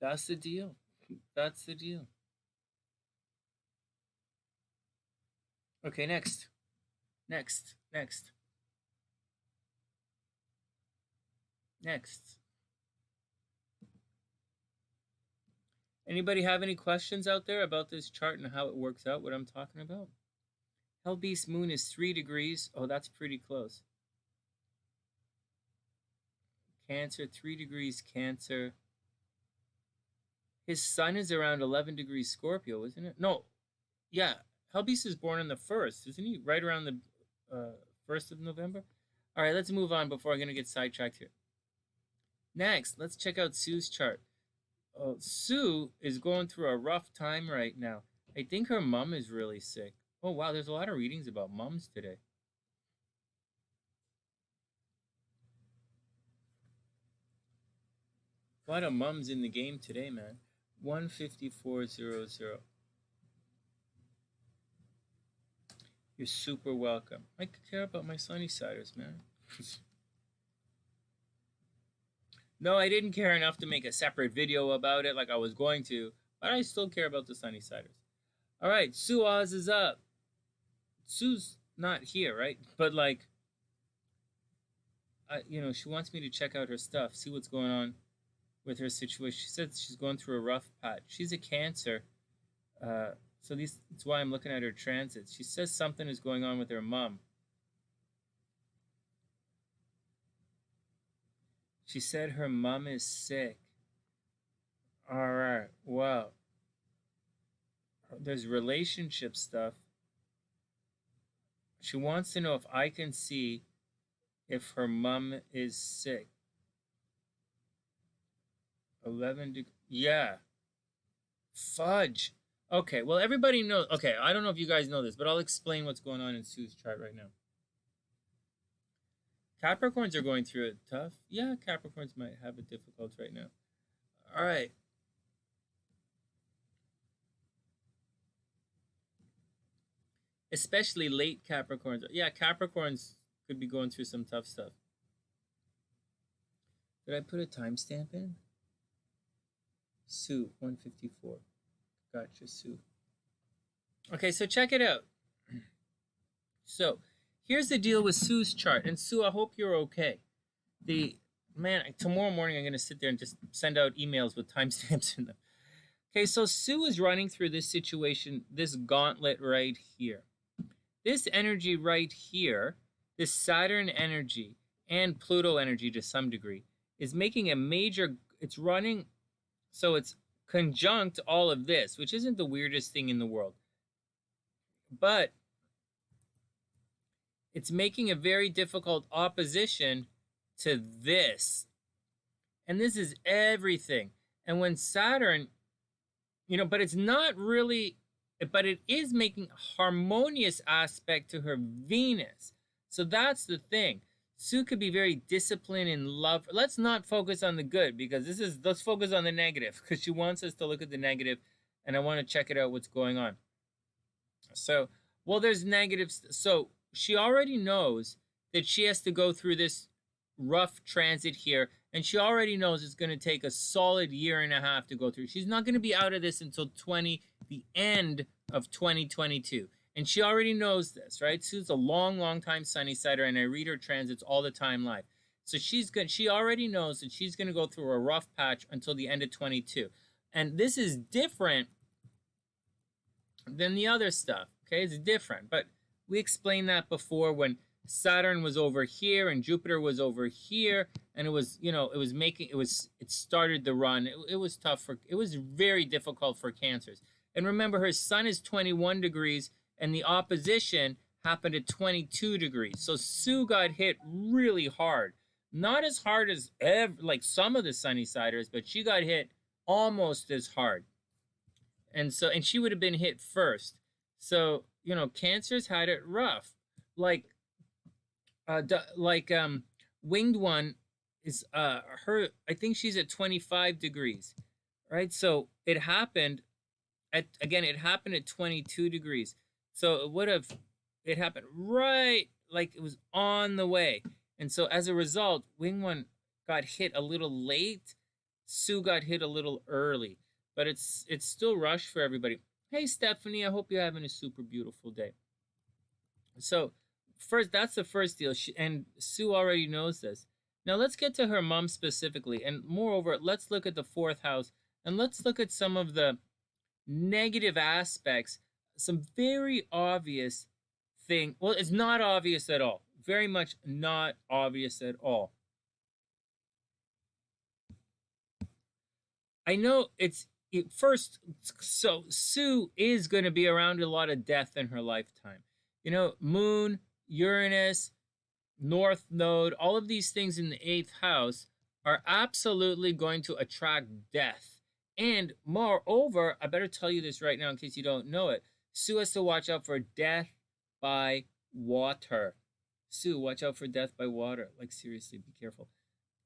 that's the deal. That's the deal. Okay, next. Next. Anybody have any questions out there about this chart and how it works out, what I'm talking about? Hell Beast Moon is 3 degrees. Oh, that's pretty close. Cancer, 3 degrees Cancer. His sun is around 11 degrees Scorpio, isn't it? No. Yeah. Hell Beast is born on the 1st, isn't he? Right around the 1st of November? All right, let's move on before I'm going to get sidetracked here. Next, let's check out Sue's chart. Sue is going through a rough time right now. I think her mom is really sick. Oh, wow, there's a lot of readings about moms today. A lot of mums in the game today, man. 15400. You're super welcome. I care about my SunnySiders, man. No, I didn't care enough to make a separate video about it like I was going to, but I still care about the SunnySiders. All right, Sue Oz is up. Sue's not here, right? But like, she wants me to check out her stuff, see what's going on with her situation. She said she's going through a rough patch. She's a Cancer, So that's why I'm looking at her transits. She says something is going on with her mom. She said her mom is sick. All right, well, there's relationship stuff. She wants to know if I can see if her mom is sick. 11 degrees. Yeah. Fudge. Okay, well, everybody knows. Okay, I don't know if you guys know this, but I'll explain what's going on in Sue's chart right now. Capricorns are going through it tough. Yeah, Capricorns might have it difficult right now. All right. Especially late Capricorns. Yeah, Capricorns could be going through some tough stuff. Did I put a timestamp in? Sue, 154. Gotcha, Sue. Okay, so check it out. So here's the deal with Sue's chart. And Sue, I hope you're okay. Tomorrow morning I'm going to sit there and just send out emails with timestamps in them. Okay, so Sue is running through this situation, this gauntlet right here. This energy right here, this Saturn energy and Pluto energy to some degree, is making a major, it's running, so it's conjunct all of this, which isn't the weirdest thing in the world. But it's making a very difficult opposition to this. And this is everything. And when Saturn, but it's not really, but it is making a harmonious aspect to her Venus. So that's the thing. Sue could be very disciplined in love. Let's not focus on the good, because let's focus on the negative, because she wants us to look at the negative, and I want to check it out what's going on. So, well, there's negatives. So she already knows that she has to go through this rough transit here, and she already knows it's going to take a solid year and a half to go through. She's not going to be out of this until the end of 2022. And she already knows this, right? Sue's a long time Sunny-sider, and I read her transits all the time live. So she already knows that she's going to go through a rough patch until the end of 22. And this is different than the other stuff, okay? It's different, but we explained that before when Saturn was over here and Jupiter was over here, and it was, it started the run. It was tough it was very difficult for Cancers. And remember, her sun is 21 degrees, and the opposition happened at 22 degrees. So Sue got hit really hard. Not as hard as like some of the Sunny-siders, but she got hit almost as hard. And she would have been hit first. So, Cancers had it rough. Winged One is I think she's at 25 degrees, right? So it happened at 22 degrees. So it happened right, like it was on the way. And so as a result, Winged One got hit a little late. Sue got hit a little early, but it's still rushed for everybody. Hey, Stephanie, I hope you're having a super beautiful day. So that's the first deal, and Sue already knows this. Now let's get to her mom specifically, and moreover, let's look at the 4th house, and let's look at some of the negative aspects, some very obvious thing. Well, it's not obvious at all. Very much not obvious at all. I know first, so Sue is going to be around a lot of death in her lifetime. Moon, Uranus, North Node, all of these things in the 8th house are absolutely going to attract death. And moreover, I better tell you this right now in case you don't know it, Sue has to watch out for death by water. Sue, watch out for death by water. Like, seriously, be careful.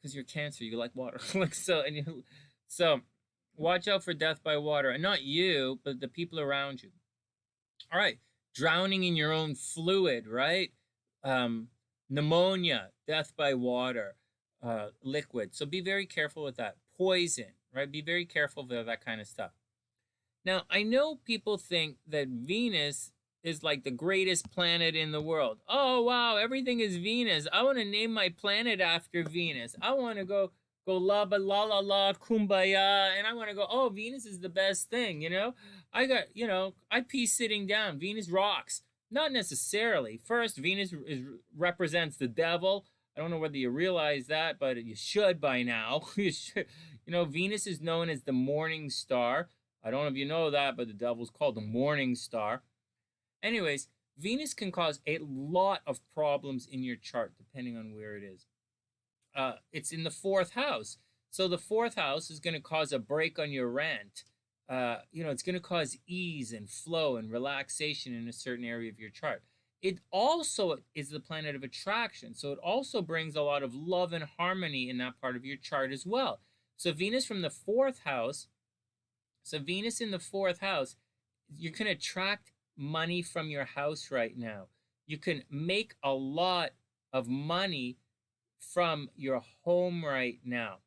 Because you're Cancer, you like water. So watch out for death by water. And not you, but the people around you. All right. Drowning in your own fluid, right? Pneumonia, death by water, liquid. So be very careful with that. Poison, right? Be very careful with that kind of stuff. Now, I know people think that Venus is like the greatest planet in the world. Oh, wow, everything is Venus. I want to name my planet after Venus. I want to go go la ba la la la kumbaya, and I want to go, oh, Venus is the best thing, you know. I got, you know, I pee sitting down. Venus rocks. Not necessarily. First, Venus represents the devil. I don't know whether you realize that, but you should by now. You should. You know, Venus is known as the morning star. I don't know if you know that, but the devil's called the morning star. Anyways, Venus can cause a lot of problems in your chart, depending on where it is. It's in the 4th house. So the 4th house is going to cause a break on your rent. You know, it's going to cause ease and flow and relaxation in a certain area of your chart. It also is the planet of attraction. So it also brings a lot of love and harmony in that part of your chart as well. So Venus from the 4th house. So Venus in the 4th house, you can attract money from your house right now. You can make a lot of money from your home right now.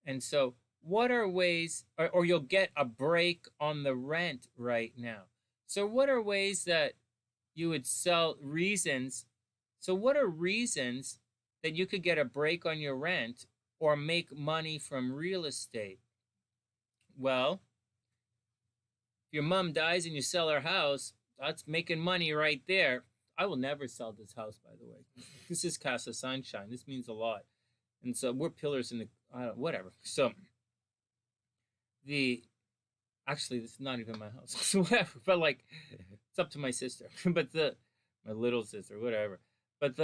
And so what are ways, or you'll get a break on the rent right now. So what are ways that you would sell reasons? So what are reasons that you could get a break on your rent or make money from real estate? Well, if your mom dies and you sell her house, that's making money right there. I will never sell this house, by the way. This is Casa Sunshine. This means a lot. And so we're pillars in the, whatever. So actually, this is not even my house. Whatever. But like, it's up to my sister. But my little sister, whatever. But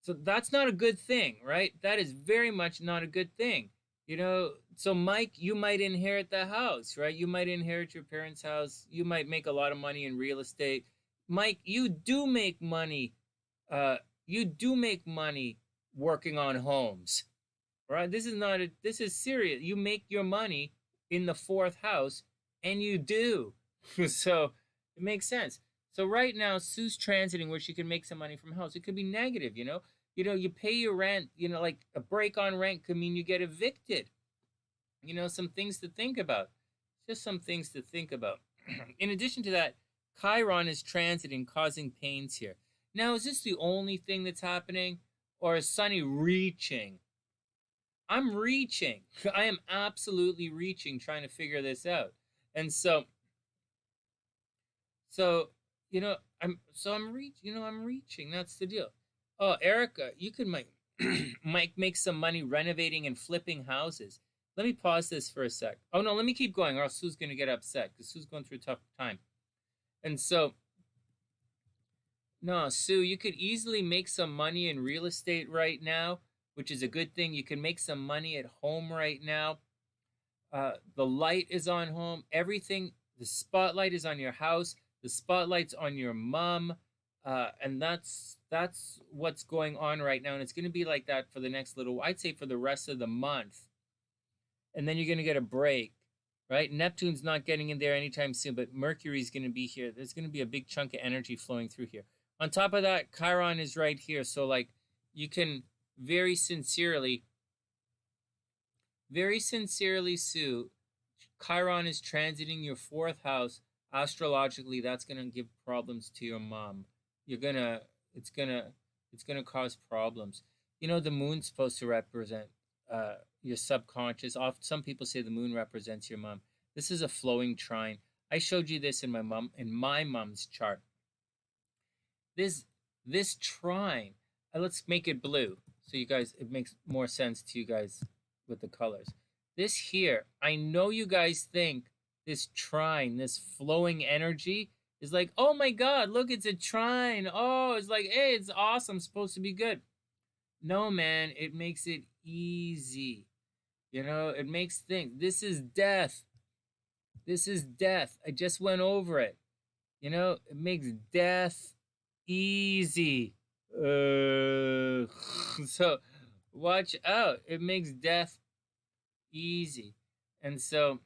so that's not a good thing, right? That is very much not a good thing. You know, so Mike, you might inherit the house, right? You might inherit your parents' house. You might make a lot of money in real estate. Mike, you do make money. You do make money working on homes, right? This is serious. You make your money in the 4th house, and you do. So it makes sense. So right now, Sue's transiting where she can make some money from house. It could be negative, you know. You know, you pay your rent, you know, like a break on rent could mean you get evicted. You know, some things to think about. Just some things to think about. In addition to that, Chiron is transiting, causing pains here. Now, is this the only thing that's happening? Or is Sonny reaching? I'm reaching. I am absolutely reaching, trying to figure this out. And so you know, I'm reaching. That's the deal. Oh, Ericka, you could make some money renovating and flipping houses. Let me pause this for a sec. Oh no, let me keep going, or else Sue's gonna get upset because Sue's going through a tough time. And so, no, Sue, you could easily make some money in real estate right now, which is a good thing. You can make some money at home right now. The light is on home. Everything, the spotlight is on your house. The spotlight's on your mom. And that's what's going on right now. And it's going to be like that for the next little, I'd say for the rest of the month. And then you're going to get a break, right? Neptune's not getting in there anytime soon, but Mercury's going to be here. There's going to be a big chunk of energy flowing through here. On top of that, Chiron is right here. So like you can very sincerely, Sue, Chiron is transiting your 4th house. Astrologically, that's going to give problems to your mom. It's gonna cause problems. You know, the moon's supposed to represent your subconscious. Some people say the moon represents your mom. This is a flowing trine. I showed you this in my mom's chart. This trine, let's make it blue so you guys, it makes more sense to you guys with the colors. This here, I know you guys think this trine, this flowing energy is like, oh my God, look, it's a trine. Oh, it's like, hey, it's awesome, supposed to be good. No, man, it makes it easy. You know, it makes things. This is death. This is death. I just went over it. You know, it makes death easy. So watch out. It makes death easy. And so,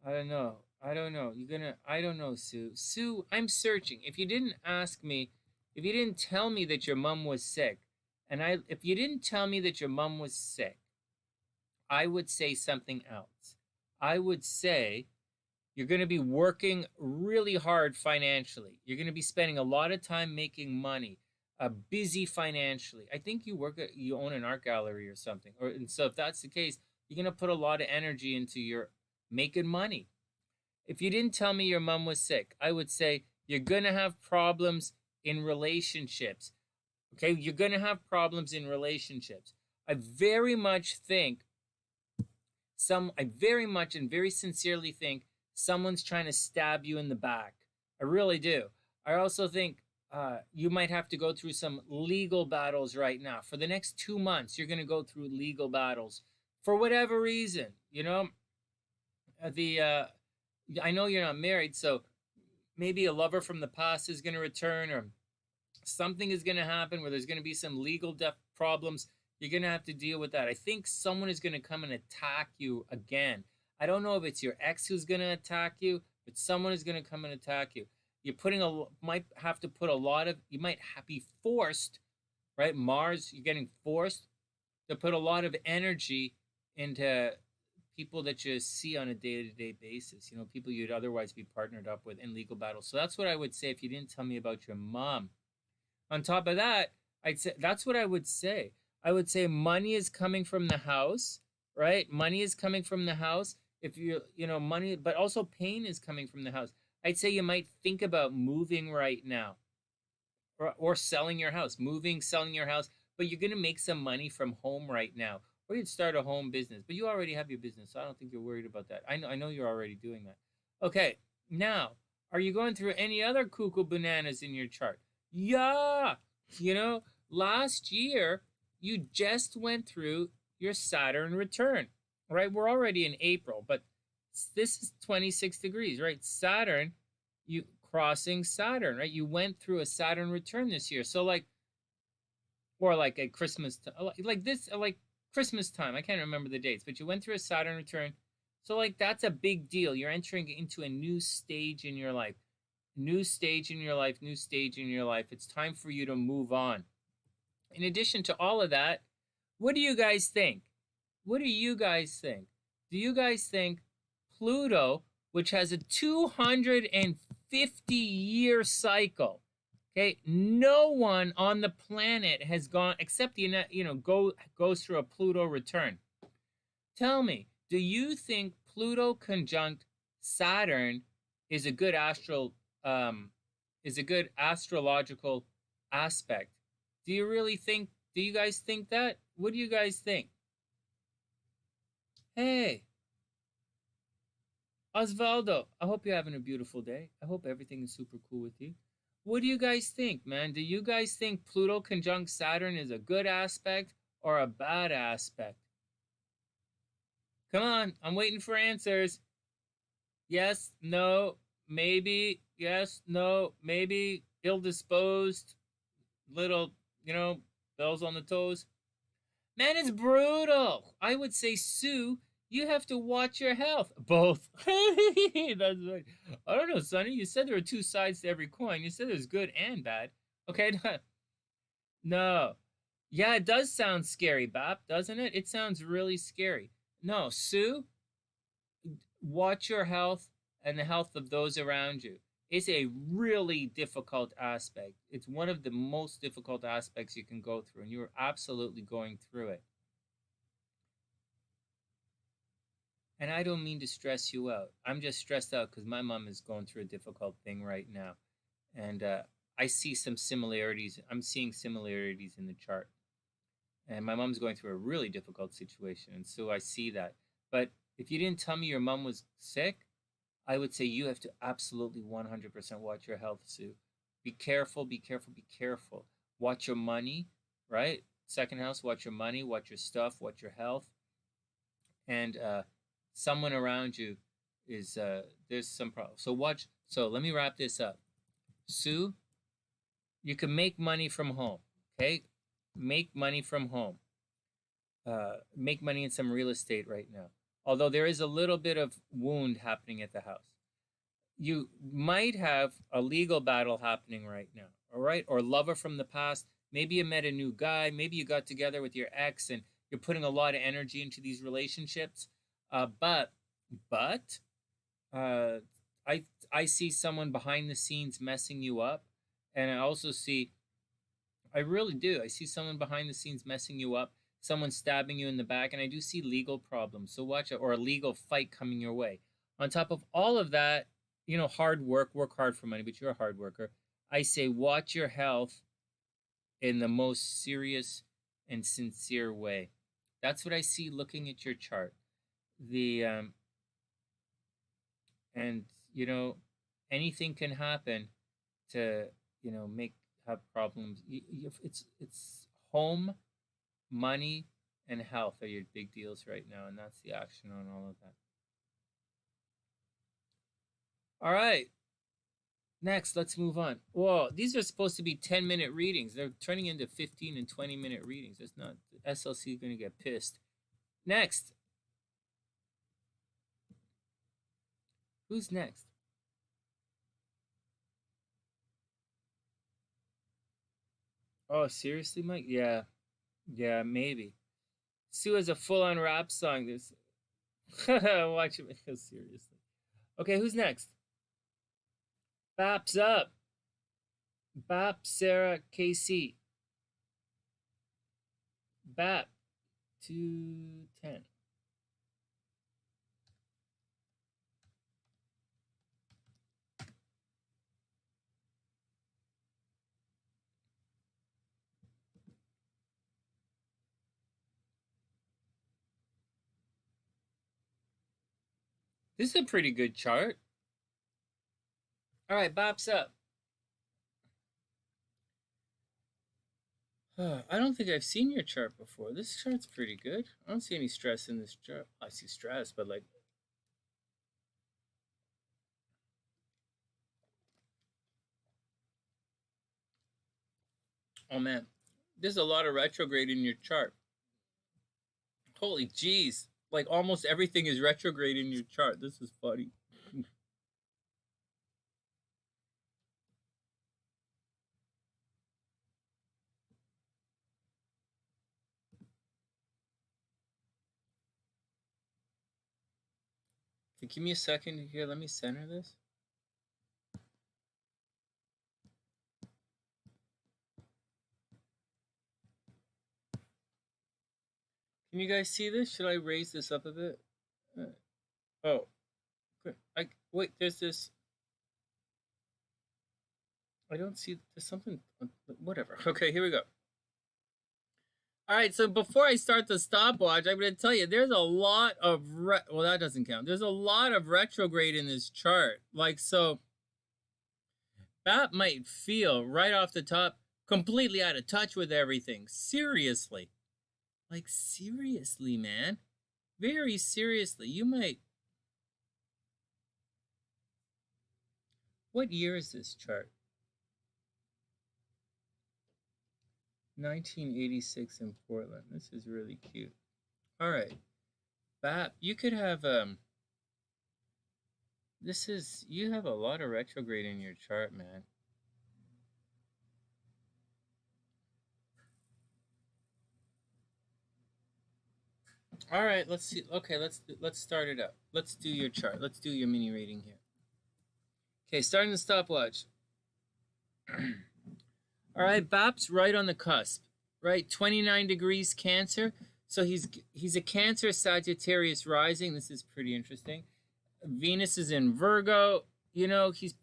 I don't know. I don't know, Sue. Sue, I'm searching. If you didn't ask me, if you didn't tell me that your mom was sick, if you didn't tell me that your mom was sick, I would say something else. I would say you're going to be working really hard financially. You're going to be spending a lot of time making money. busy financially. I think you own an art gallery or something. And so if that's the case, you're going to put a lot of energy into your making money. If you didn't tell me your mom was sick, I would say you're going to have problems in relationships. Okay, you're going to have problems in relationships. I very much think I very much and very sincerely think someone's trying to stab you in the back. I really do. I also think you might have to go through some legal battles right now. For the next 2 months, you're going to go through legal battles for whatever reason. You know, I know you're not married, so maybe a lover from the past is going to return, or something is going to happen where there's going to be some legal problems. You're going to have to deal with that. I think someone is going to come and attack you again. I don't know if it's your ex who's going to attack you, but someone is going to come and attack you. You're might have to put a lot of, you might be forced, right? Mars, you're getting forced to put a lot of energy into people that you see on a day-to-day basis, you know, people you'd otherwise be partnered up with in legal battles. So that's what I would say if you didn't tell me about your mom. On top of that, I'd say that's what I would say. I would say money is coming from the house, right? Money is coming from the house. If you know, money, but also pain is coming from the house. I'd say you might think about moving right now, or selling your house, selling your house, but you're going to make some money from home right now, or you'd start a home business, but you already have your business, so I don't think you're worried about that. I know you're already doing that. Okay, now, are you going through any other cuckoo bananas in your chart? Yeah, you know, last year, you just went through your Saturn return, right? We're already in April, but this is 26 degrees, right? Saturn, you crossing Saturn, right? You went through a Saturn return this year. So or like at Christmas, like Christmas time. I can't remember the dates, but you went through a Saturn return. So like, that's a big deal. You're entering into a new stage in your life. New stage in your life. It's time for you to move on. In addition to all of that, what do you guys think? Do you guys think Pluto, which has a 250-year cycle, okay, no one on the planet has gone, except goes through a Pluto return. Tell me, do you think Pluto conjunct Saturn is a good astrological aspect? Do you guys think that? What do you guys think? Hey, Osvaldo, I hope you're having a beautiful day. I hope everything is super cool with you. What do you guys think, man? Do you guys think Pluto conjunct Saturn is a good aspect or a bad aspect? Come on, I'm waiting for answers. Yes, no, maybe. Yes, no, maybe. Ill-disposed. Little, bells on the toes. Man, it's brutal. I would say, Sue, you have to watch your health. Both. That's right. I don't know, Sonny. You said there were two sides to every coin. You said there's good and bad. Okay. No. Yeah, it does sound scary, Bap, doesn't it? It sounds really scary. No, Sue, watch your health and the health of those around you. It's a really difficult aspect. It's one of the most difficult aspects you can go through, and you're absolutely going through it. And I don't mean to stress you out. I'm just stressed out because my mom is going through a difficult thing right now. And I see some similarities. I'm seeing similarities in the chart. And my mom's going through a really difficult situation. And so I see that. But if you didn't tell me your mom was sick, I would say you have to absolutely 100% watch your health, Sue. Be careful, be careful, be careful. Watch your money, right? Second house, watch your money, watch your stuff, watch your health. And someone around you is, there's some problem. So let me wrap this up. Sue, you can make money from home, okay? Make money from home. Make money in some real estate right now. Although there is a little bit of wound happening at the house. You might have a legal battle happening right now, all right? Or lover from the past. Maybe you met a new guy. Maybe you got together with your ex and you're putting a lot of energy into these relationships. But I see someone behind the scenes messing you up. And I also see I really do. I see someone behind the scenes messing you up, someone stabbing you in the back, and I do see legal problems. So watch it, or a legal fight coming your way. On top of all of that, hard work hard for money, but you're a hard worker. I say watch your health in the most serious and sincere way. That's what I see looking at your chart. And anything can happen to have problems. It's home, money, and health are your big deals right now, and that's the action on all of that. All right. Next, let's move on. Whoa, these are supposed to be 10-minute readings. They're turning into 15 and 20-minute readings. It's not, SLC is going to get pissed. Next. Who's next? Oh, seriously, Mike? Yeah. Yeah, maybe. Sue has a full-on rap song. This watch it seriously. Okay, who's next? Bap's up. Bap, Sarah, KC. Bap, 210. This is a pretty good chart. All right, Bap's up. I don't think I've seen your chart before. This chart's pretty good. I don't see any stress in this chart. I see stress, but like... Oh, man. There's a lot of retrograde in your chart. Holy jeez. Like almost everything is retrograde in your chart. This is funny. Give me a second here. Let me center this. Can you guys see this? Should I raise this up a bit? Oh, good. Wait. There's this. I don't see. There's something. Whatever. Okay, here we go. All right. So before I start the stopwatch, I'm going to tell you there's a lot of well, that doesn't count. There's a lot of retrograde in this chart. Like so, Bap might feel right off the top completely out of touch with everything. Seriously. Like, seriously, man. Very seriously. You might... What year is this chart? 1986 in Portland. This is really cute. All right. Bap, you could have... You have a lot of retrograde in your chart, man. All right, let's see. Okay, let's start it up. Let's do your chart. Let's do your mini reading here. Okay, starting the stopwatch. All right, Bap's right on the cusp, right? 29 degrees Cancer. So he's a Cancer Sagittarius rising. This is pretty interesting. Venus is in Virgo. He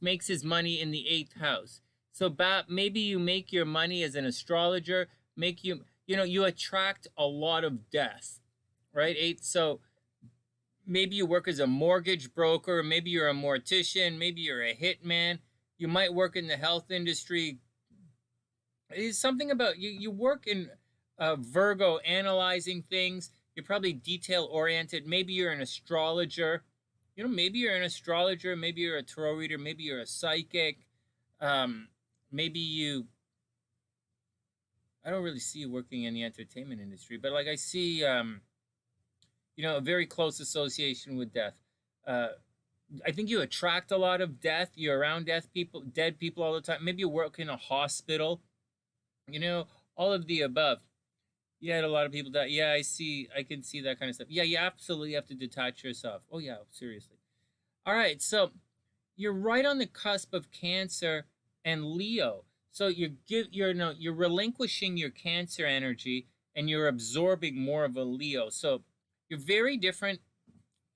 makes his money in the 8th house. So Bap, maybe you make your money as an astrologer. You attract a lot of death. Right? So maybe you work as a mortgage broker, maybe you're a mortician, maybe you're a hitman, you might work in the health industry. It's something about you work in Virgo, analyzing things. You're probably detail oriented. Maybe you're an astrologer. Maybe you're an astrologer, maybe you're a tarot reader, maybe you're a psychic. Maybe you... I don't really see you working in the entertainment industry, but like I see... a very close association with death. I think you attract a lot of death. You're around dead people all the time. Maybe you work in a hospital. All of the above. You had a lot of people die. Yeah, I can see that kind of stuff. Yeah, you absolutely have to detach yourself. Oh yeah, seriously. All right, so you're right on the cusp of Cancer and Leo. So you're relinquishing your Cancer energy and you're absorbing more of a Leo. So you're very different.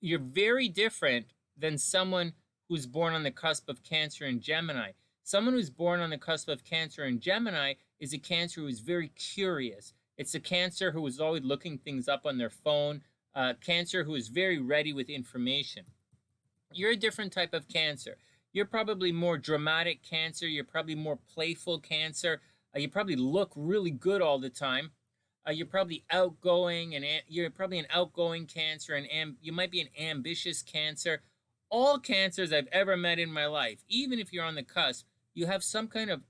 You're very different than someone who's born on the cusp of Cancer and Gemini. Someone who's born on the cusp of Cancer and Gemini is a Cancer who is very curious. It's a Cancer who is always looking things up on their phone. Cancer who is very ready with information. You're a different type of Cancer. You're probably more dramatic Cancer. You're probably more playful Cancer. You probably look really good all the time. You're probably outgoing, and you're probably an outgoing Cancer, and you might be an ambitious Cancer. All Cancers I've ever met in my life, even if you're on the cusp, you have some kind of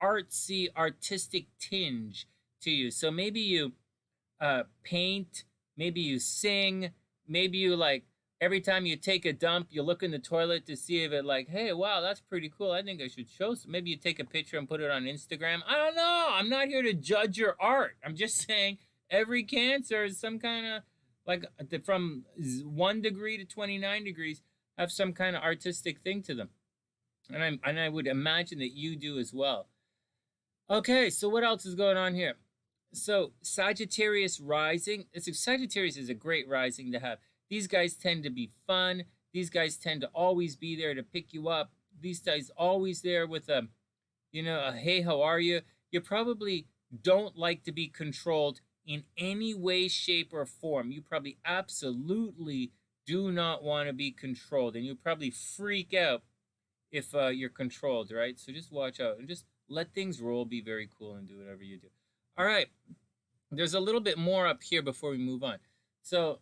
artsy, artistic tinge to you. So maybe you paint, maybe you sing, maybe you like every time you take a dump, you look in the toilet to see if it like, hey, wow, that's pretty cool. I think I should show some. Maybe you take a picture and put it on Instagram. I don't know. I'm not here to judge your art. I'm just saying every Cancer is some kind of like from 1 degree to 29 degrees have some kind of artistic thing to them. And I would imagine that you do as well. Okay, so what else is going on here? So Sagittarius rising. Sagittarius is a great rising to have. These guys tend to be fun. These guys tend to always be there to pick you up. These guys always there with a hey, how are you? You probably don't like to be controlled in any way, shape, or form. You probably absolutely do not want to be controlled, and you probably freak out if you're controlled, right? So just watch out and just let things roll. Be very cool and do whatever you do. All right. There's a little bit more up here before we move on. So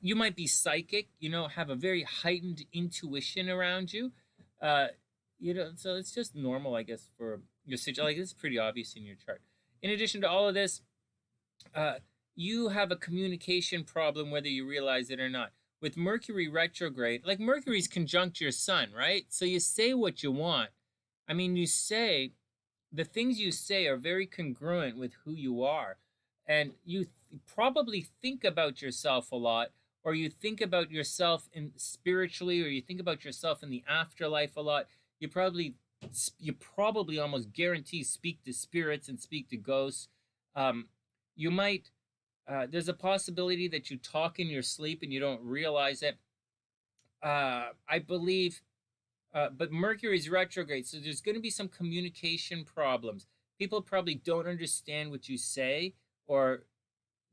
you might be psychic, have a very heightened intuition around you. So it's just normal, I guess, for your situation. Like, this is pretty obvious in your chart. In addition to all of this, you have a communication problem, whether you realize it or not. With Mercury retrograde, like Mercury's conjunct your sun, right? So you say what you want. I mean, the things you say are very congruent with who you are. And you probably think about yourself a lot, or you think about yourself spiritually, or you think about yourself in the afterlife a lot. You probably almost guarantee speak to spirits and speak to ghosts. You might, there's a possibility that you talk in your sleep and you don't realize it. I believe, but Mercury's retrograde, so there's going to be some communication problems. People probably don't understand what you say, or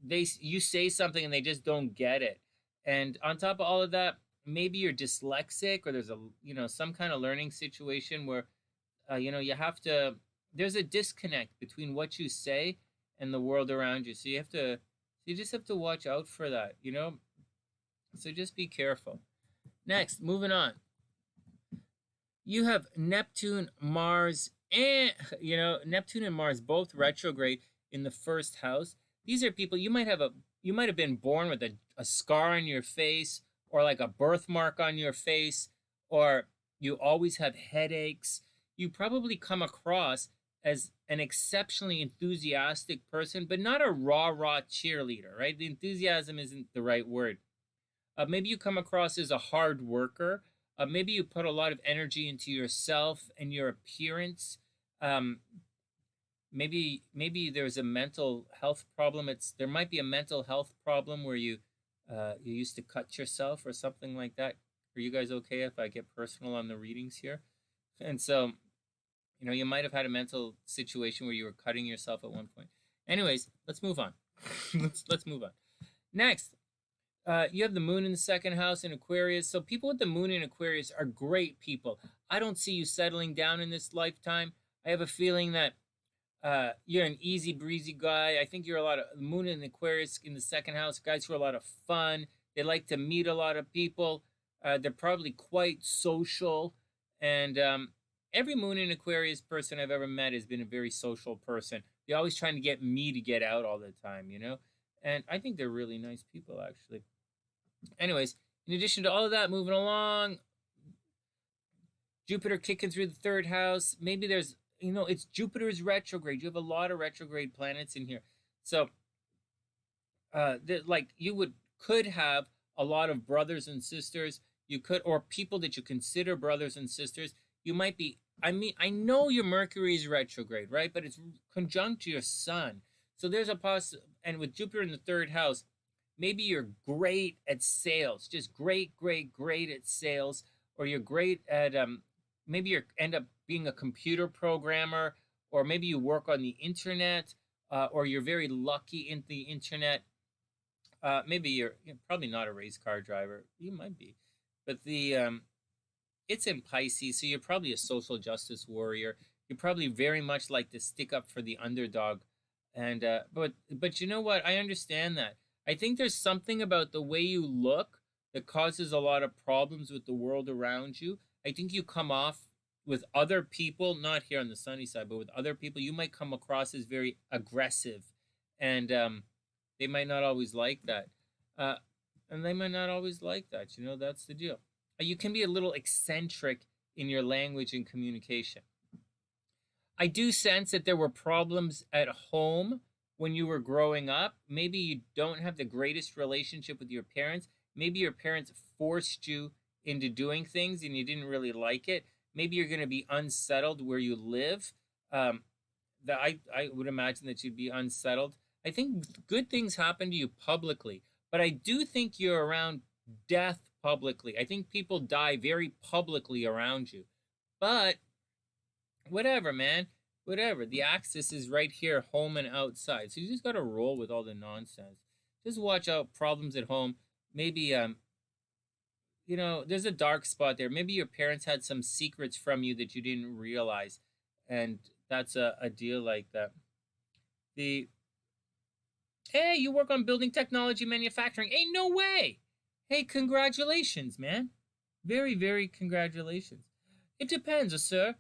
you say something and they just don't get it. And on top of all of that, maybe you're dyslexic, or there's some kind of learning situation where there's a disconnect between what you say and the world around you. So you just have to watch out for that, so just be careful. Next, moving on, you have Neptune, Mars, and Neptune and Mars both retrograde in the first house. These are people you might have been born with a scar on your face, or like a birthmark on your face, or you always have headaches. You probably come across as an exceptionally enthusiastic person, but not a rah-rah cheerleader, right? The enthusiasm isn't the right word. Maybe you come across as a hard worker. Maybe you put a lot of energy into yourself and your appearance. Maybe there's a mental health problem. There might be a mental health problem where you used to cut yourself or something like that. Are you guys okay if I get personal on the readings here? And so, you might have had a mental situation where you were cutting yourself at one point. Anyways, let's move on. let's move on. Next, you have the moon in the second house in Aquarius. So people with the moon in Aquarius are great people. I don't see you settling down in this lifetime. I have a feeling that you're an easy breezy guy. I think you're a lot of moon in Aquarius in the second house, guys who are a lot of fun. They like to meet a lot of people. They're probably quite social. And every moon in Aquarius person I've ever met has been a very social person. They're always trying to get me to get out all the time, And I think they're really nice people, actually. Anyways, in addition to all of that, moving along, Jupiter kicking through the third house. Maybe there's, it's Jupiter's retrograde. You have a lot of retrograde planets in here. So, you could have a lot of brothers and sisters. You could, or people that you consider brothers and sisters. You might be I mean, I know your Mercury is retrograde, right? But it's conjunct to your sun. So there's a and with Jupiter in the third house, maybe you're great at sales, just great, great, great at sales, or you're great at maybe you end up being a computer programmer, or maybe you work on the internet, or you're very lucky in the internet. Maybe you're probably not a race car driver. You might be, but it's in Pisces, so you're probably a social justice warrior. You probably very much like to stick up for the underdog, and but you know what? I understand that. I think there's something about the way you look that causes a lot of problems with the world around you. I think you come off with other people, not here on the sunny side, but with other people, you might come across as very aggressive, and they might not always like that. Uh, and they might not always like that. You know, that's the deal. You can be a little eccentric in your language and communication. I do sense that there were problems at home when you were growing up. Maybe you don't have the greatest relationship with your parents. Maybe your parents forced you into doing things and you didn't really like it. Maybe you're going to be unsettled where you live. I would imagine that you'd be unsettled. I think good things happen to you publicly, but I do think you're around death publicly. I think people die very publicly around you. But whatever, man. Whatever. The axis is right here, home and outside. So you just got to roll with all the nonsense. Just watch out problems at home. Maybe you know, there's a dark spot there. Maybe your parents had some secrets from you that you didn't realize. And that's a deal like that. Hey, you work on building technology manufacturing. Hey, no way. Hey, congratulations, man. Very, very congratulations. It depends, sir.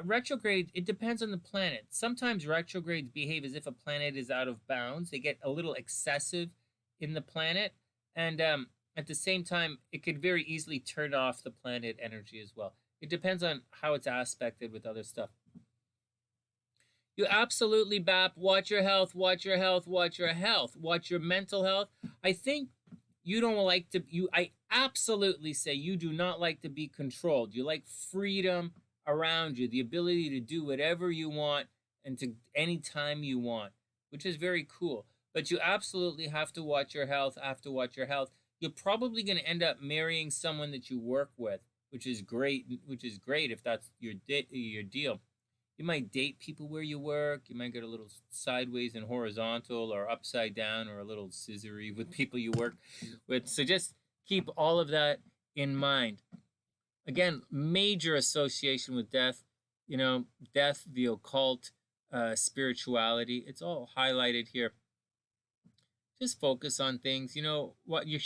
Retrograde, it depends on the planet. Sometimes retrogrades behave as if a planet is out of bounds. They get a little excessive in the planet. And at the same time, it could very easily turn off the planet energy as well. It depends on how it's aspected with other stuff. You absolutely, Bap, watch your health, watch your health, watch your health, watch your mental health. I think you don't like to, I absolutely say you do not like to be controlled. You like freedom around you, the ability to do whatever you want and to any time you want, which is very cool. But you absolutely have to watch your health, You're probably going to end up marrying someone that you work with, which is great if that's your deal. You might date people where you work. You might get a little sideways and horizontal or upside down or a little scissory with people you work with. So just keep all of that in mind. Again, major association with death. You know, death, the occult, spirituality. It's all highlighted here. Just focus on things. You know what you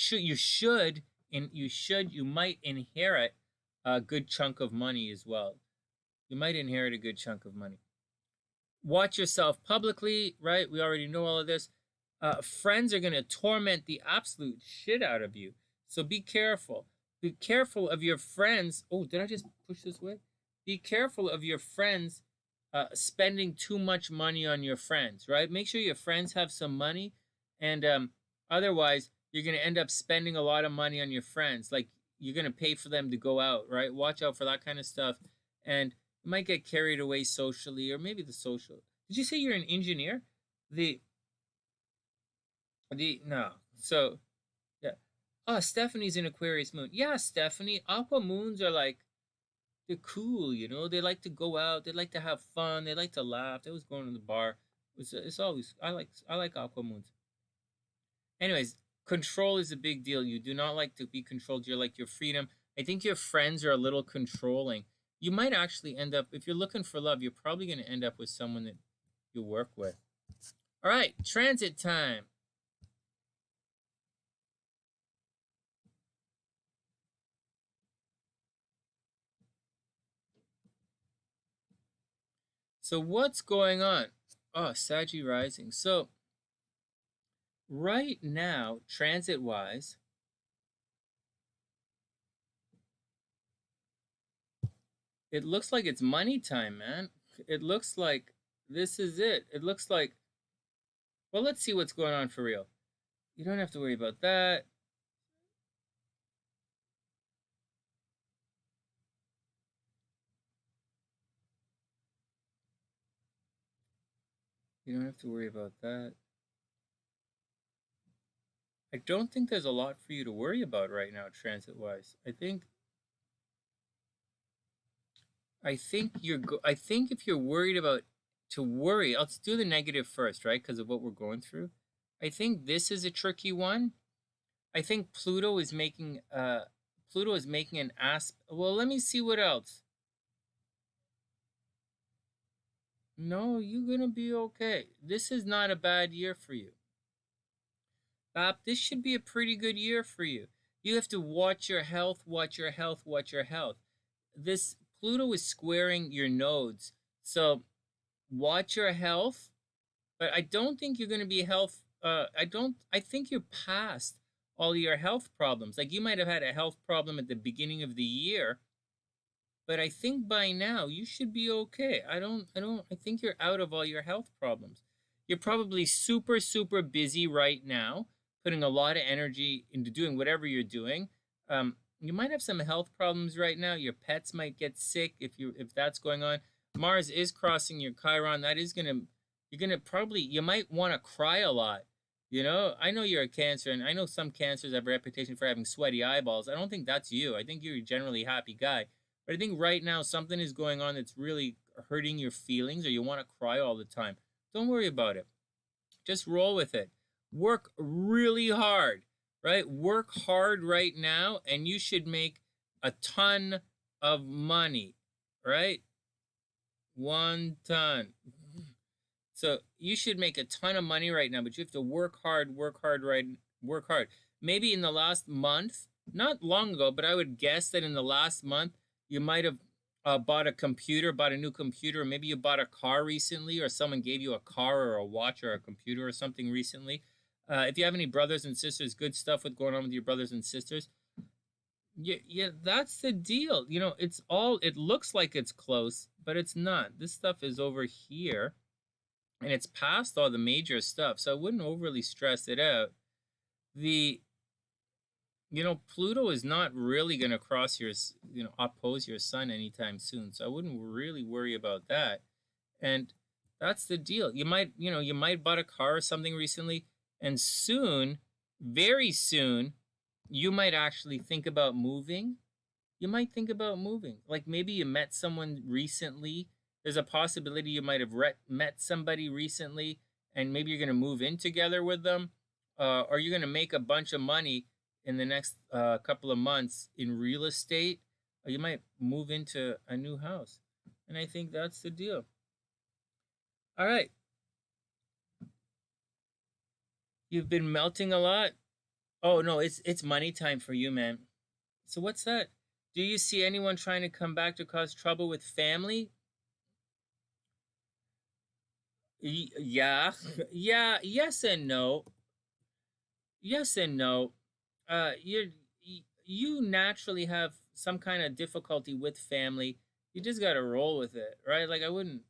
might inherit a good chunk of money as well. You might inherit a good chunk of money. Watch yourself publicly, right? We already know all of this. Friends are going to torment the absolute shit out of you. So be careful. Be careful of your friends. Oh, did I just push this way? Be careful of your friends spending too much money on your friends, right? Make sure your friends have some money. And otherwise, you're going to end up spending a lot of money on your friends. Like, you're going to pay for them to go out, right? Watch out for that kind of stuff. And you might get carried away socially, or maybe the social. Did you say you're an engineer? No. So, yeah. Oh, Stephanie's in Aquarius moon. Yeah, Stephanie. Aqua moons are like, they're cool, you know? They like to go out. They like to have fun. They like to laugh. They always going to the bar. It's always, I like aqua moons. Anyways, control is a big deal. You do not like to be controlled. You're like your freedom. I think your friends are a little controlling. You might actually end up, if you're looking for love, you're probably going to end up with someone that you work with. All right, transit time. So what's going on? Oh, Saggy rising. So right now, transit-wise, it looks like it's money time, man. It looks like this is it. It looks like, well, let's see what's going on for real. You don't have to worry about that. You don't have to worry about that. I don't think there's a lot for you to worry about right now, transit-wise. I think if you're worried about to worry, let's do the negative first, right? Because of what we're going through. I think this is a tricky one. I think Pluto is making an aspect. Well, let me see what else. No, you're gonna be okay. This is not a bad year for you. Bap, this should be a pretty good year for you. You have to watch your health, watch your health, watch your health. This Pluto is squaring your nodes. So watch your health, but I don't think you're going to be I think you're past all your health problems. Like you might have had a health problem at the beginning of the year, but I think by now you should be okay. I think you're out of all your health problems. You're probably super, super busy right now, putting a lot of energy into doing whatever you're doing. You might have some health problems right now. Your pets might get sick if that's going on. Mars is crossing your Chiron. That is you might want to cry a lot. You know, I know you're a Cancer, and I know some Cancers have a reputation for having sweaty eyeballs. I don't think that's you. I think you're a generally happy guy. But I think right now something is going on that's really hurting your feelings, or you want to cry all the time. Don't worry about it. Just roll with it. Work really hard, right? Work hard right now, and you should make a ton of money, right? 1 ton. So you should make a ton of money right now, but you have to work hard. Maybe in the last month, not long ago, but I would guess that in the last month, you might have bought a new computer, or maybe you bought a car recently, or someone gave you a car or a watch or a computer or something recently. If you have any brothers and sisters, good stuff with going on with your brothers and sisters. Yeah, that's the deal. You know, it looks like it's close, but it's not. This stuff is over here, and it's past all the major stuff, so I wouldn't overly stress it out. Pluto is not really going to oppose your sun anytime soon, so I wouldn't really worry about that. And that's the deal. You might bought a car or something recently, and soon, very soon, you might actually think about moving. You might think about moving. Like maybe you met someone recently. There's a possibility you might have met somebody recently, and maybe you're going to move in together with them, or you're going to make a bunch of money in the next couple of months in real estate, or you might move into a new house. And I think that's the deal. All right. You've been melting a lot. Oh no, it's money time for you, man. So what's that? Do you see anyone trying to come back to cause trouble with family? Yeah. Yeah, yes and no. Yes and no. You naturally have some kind of difficulty with family. You just got to roll with it, right? Like I wouldn't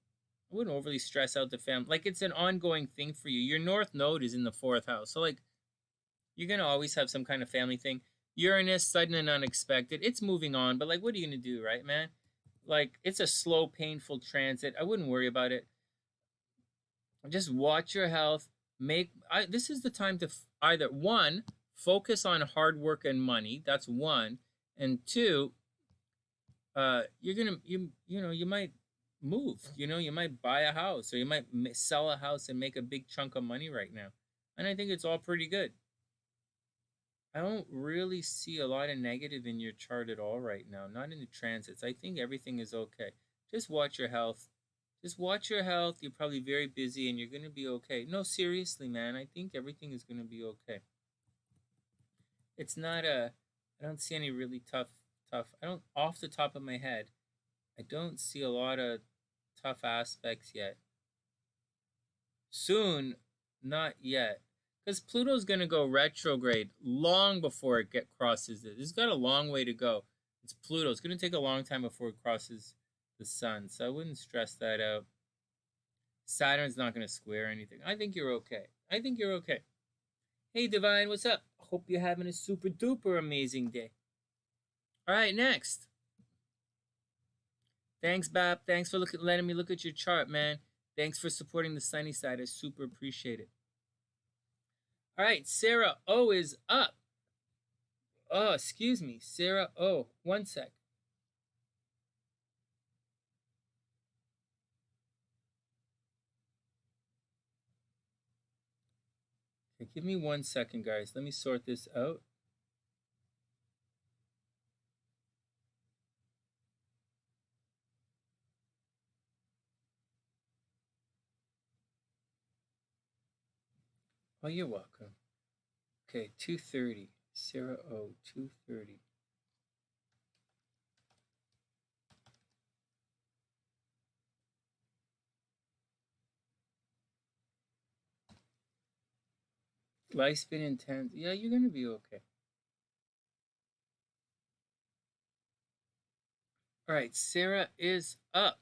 overly stress out the family. Like it's an ongoing thing for you. Your north node is in the 4th house. So like you're going to always have some kind of family thing. Uranus, sudden and unexpected. It's moving on, but like what are you going to do, right, man? Like it's a slow, painful transit. I wouldn't worry about it. Just watch your health. This is the time to either 1, focus on hard work and money. That's 1, and 2, you might move. You might buy a house, or you might sell a house and make a big chunk of money right now. And I think it's all pretty good. I don't really see a lot of negative in your chart at all right now. Not in the transits. I think everything is okay. Just watch your health. Just watch your health. You're probably very busy, and you're going to be okay. No, seriously, man. I think everything is going to be okay. It's not I don't see any really tough, off the top of my head, I don't see a lot of tough aspects yet. Soon, not yet. Because Pluto's going to go retrograde long before it crosses it. It's got a long way to go. It's Pluto. It's going to take a long time before it crosses the sun. So I wouldn't stress that out. Saturn's not going to square anything. I think you're okay. Hey, Divine, what's up? Hope you're having a super duper amazing day. All right, next. Thanks, Bap. Thanks for letting me look at your chart, man. Thanks for supporting the sunny side. I super appreciate it. All right, Sarah O is up. Oh, excuse me, Sarah O. One sec. Okay, give me 1 second, guys. Let me sort this out. Oh, you're welcome. Okay, 2:30. Sarah O, 2:30. Life's been intense. Yeah, you're gonna be okay. All right, Sarah is up.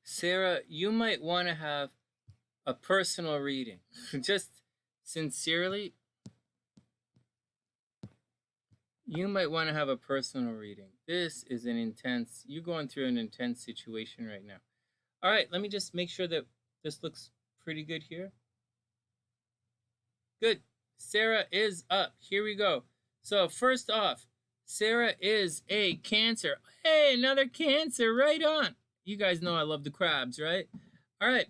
Sarah, you might want to have a personal reading. Just sincerely, you might want to have a personal reading. This is you're going through an intense situation right now. All right, let me just make sure that this looks pretty good here. Good. Sarah is up. Here we go. So first off, Sarah is a Cancer. Hey, another Cancer. Right on. You guys know I love the crabs, right? All right.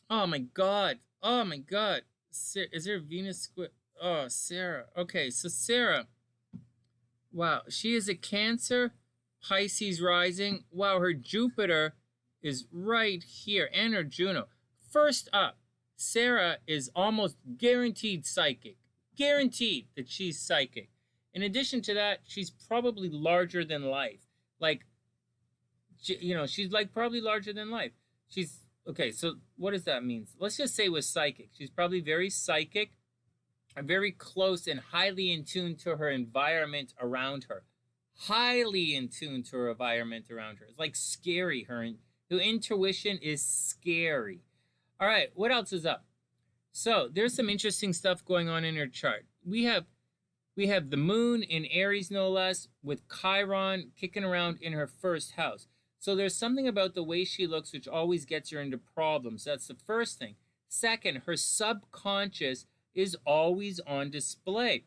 Oh, my God. Oh, my God. Is there Venus squid? Oh, Sarah. Okay, so Sarah. Wow, she is a Cancer, Pisces rising. Wow, her Jupiter is right here, and her Juno. First up, Sarah is almost guaranteed psychic. Guaranteed that she's psychic. In addition to that, she's probably larger than life. Like, she's like probably larger than life. She's, okay, so what does that mean? Let's just say with psychic. She's probably very psychic, very close and highly in tune to her environment around her. Highly in tune to her environment around her. It's like scary. Her intuition is scary. All right, what else is up? So there's some interesting stuff going on in her chart. We have the moon in Aries, no less, with Chiron kicking around in her first house. So there's something about the way she looks which always gets her into problems. That's the first thing. Second, her subconscious is always on display.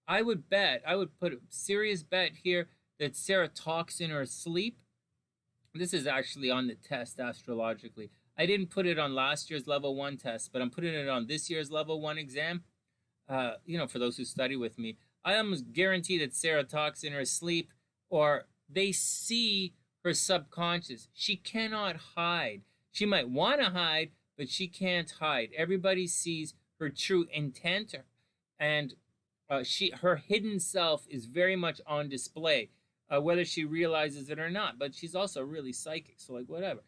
I would put a serious bet here that Sarah talks in her sleep. This is actually on the test astrologically. I didn't put it on last year's level 1 test, but I'm putting it on this year's level 1 exam. For those who study with me, I almost guarantee that Sarah talks in her sleep, or they see her subconscious. She cannot hide. She might want to hide, but she can't hide. Everybody sees her true intent, and her hidden self is very much on display, whether she realizes it or not. But she's also really psychic, so like whatever.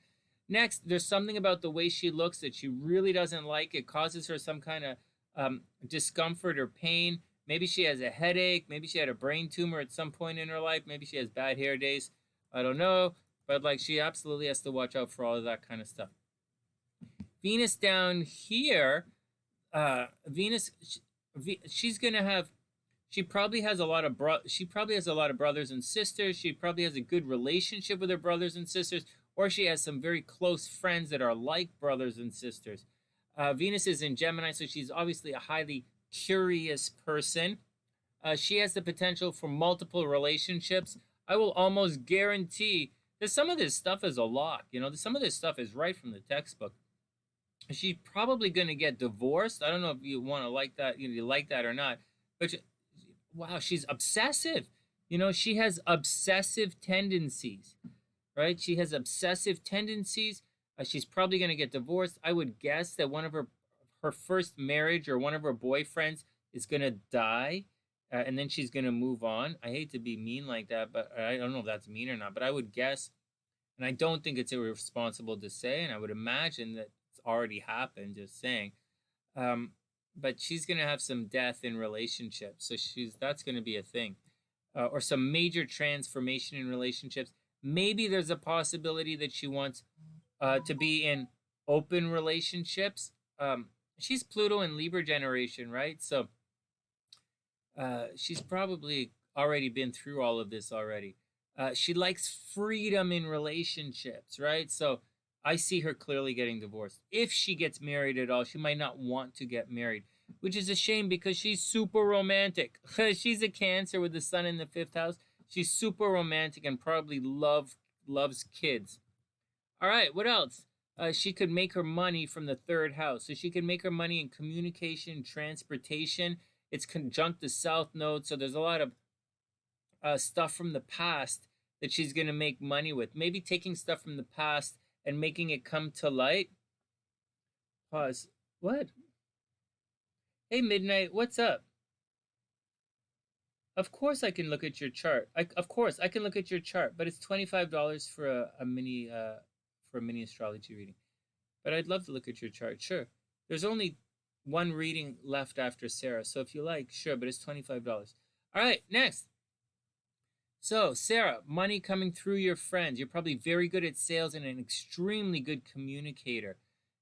Next, there's something about the way she looks that she really doesn't like. It causes her some kind of discomfort or pain. Maybe she has a headache. Maybe she had a brain tumor at some point in her life. Maybe she has bad hair days. I don't know. But like, she absolutely has to watch out for all of that kind of stuff. Venus down here, she's gonna have. She probably has a lot of brothers and sisters. She probably has a good relationship with her brothers and sisters, or she has some very close friends that are like brothers and sisters. Venus is in Gemini, so she's obviously a highly curious person. She has the potential for multiple relationships. I will almost guarantee that some of this stuff is a lock. Some of this stuff is right from the textbook. She's probably going to get divorced. I don't know if you want to like that, you like that or not. But wow, she's obsessive. She has obsessive tendencies, right? She has obsessive tendencies. She's probably going to get divorced. I would guess that one of her first marriage or one of her boyfriends is going to die, and then she's going to move on. I hate to be mean like that, but I don't know if that's mean or not. But I would guess, and I don't think it's irresponsible to say, and I would imagine that it's already happened, just saying. but she's going to have some death in relationships. So that's going to be a thing. Or some major transformation in relationships. Maybe there's a possibility that she wants to be in open relationships. She's Pluto and Libra generation, right? So she's probably already been through all of this already. She likes freedom in relationships, right? So I see her clearly getting divorced. If she gets married at all, she might not want to get married, which is a shame because she's super romantic. She's a Cancer with the sun in the 5th house. She's super romantic and probably loves kids. All right, what else? She could make her money from the 3rd house. So she can make her money in communication, transportation. It's conjunct the South Node, so there's a lot of stuff from the past that she's going to make money with. Maybe taking stuff from the past and making it come to light. Pause. What? Hey, Midnight, what's up? Of course I can look at your chart. Of course I can look at your chart, but it's $25 for a mini astrology reading. But I'd love to look at your chart. Sure. There's only one reading left after Sarah, so if you like, sure, but it's $25. All right, next. So, Sarah, money coming through your friends. You're probably very good at sales and an extremely good communicator.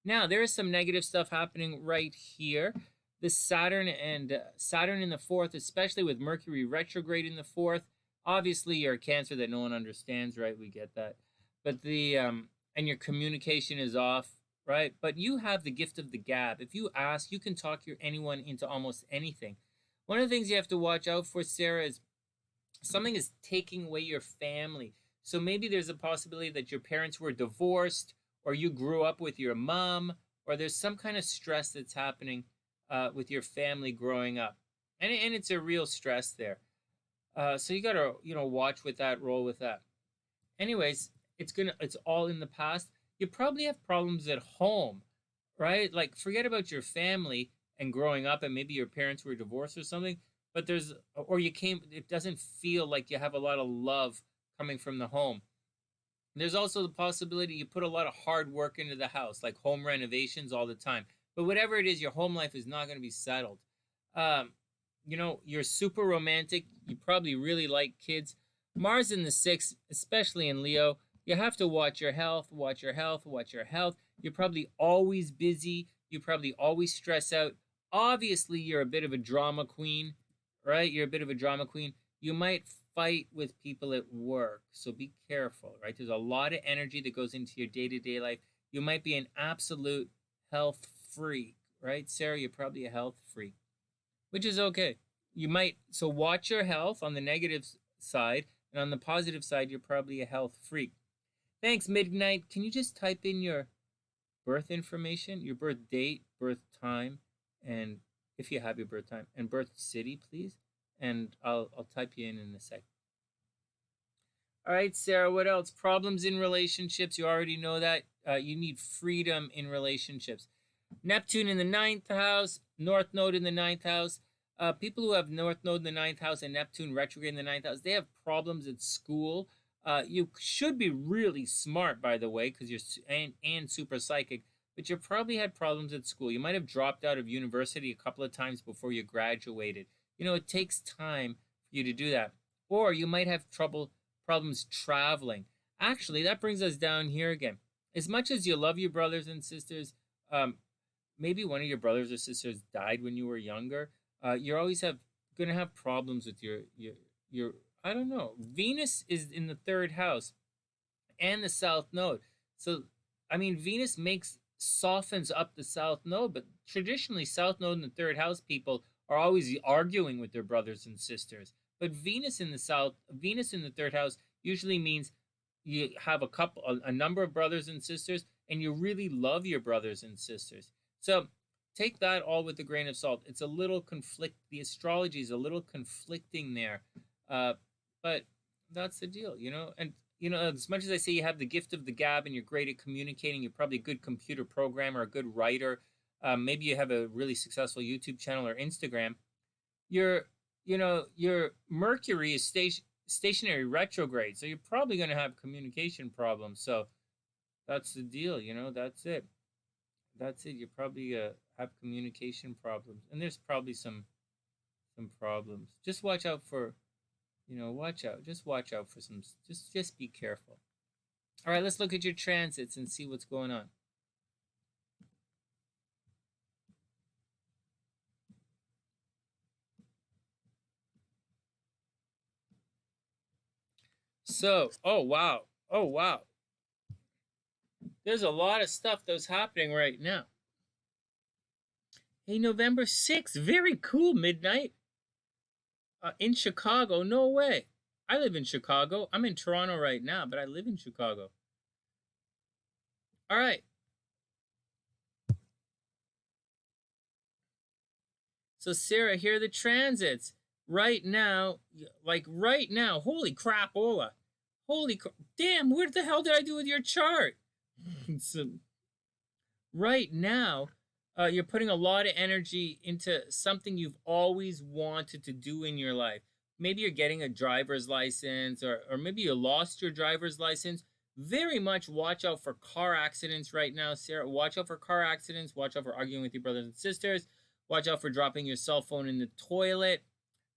Now, there is some negative stuff happening right here. The Saturn in the 4th, especially with Mercury retrograde in the 4th. Obviously, you're a Cancer that no one understands, right? We get that. But and your communication is off, right? But you have the gift of the gab. If you ask, you can talk anyone into almost anything. One of the things you have to watch out for, Sarah, is something is taking away your family. So maybe there's a possibility that your parents were divorced, or you grew up with your mom, or there's some kind of stress that's happening with your family growing up. And it's a real stress there. So you got to, watch with that, roll with that. Anyways, it's all in the past. You probably have problems at home, right? Like, forget about your family and growing up, and maybe your parents were divorced or something. But it doesn't feel like you have a lot of love coming from the home. There's also the possibility you put a lot of hard work into the house, like home renovations all the time. But whatever it is, your home life is not going to be settled. You're super romantic. You probably really like kids. Mars in the 6th, especially in Leo, you have to watch your health, watch your health, watch your health. You're probably always busy. You probably always stress out. Obviously, you're a bit of a drama queen. Right? You're a bit of a drama queen. You might fight with people at work, so be careful, right? There's a lot of energy that goes into your day-to-day life. You might be an absolute health freak, right? Sarah, you're probably a health freak, which is okay. So watch your health on the negative side, and on the positive side, you're probably a health freak. Thanks, Midnight. Can you just type in your birth information, your birth date, birth time, and if you have your birth time, and birth city, please, and I'll type you in a sec. All right, Sarah, what else? Problems in relationships. You already know that. You need freedom in relationships. Neptune in the 9th house, North Node in the 9th house. People who have North Node in the 9th house and Neptune retrograde in the 9th house, they have problems at school. You should be really smart, by the way, because you're and super psychic. But you probably had problems at school. You might have dropped out of university a couple of times before you graduated. It takes time for you to do that. Or you might have problems traveling. Actually, that brings us down here again. As much as you love your brothers and sisters, maybe one of your brothers or sisters died when you were younger. You're always going to have problems with your I don't know. Venus is in the 3rd house and the South Node. So, Venus softens up the South Node, but traditionally South Node and the 3rd house people are always arguing with their brothers and sisters. But Venus in the 3rd house usually means you have a number of brothers and sisters, and you really love your brothers and sisters. So take that all with a grain of salt. It's a little the astrology is a little conflicting there, but that's the deal, and as much as I say you have the gift of the gab and you're great at communicating, you're probably a good computer programmer, a good writer, maybe you have a really successful YouTube channel or Instagram. Your Mercury is stationary retrograde, so you're probably going to have communication problems. So that's the deal, that's it. That's it. You probably have communication problems, and there's probably some problems. Just watch out for, watch out. Just watch out for some. Just be careful. All right, let's look at your transits and see what's going on. So, oh wow, there's a lot of stuff that's happening right now. Hey, November 6th, very cool, midnight. In Chicago, no way. I live in Chicago. I'm in Toronto right now, but I live in Chicago. All right. So, Sarah, here are the transits. Right now, holy crapola. Damn, what the hell did I do with your chart? So, right now, you're putting a lot of energy into something you've always wanted to do in your life. Maybe you're getting a driver's license, or maybe you lost your driver's license. Very much watch out for car accidents right now, Sarah. Watch out for car accidents. Watch out for arguing with your brothers and sisters. Watch out for dropping your cell phone in the toilet.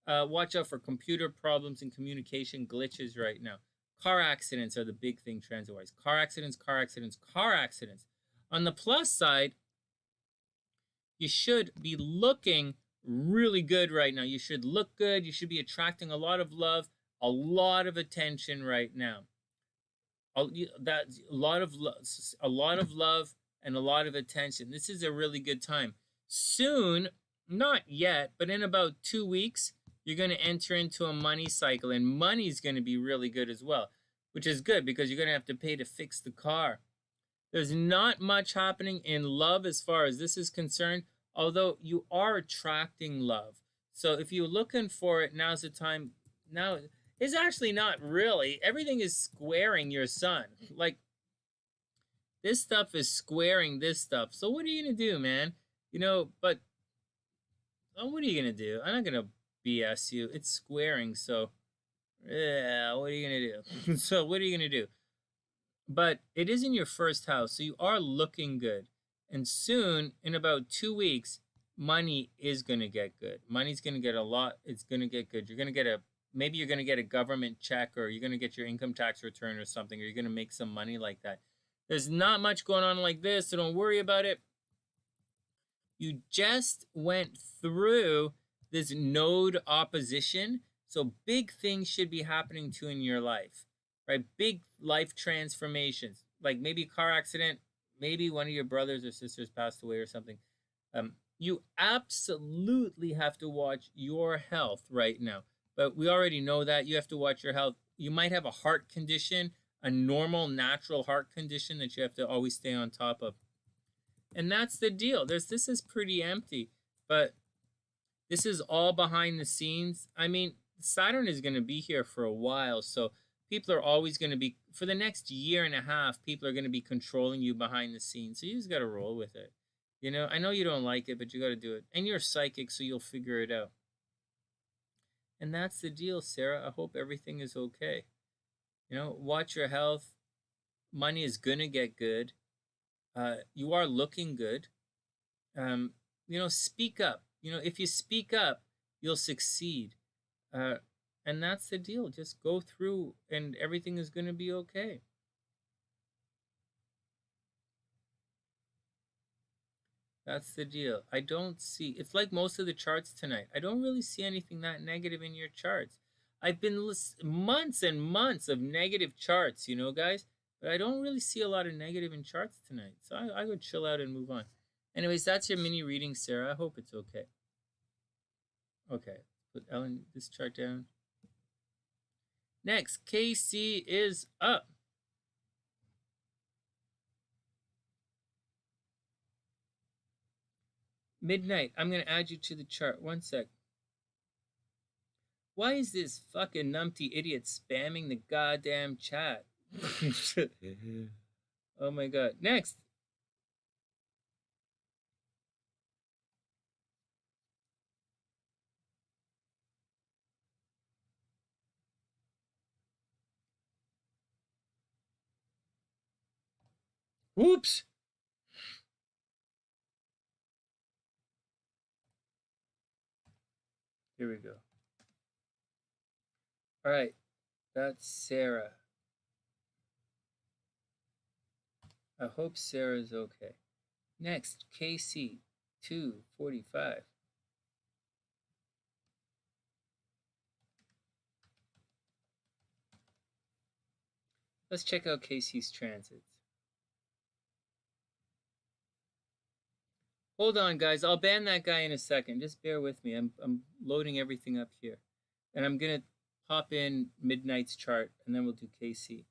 Watch out for computer problems and communication glitches right now. Car accidents are the big thing transit-wise. Car accidents. On the plus side, you should be looking really good right now. You should look good. You should be attracting a lot of love, a lot of attention right now. A lot of love and a lot of attention. This is a really good time. Soon, not yet, but in about 2 weeks, you're going to enter into a money cycle, and money's going to be really good as well, which is good because you're going to have to pay to fix the car. There's not much happening in love as far as this is concerned, although you are attracting love. So if you're looking for it, now's the time. Now, it's actually not really. Everything is squaring your sun. Like, this stuff is squaring this stuff. So what are you going to do, man? What are you going to do? I'm not going to BS you. It's squaring, so yeah, what are you going to do? So what are you going to do? But it is in your first house, so you are looking good. And soon, in about 2 weeks, money is going to get good. Money's going to get a lot. It's going to get good. You're going to get maybe you're going to get a government check, or you're going to get your income tax return or something, or you're going to make some money like that. There's not much going on like this, so don't worry about it. You just went through this node opposition, so big things should be happening to in your life. Right? Big life transformations, like maybe a car accident, maybe one of your brothers or sisters passed away or something. You absolutely have to watch your health right now. But we already know that you have to watch your health. You might have a heart condition, a normal, natural heart condition that you have to always stay on top of. And that's the deal. This is pretty empty, but this is all behind the scenes. I mean, Saturn is going to be here for a while, so people are always going to be, for the next year and a half, people are going to be controlling you behind the scenes. So you just got to roll with it. I know you don't like it, but you got to do it. And you're psychic, so you'll figure it out. And that's the deal, Sarah. I hope everything is okay. Watch your health. Money is going to get good. You are looking good. Speak up. If you speak up, you'll succeed. And that's the deal. Just go through and everything is going to be okay. That's the deal. I don't see, it's like most of the charts tonight. I don't really see anything that negative in your charts. I've been months and months of negative charts, guys, but I don't really see a lot of negative in charts tonight. So I would chill out and move on. Anyways, that's your mini reading, Sarah. I hope it's okay. Okay, put Ellen this chart down. Next, KC is up. Midnight, I'm going to add you to the chart. One sec. Why is this fucking numpty idiot spamming the goddamn chat? Oh my god. Next. Whoops. Here we go. All right, that's Sarah. I hope Sarah's okay. Next, KC 245. Let's check out KC's transits. Hold on, guys. I'll ban that guy in a second. Just bear with me. I'm loading everything up here. And I'm going to pop in Midnight's chart, and then we'll do KC.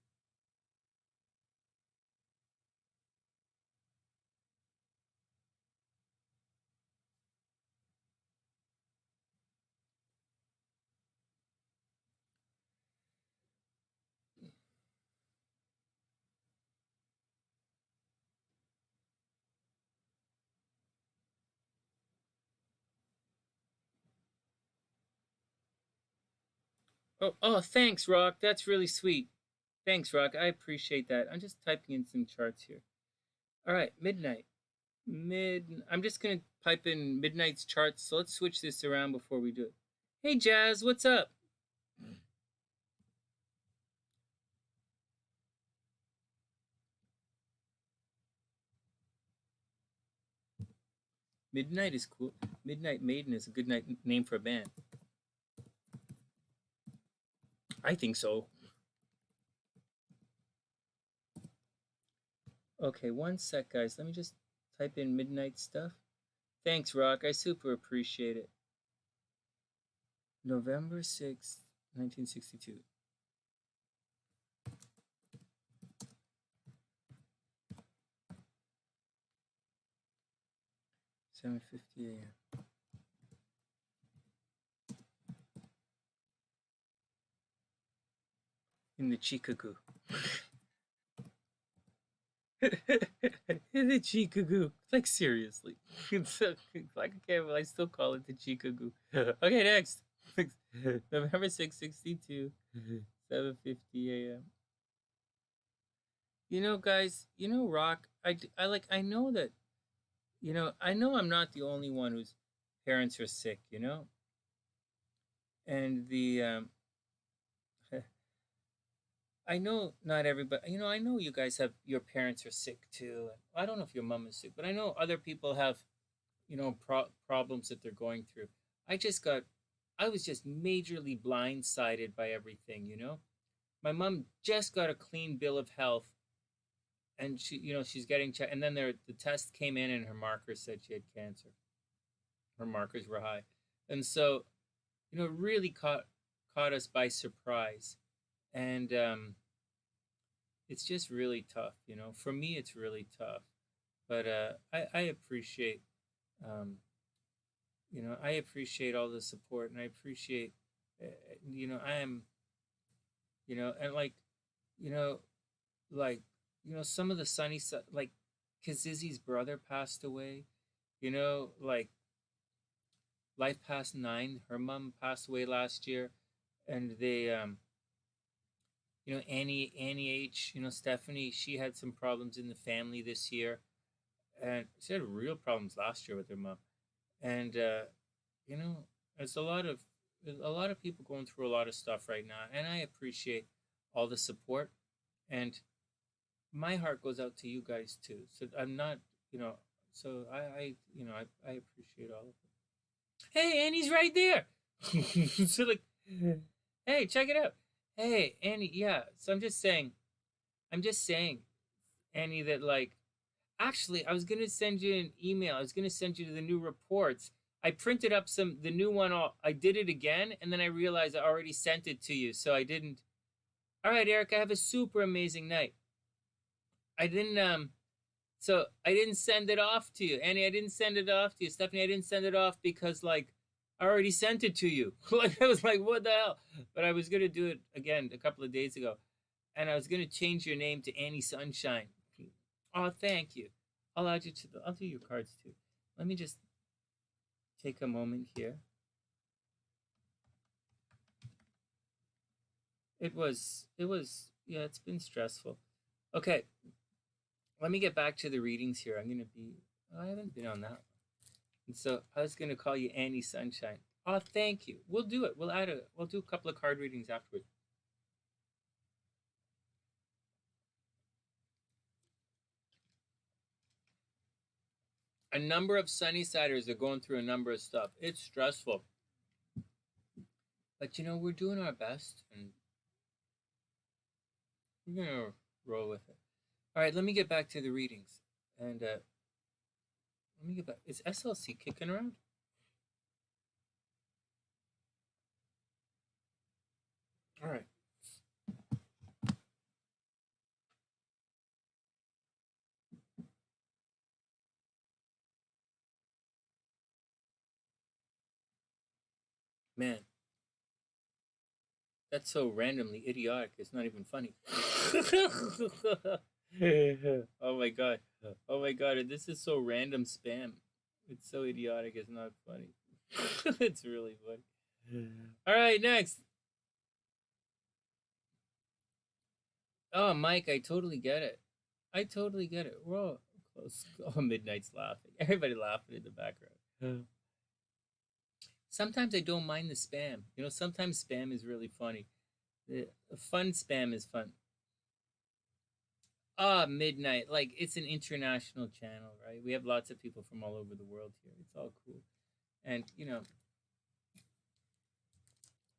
Oh, thanks, Rock. That's really sweet. Thanks, Rock. I appreciate that. I'm just typing in some charts here. All right, Midnight. I'm just going to type in Midnight's charts. So let's switch this around before we do it. Hey, Jazz, what's up? Midnight is cool. Midnight Maiden is a good name for a band. I think so. Okay, one sec, guys. Let me just type in Midnight stuff. Thanks, Rock. I super appreciate it. November 6th, 1962. $7:50 a.m. In the Chico. In the Chico. Like, seriously. It's like, I still call it the Chico. Okay, next. November 6th, 62, 7:50 a.m. You know, guys, you know, Rock, I know that, you know, I know I'm not the only one whose parents are sick, you know? And I know not everybody, you know, I know you guys have, your parents are sick too. I don't know if your mom is sick, but I know other people have, you know, problems that they're going through. I was just majorly blindsided by everything, you know? My mom just got a clean bill of health, and she, you know, she's getting checked, and then the test came in and her markers said she had cancer. Her markers were high. And so, you know, really caught us by surprise. And it's just really tough, you know. For me, it's really tough. But I appreciate, you know, I appreciate all the support, and I appreciate, you know, I am, you know, and like, you know, like, you know, some of the Sunny, like, Kazizzy's brother passed away, you know, like, Life Past 9, her mom passed away last year, and they, you know, Annie H, you know, Stephanie, she had some problems in the family this year, and she had real problems last year with her mom, and you know, there's a lot of people going through a lot of stuff right now, and I appreciate all the support, and my heart goes out to you guys too. So I'm not, you know, so I you know, I appreciate all of it. Hey, Annie's right there. So like, hey, check it out. Hey, Annie, yeah. So I'm just saying, Annie, that like, actually, I was gonna send you an email. I was gonna send you the new reports. I printed up the new one. I did it again, and then I realized I already sent it to you, so I didn't. All right, Ericka, have a super amazing night. I didn't so I didn't send it off to you. Annie, I didn't send it off to you. Stephanie, I didn't send it off because like I already sent it to you. Like I was like, what the hell? But I was gonna do it again a couple of days ago. And I was gonna change your name to Annie Sunshine. Oh, thank you. I'll add you to I'll do your cards too. Let me just take a moment here. It was yeah, it's been stressful. Okay. Let me get back to the readings here. I haven't been on that one. And so I was going to call you Annie Sunshine. Oh, thank you. We'll do it. We'll do a couple of card readings afterwards. A number of Sunnysiders are going through a number of stuff. It's stressful. But we're doing our best and we're gonna roll with it. All right, let me get back to the readings. And let me get back. Is SLC kicking around? All right. Man, that's so randomly idiotic. It's not even funny. Oh my god. Oh my god. This is so random spam. It's so idiotic. It's not funny. It's really funny. All right, next. Oh, Mike, I totally get it. I totally get it. We're all close. Oh, Midnight's laughing. Everybody laughing in the background. Sometimes I don't mind the spam. Sometimes spam is really funny. The fun spam is fun. Midnight. Like, it's an international channel, right? We have lots of people from all over the world here. It's all cool. And,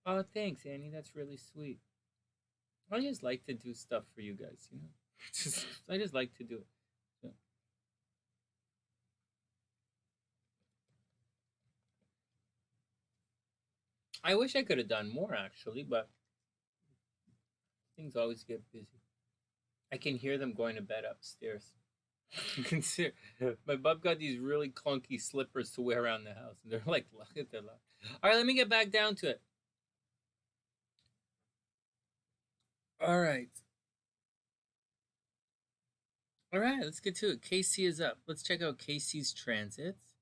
oh, thanks, Annie. That's really sweet. I just like to do stuff for you guys, I just like to do it. So. I wish I could have done more, actually, but things always get busy. I can hear them going to bed upstairs. My bub got these really clunky slippers to wear around the house, and they're like, look at their luck. All right, let me get back down to it. All right. All right, let's get to it. KC is up. Let's check out KC's transits,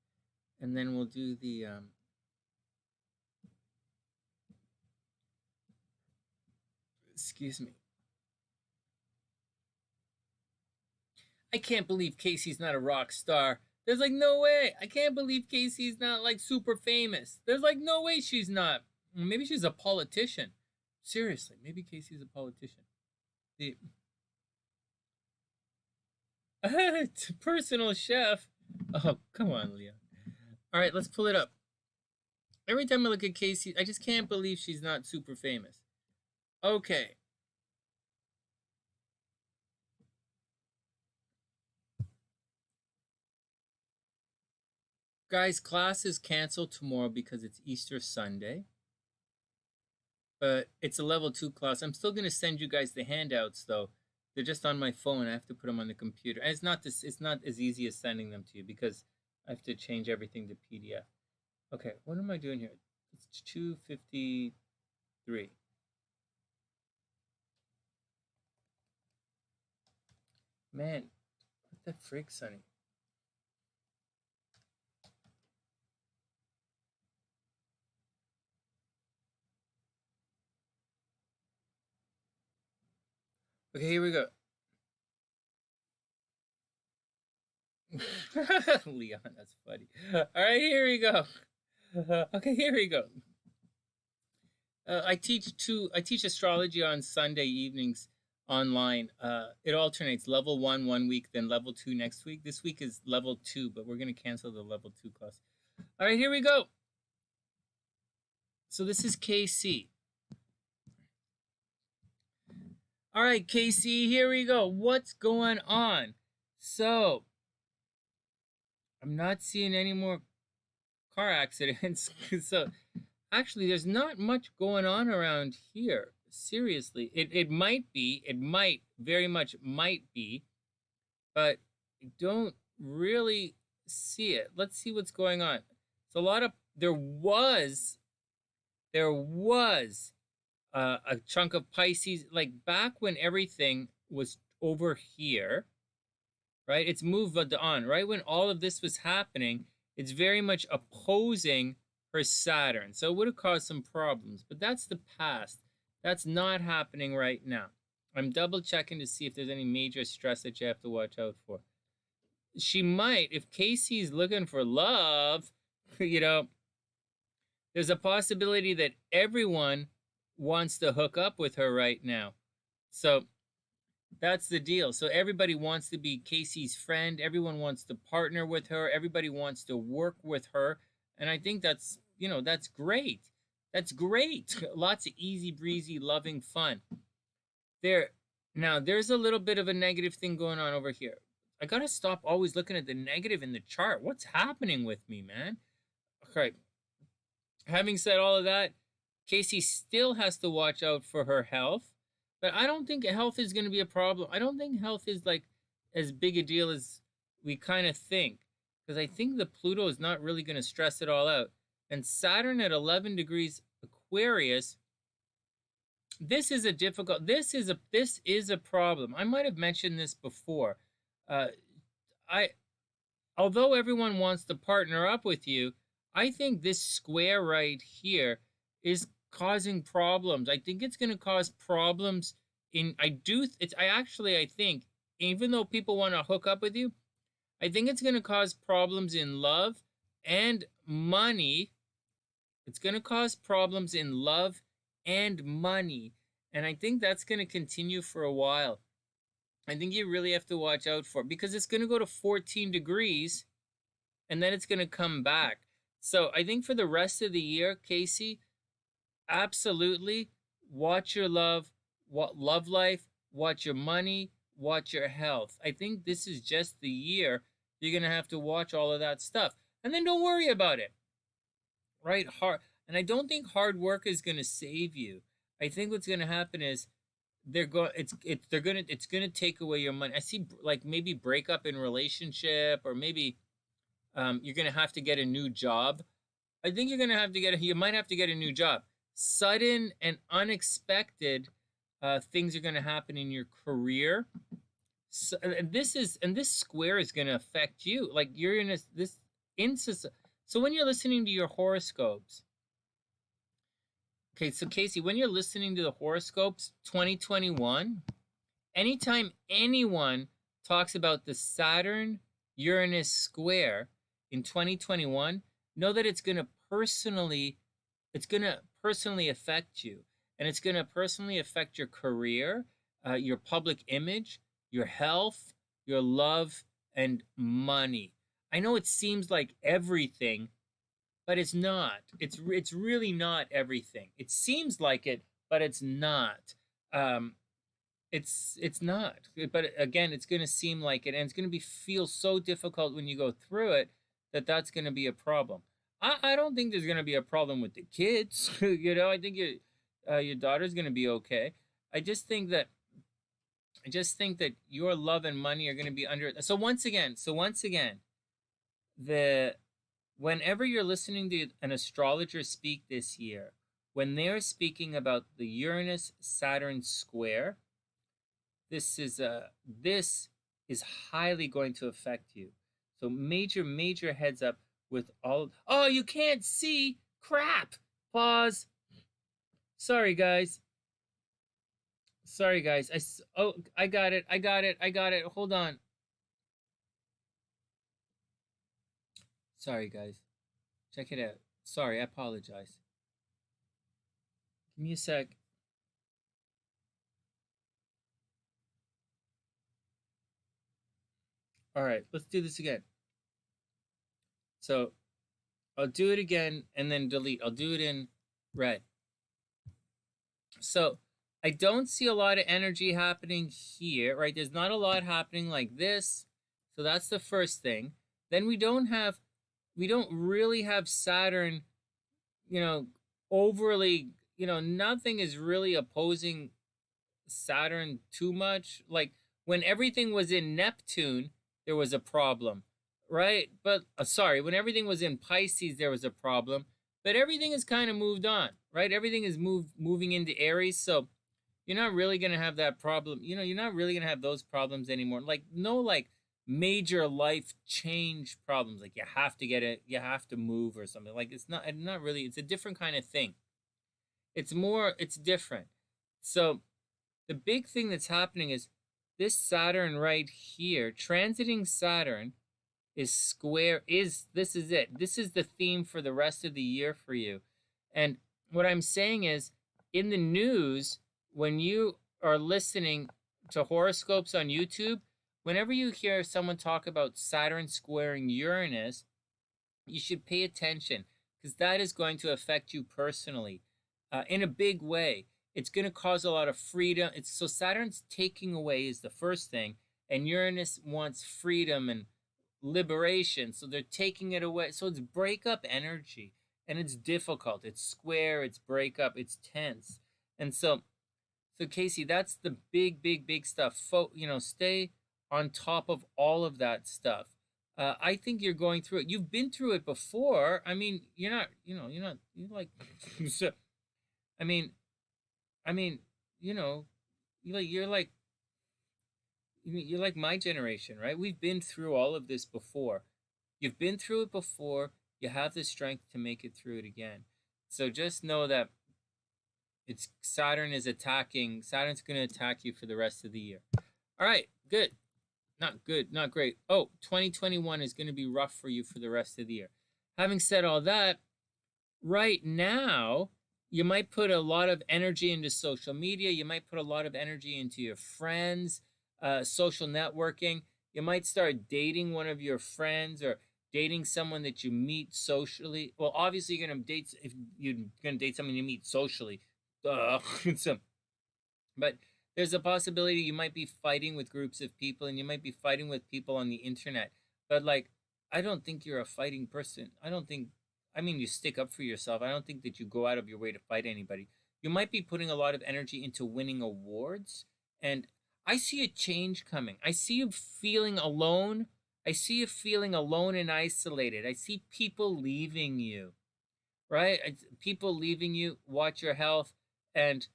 and then we'll do the excuse me. I can't believe Casey's not a rock star. There's like no way. I can't believe Casey's not like super famous. There's like no way she's not. Maybe she's a politician. Seriously, maybe Casey's a politician. The personal chef. Oh, come on, Leah. All right, let's pull it up. Every time I look at Casey, I just can't believe she's not super famous. Okay. Guys, class is canceled tomorrow because it's Easter Sunday. But it's a level 2 class. I'm still going to send you guys the handouts, though. They're just on my phone. I have to put them on the computer. And it's not as easy as sending them to you because I have to change everything to PDF. Okay, what am I doing here? It's 2:53. Man, what the frick, Sonny? Okay, here we go. Leon, that's funny. All right, here we go. Okay, here we go. I teach astrology on Sunday evenings online. It alternates level 1 one week, then level 2 next week. This week is level 2, but we're going to cancel the level 2 class. All right, here we go. So this is KC. All right, KC, here we go. What's going on? So, I'm not seeing any more car accidents. So, actually, there's not much going on around here. Seriously, it might be. It might, very much might be. But I don't really see it. Let's see what's going on. So, there was a chunk of Pisces, like back when everything was over here, right? It's moved on, right? When all of this was happening, it's very much opposing her Saturn. So it would have caused some problems, but that's the past. That's not happening right now. I'm double checking to see if there's any major stress that you have to watch out for. She might, if Casey's looking for love, There's a possibility that everyone wants to hook up with her right now. So that's the deal. So everybody wants to be Casey's friend. Everyone wants to partner with her. Everybody wants to work with her. And I think that's, that's great. That's great. Lots of easy breezy, loving fun. Now, there's a little bit of a negative thing going on over here. I got to stop always looking at the negative in the chart. What's happening with me, man? Okay. Having said all of that, Casey still has to watch out for her health. But I don't think health is going to be a problem. I don't think health is like as big a deal as we kind of think. Because I think the Pluto is not really going to stress it all out. And Saturn at 11 degrees Aquarius, this is a problem. I might have mentioned this before. Although everyone wants to partner up with you, I think this square right here is causing problems. I think it's going to cause problems I think, even though people want to hook up with you, I think it's going to cause problems in love and money. It's going to cause problems in love and money. And I think that's going to continue for a while. I think you really have to watch out for it because it's going to go to 14 degrees and then it's going to come back. So I think for the rest of the year, Casey, absolutely watch your love life, watch your money, watch your health. I think this is just the year you're going to have to watch all of that stuff. And then don't worry about it. Right? And I don't think hard work is going to save you. I think what's going to happen is it's going to take away your money. I see like maybe breakup in relationship, or maybe you're going to have to get a new job. I think you might have to get a new job. Sudden and unexpected things are going to happen in your career. So, and this square is going to affect you. Like you're in so when you're listening to your horoscopes, okay, so Casey, when you're listening to the horoscopes 2021, anytime anyone talks about the Saturn-Uranus square in 2021, know that it's going to personally affect you. And it's going to personally affect your career, your public image, your health, your love, and money. I know it seems like everything, but it's not. It's really not everything. It seems like it, but it's not. It's not. But again, it's going to seem like it, and it's going to feel so difficult when you go through it that's going to be a problem. I don't think there's going to be a problem with the kids. I think your daughter's going to be okay. I just think that your love and money are going to be under. So once again, whenever you're listening to an astrologer speak this year, when they're speaking about the Uranus-Saturn square, this is highly going to affect you. So major heads up with all. Oh, you can't see. Crap. Pause. Sorry, guys. I got it. Hold on. Sorry, guys. Check it out. Sorry, I apologize. Give me a sec. All right, let's do this again. So I'll do it again and then delete. I'll do it in red. So I don't see a lot of energy happening here, right? There's not a lot happening like this. So that's the first thing. Then we don't really have Saturn, overly, nothing is really opposing Saturn too much. Like when everything was in Neptune, there was a problem, right? But when everything was in Pisces, there was a problem. But everything has kind of moved on, right? Everything is moving into Aries, so you're not really going to have that problem. You're not really going to have those problems anymore. Like no major life change problems. Like you have to move or something. Like it's not really, it's a different kind of thing. It's different. So the big thing that's happening is this Saturn right here, transiting Saturn, is square. This is it. This is the theme for the rest of the year for you. And what I'm saying is, in the news, when you are listening to horoscopes on YouTube, whenever you hear someone talk about Saturn squaring Uranus, you should pay attention, because that is going to affect you personally in a big way. It's going to cause a lot of freedom. So Saturn's taking away is the first thing, and Uranus wants freedom and liberation. So they're taking it away. So it's breakup energy, and it's difficult. It's square. It's breakup. It's tense. And so Casey, that's the big stuff. Stay on top of all of that stuff. I think you're going through it. You've been through it before. I mean, you're like, so, I mean, you're like my generation, right? We've been through all of this before. You've been through it before. You have the strength to make it through it again. So just know that Saturn's going to attack you for the rest of the year. All right, good. Not good, not great. Oh, 2021 is going to be rough for you for the rest of the year. Having said all that, right now, you might put a lot of energy into social media. You might put a lot of energy into your friends, social networking. You might start dating one of your friends or dating someone that you meet socially. Well, obviously, you're going to date, if you're going to date someone you meet socially. But there's a possibility you might be fighting with groups of people, and you might be fighting with people on the internet. But I don't think you're a fighting person. You stick up for yourself. I don't think that you go out of your way to fight anybody. You might be putting a lot of energy into winning awards, and I see a change coming. I see you feeling alone. I see you feeling alone and isolated. I see people leaving you, right? People leaving you. Watch your health. And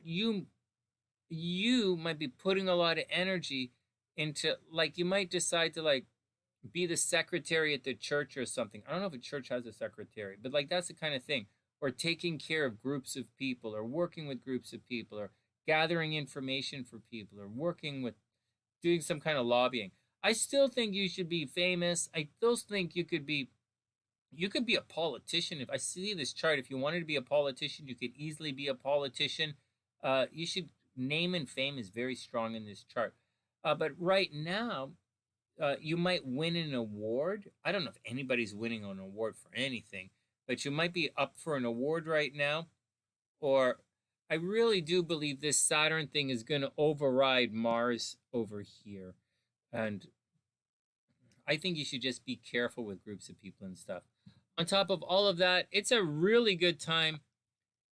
you might be putting a lot of energy into, you might decide to be the secretary at the church or something. I don't know if a church has a secretary, but that's the kind of thing. Or taking care of groups of people, or working with groups of people, or gathering information for people, or doing some kind of lobbying. I still think you should be famous. I still think you could be a politician. If I see this chart, if you wanted to be a politician, you could easily be a politician. You should, name and fame is very strong in this chart. But right now, you might win an award. I don't know if anybody's winning an award for anything, but you might be up for an award right now. Or I really do believe this Saturn thing is going to override Mars over here. And I think you should just be careful with groups of people and stuff. On top of all of that, it's a really good time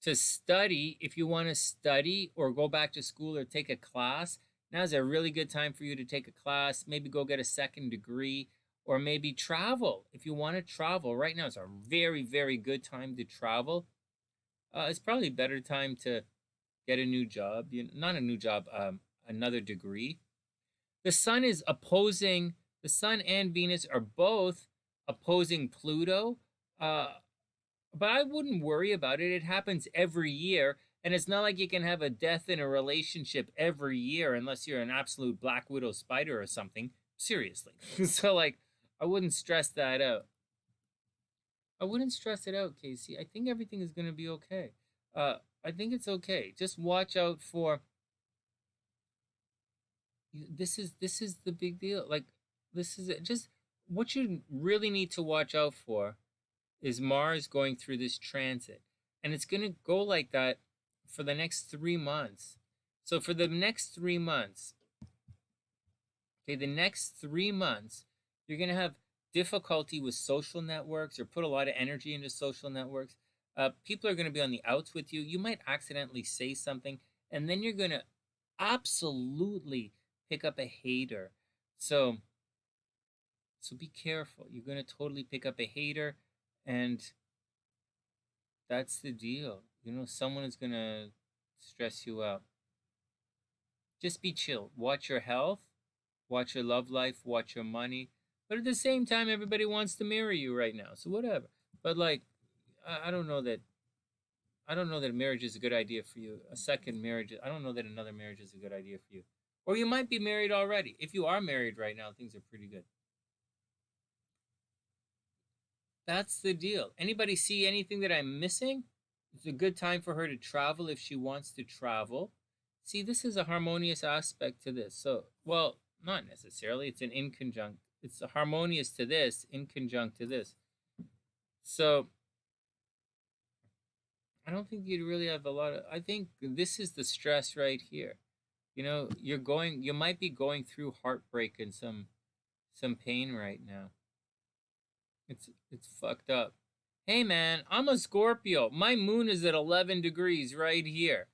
to study. If you want to study or go back to school or take a class, now's a really good time for you to take a class, maybe go get a second degree, or maybe travel. If you want to travel, right now is a very, very good time to travel. It's probably a better time to get a new job. Not a new job, another degree. The sun and Venus are both opposing Pluto. But I wouldn't worry about it. It happens every year. And it's not like you can have a death in a relationship every year unless you're an absolute black widow spider or something. Seriously. So, I wouldn't stress that out. I wouldn't stress it out, Casey. I think everything is going to be okay. I think it's okay. Just watch out for... This is the big deal. This is it. Just what you really need to watch out for is Mars going through this transit. And it's going to go like that for the next 3 months. So for the next 3 months, you're going to have difficulty with social networks, or put a lot of energy into social networks. People are going to be on the outs with you. You might accidentally say something, and then you're going to absolutely pick up a hater. So be careful. You're going to totally pick up a hater. And that's the deal. Someone is going to stress you out. Just be chill. Watch your health. Watch your love life. Watch your money. But at the same time, everybody wants to marry you right now. So whatever. But I don't know that marriage is a good idea for you. A second marriage. I don't know that another marriage is a good idea for you. Or you might be married already. If you are married right now, things are pretty good. That's the deal. Anybody see anything that I'm missing? It's a good time for her to travel if she wants to travel. See, this is a harmonious aspect to this. So, well, not necessarily. It's an inconjunct. It's harmonious to this, inconjunct to this. So, I don't think you'd really have a lot of. I think this is the stress right here. You know, you might be going through heartbreak and some pain right now. It's fucked up. Hey man, I'm a Scorpio. My moon is at 11 degrees right here.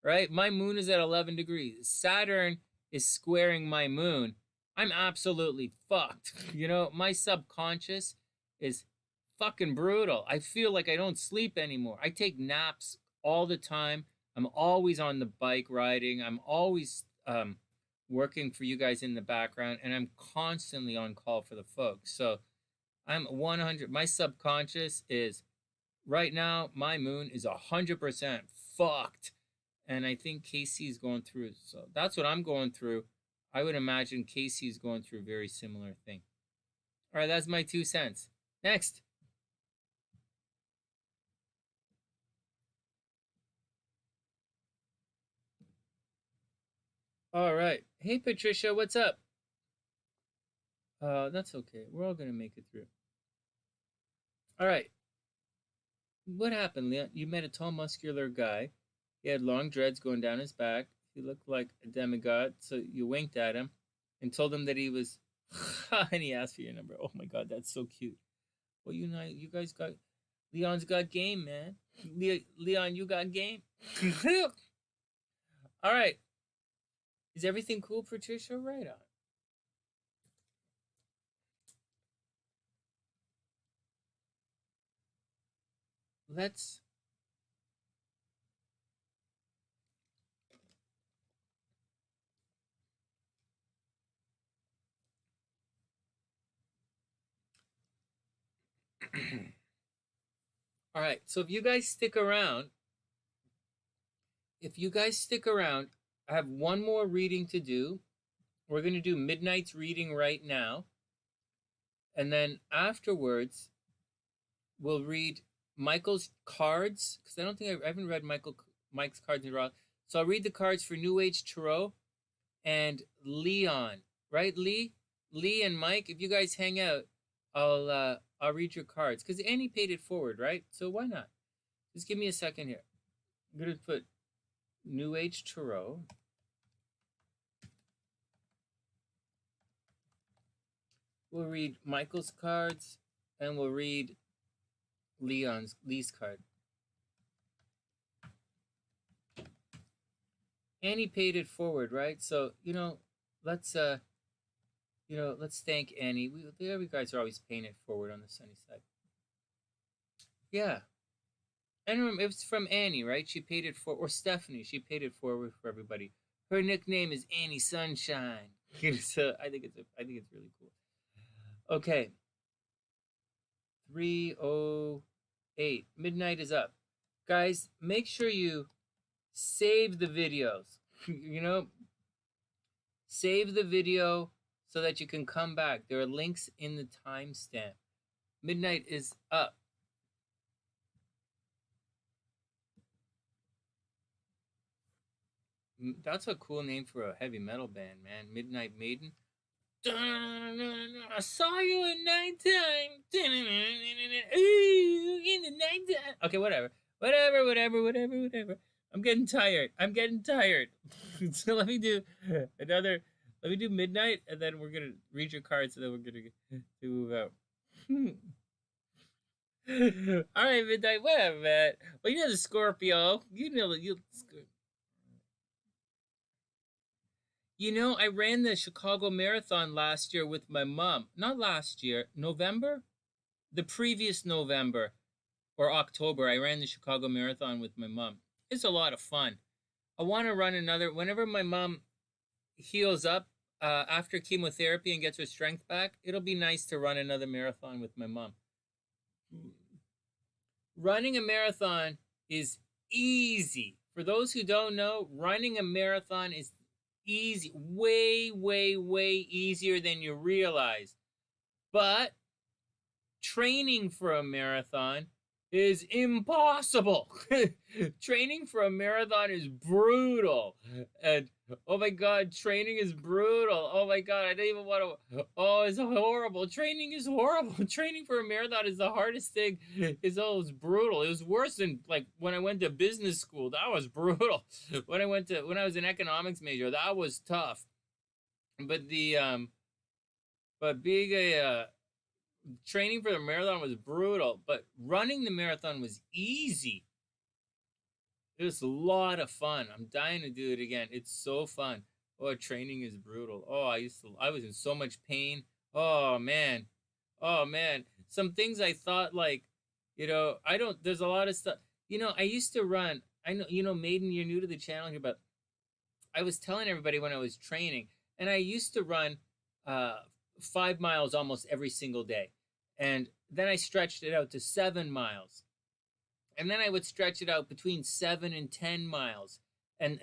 Right? My moon is at 11 degrees. Saturn is squaring my moon. I'm absolutely fucked. You know, my subconscious is fucking brutal. I feel like I don't sleep anymore. I take naps all the time. I'm always on the bike riding. I'm always working for you guys in the background, and I'm constantly on call for the folks. So I'm 100. My subconscious is right now. My moon is 100% fucked, and I think Casey's going through. So that's what I'm going through. I would imagine Casey's going through a very similar thing. All right, that's my 2 cents. Next. All right. Hey, Patricia, what's up? That's okay. We're all going to make it through. All right. What happened, Leah? You met a tall, muscular guy. He had long dreads going down his back. He looked like a demigod, so you winked at him and told him that he was... and he asked for your number. Oh, my God, that's so cute. Well, you guys got... Leon's got game, man. Leon, you got game. All right. Is everything cool, Patricia? Right on. Let's... All right, so if you guys stick around, I have one more reading to do. We're going to do Midnight's reading right now. And then afterwards, we'll read Michael's cards, because I haven't read Mike's cards in a while. So I'll read the cards for New Age Tarot and Leon. Right, Lee? Lee and Mike, if you guys hang out, I'll read your cards. Because Annie paid it forward, right? So why not? Just give me a second here. I'm going to put New Age Tarot. We'll read Michael's cards, and we'll read Lee's card. Annie paid it forward, right? So, let's thank Annie. You guys are always paying it forward on the sunny side. Yeah. And remember, it was from Annie, right? She paid it forward, or Stephanie. She paid it forward for everybody. Her nickname is Annie Sunshine. So I think it's really cool. Okay. 3:08. Midnight is up. Guys, make sure you save the videos. Save the video so that you can come back. There are links in the timestamp. Midnight is up. That's a cool name for a heavy metal band, man. Midnight Maiden. I saw you at nighttime. In the nighttime. Okay, whatever. I'm getting tired. So let me do Midnight, and then we're going to read your cards, and then we're going to move out. All right, Midnight, whatever, man. Well, you know the Scorpio. I ran the Chicago Marathon last year with my mom. Not last year, November? The previous November or October, I ran the Chicago Marathon with my mom. It's a lot of fun. I want to run another. Whenever my mom heals up after chemotherapy and gets her strength back, it'll be nice to run another marathon with my mom. Running a marathon is easy. For those who don't know, running a marathon is easy, way, way, way easier than you realize. But training for a marathon is impossible. Training for a marathon is brutal. And oh my God, training is brutal. Oh my God, I don't even want to. Oh, it's horrible. Training is horrible. Training for a marathon is the hardest thing. It's always brutal. It was worse than like when I went to business school. That was brutal. When I was an economics major, that was tough. But being a training for the marathon was brutal, but running the marathon was easy. It was a lot of fun. I'm dying to do it again. It's so fun. Oh, training is brutal. Oh, I was in so much pain. Oh man. Oh man. Some things I thought like, there's a lot of stuff. I used to run. I know, Maiden, you're new to the channel here, but I was telling everybody when I was training, and I used to run 5 miles almost every single day. And then I stretched it out to 7 miles. And then I would stretch it out between 7 and 10 miles. And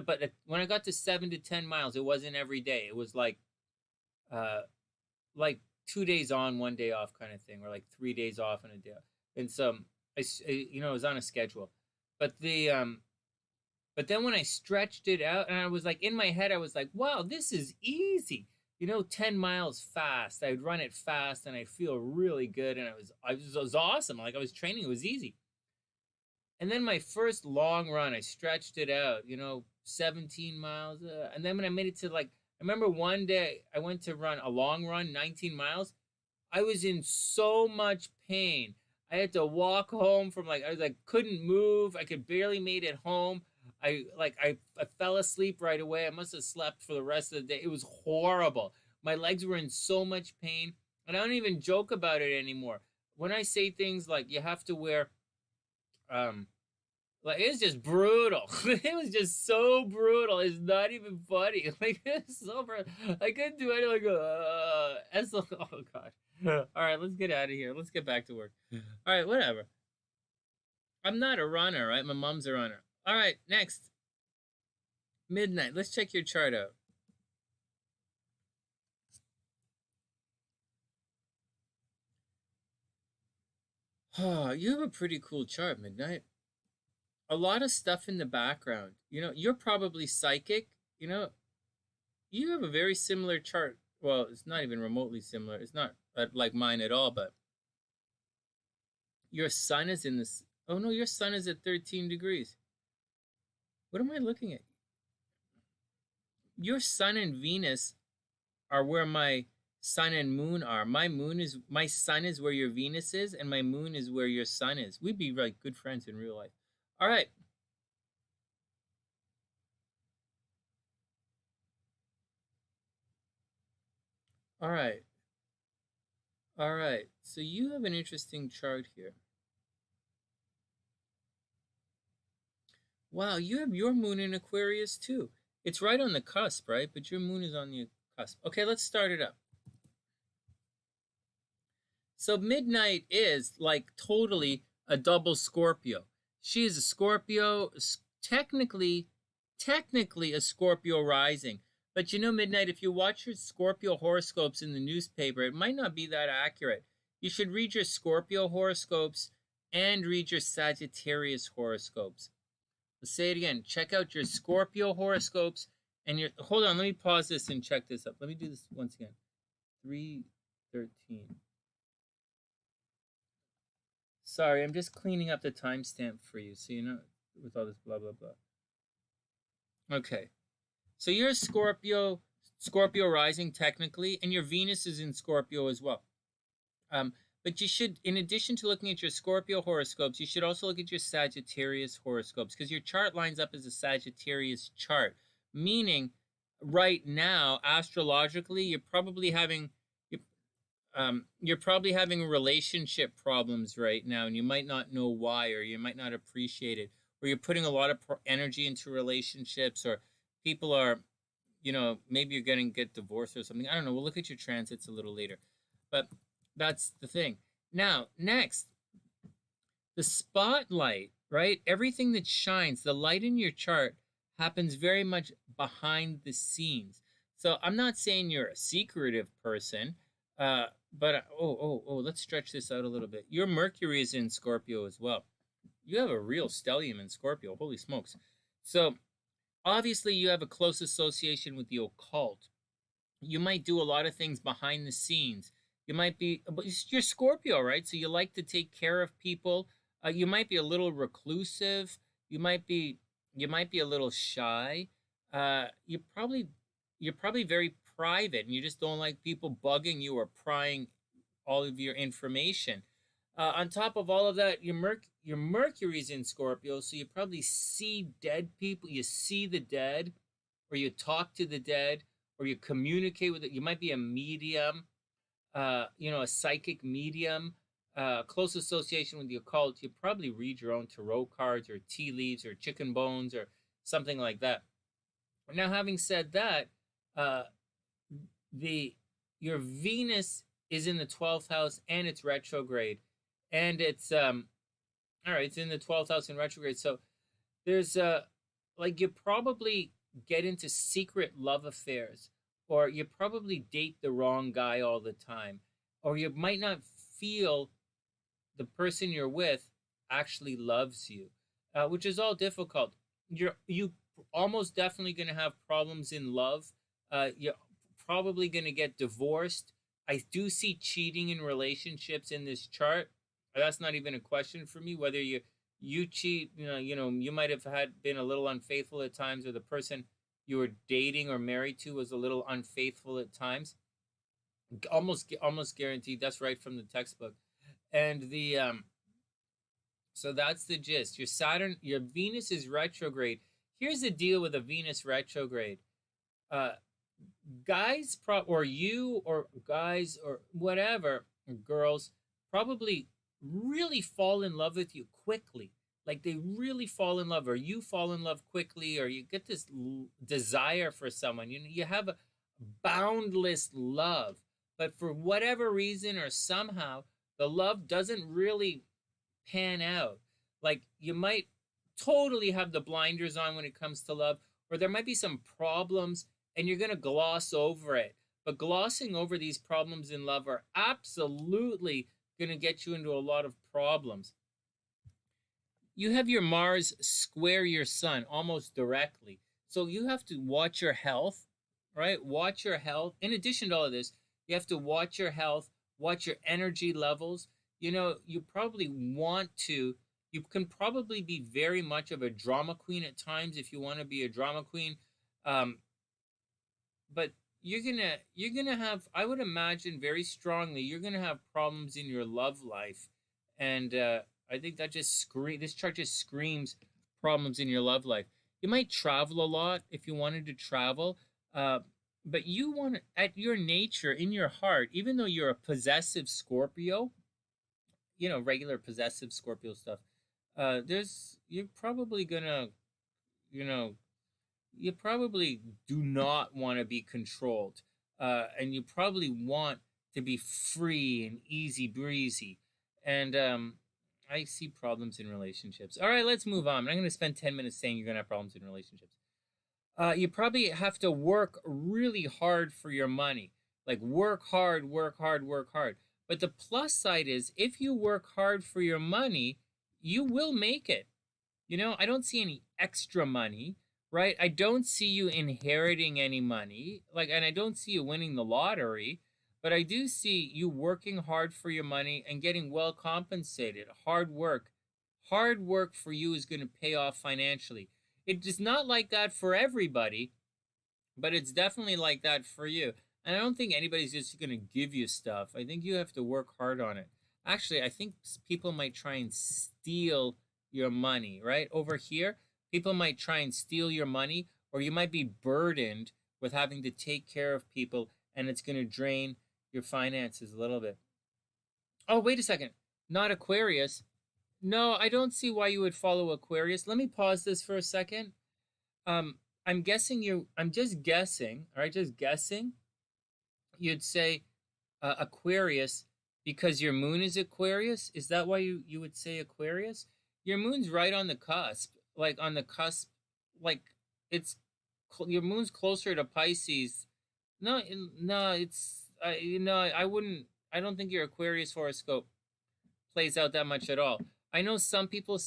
but when I got to 7 to 10 miles, it wasn't every day. It was like 2 days on, 1 day off kind of thing, or like 3 days off and a day off. And so it was on a schedule. But but then when I stretched it out, and I was like, in my head, I was like, wow, this is easy. 10 miles fast. I would run it fast and I feel really good. And it was awesome. Like I was training, it was easy. And then my first long run, I stretched it out, 17 miles. And then when I made it to I remember one day I went to run a long run, 19 miles. I was in so much pain. I had to walk home from I couldn't move. I could barely made it home. I fell asleep right away. I must have slept for the rest of the day. It was horrible. My legs were in so much pain, and I don't even joke about it anymore. When I say things like you have to wear, it's just brutal. It was just so brutal. It's not even funny. It's so brutal. I couldn't do anything. Oh God. All right, let's get out of here. Let's get back to work. All right, whatever. I'm not a runner, right? My mom's a runner. All right, next. Midnight. Let's check your chart out. Oh, you have a pretty cool chart, Midnight. A lot of stuff in the background. You're probably psychic. You have a very similar chart. Well, it's not even remotely similar. It's not like mine at all, but your sun is in this. Oh no, your sun is at 13 degrees. What am I looking at? Your sun and Venus are where my sun and moon are. My sun is where your Venus is, and my moon is where your sun is. We'd be like good friends in real life. All right. All right. All right. So you have an interesting chart here. Wow, you have your moon in Aquarius too. It's right on the cusp, right? But your moon is on the cusp. Okay, let's start it up. So Midnight is like totally a double Scorpio. She is a Scorpio, technically a Scorpio rising. But Midnight, if you watch your Scorpio horoscopes in the newspaper, it might not be that accurate. You should read your Scorpio horoscopes and read your Sagittarius horoscopes. Let's say it again. Check out your Scorpio horoscopes and your... Hold on, let me pause this and check this up. Let me do this once again. 3:13. Sorry, I'm just cleaning up the timestamp for you, so with all this blah, blah, blah. Okay. So you're a Scorpio rising technically, and your Venus is in Scorpio as well. But you should, in addition to looking at your Scorpio horoscopes, you should also look at your Sagittarius horoscopes, because your chart lines up as a Sagittarius chart, meaning right now, astrologically, you're probably having relationship problems right now, and you might not know why, or you might not appreciate it, or you're putting a lot of energy into relationships, or people are, maybe you're going to get divorced or something. I don't know. We'll look at your transits a little later. But that's the thing. Now, next, the spotlight, right? Everything that shines, the light in your chart happens very much behind the scenes. So I'm not saying you're a secretive person. But let's stretch this out a little bit. Your Mercury is in Scorpio as well. You have a real stellium in Scorpio. Holy smokes! So obviously, you have a close association with the occult. You might do a lot of things behind the scenes. You might be, but you're Scorpio, right? So you like to take care of people. You might be a little reclusive. You might be a little shy. You're probably very private, and you just don't like people bugging you or prying all of your information. On top of all of that, your Mercury's in Scorpio, so you probably see dead people. You see the dead, or you talk to the dead, or you communicate with it. You might be a medium, a psychic medium, close association with the occult. You probably read your own tarot cards or tea leaves or chicken bones or something like that. Now, having said that, uh, your Venus is in the 12th house and it's retrograde, and it's all right. It's in the 12th house in retrograde, so there's like you probably get into secret love affairs, or you probably date the wrong guy all the time, or you might not feel the person you're with actually loves you, which is all difficult. You almost definitely going to have problems in love. You're probably going to get divorced. I do see cheating in relationships in this chart. That's not even a question for me. Whether you cheat, you might have been a little unfaithful at times, or the person you were dating or married to was a little unfaithful at times. Almost guaranteed. That's right from the textbook. And so that's the gist. Your Venus is retrograde. Here's the deal with a Venus retrograde. Guys, or guys, or whatever, or girls, probably really fall in love with you quickly. Like they really fall in love, or you fall in love quickly, or you get this desire for someone. You have a boundless love, but for whatever reason or somehow, the love doesn't really pan out. Like you might totally have the blinders on when it comes to love, or there might be some problems and you're going to gloss over it. But glossing over these problems in love are absolutely going to get you into a lot of problems. You have your Mars square your Sun almost directly. So you have to watch your health, right? Watch your health. In addition to all of this, you have to watch your health, watch your energy levels. You can probably be very much of a drama queen at times if you want to be a drama queen. But you're gonna have, I would imagine very strongly, you're gonna have problems in your love life, and I think that this chart just screams problems in your love life. You might travel a lot if you wanted to travel, but you want, at your nature, in your heart, even though you're a possessive Scorpio, regular possessive Scorpio stuff, you're probably gonna, you probably do not want to be controlled, and you probably want to be free and easy breezy. And I see problems in relationships. All right, let's move on. I'm going to spend 10 minutes saying you're going to have problems in relationships. You probably have to work really hard for your money. Like work hard, work hard, work hard. But the plus side is, if you work hard for your money, you will make it. I don't see any extra money, right? I don't see you inheriting any money, and I don't see you winning the lottery, but I do see you working hard for your money and getting well compensated. Hard work for you is going to pay off financially. It is not like that for everybody, but it's definitely like that for you. And I don't think anybody's just going to give you stuff. I think you have to work hard on it. Actually, I think people might try and steal your money, right? Over here, people might try and steal your money, or you might be burdened with having to take care of people, and it's going to drain your finances a little bit. Oh, wait a second. Not Aquarius. No, I don't see why you would follow Aquarius. Let me pause this for a second. I'm just guessing, all right, just guessing. You'd say Aquarius because your moon is Aquarius. Is that why you would say Aquarius? Your moon's right on the cusp, your moon's closer to Pisces. No, it's I wouldn't. I don't think your Aquarius horoscope plays out that much at all. I know some people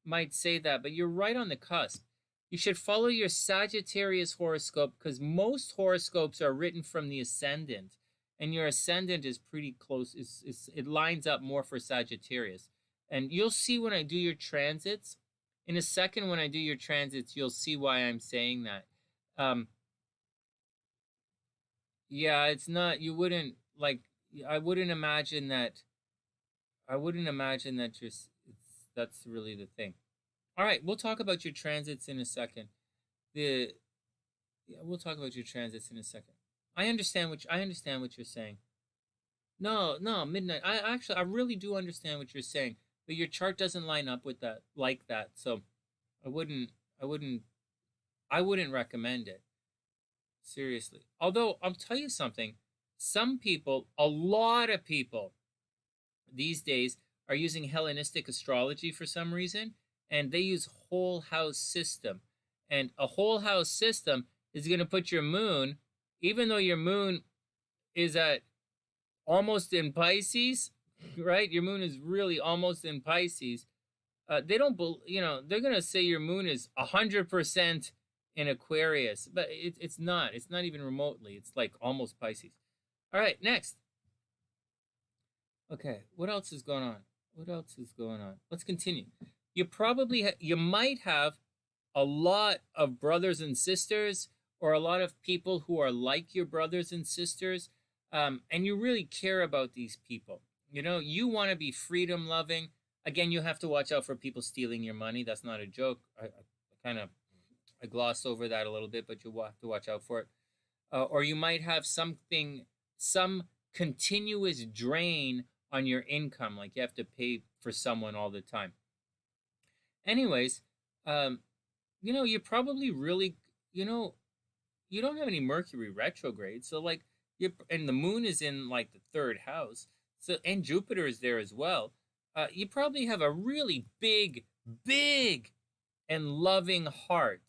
might say that, but you're right on the cusp. You should follow your Sagittarius horoscope because most horoscopes are written from the ascendant, and your ascendant is pretty close. It lines up more for Sagittarius, and you'll see when I do your transits. In a second, when I do your transits, you'll see why I'm saying that. Yeah, it's not. You wouldn't like. I wouldn't imagine that. I wouldn't imagine that that's really the thing. All right, we'll talk about your transits in a second. We'll talk about your transits in a second. I understand what you're saying. No, midnight. I really do understand what you're saying, but your chart doesn't line up with that like that. So I wouldn't recommend it. Seriously. Although I'll tell you something, some people, a lot of people these days are using Hellenistic astrology for some reason, and they use whole house system. And a whole house system is going to put your moon, even though your moon is at almost in Pisces, right? Your moon is really almost in Pisces. They don't, they're going to say your moon is 100% in Aquarius, but it's not. It's not even remotely. It's like almost Pisces. All right, next. Okay, what else is going on? Let's continue. You might have a lot of brothers and sisters, or a lot of people who are like your brothers and sisters, and you really care about these people. You want to be freedom loving. Again, you have to watch out for people stealing your money. That's not a joke. I glossed over that a little bit, but you'll have to watch out for it. Or you might have some continuous drain on your income, like you have to pay for someone all the time. Anyways, you're probably really, you don't have any Mercury retrograde, so like and the moon is in like the third house, so and Jupiter is there as well. You probably have a really big and loving heart,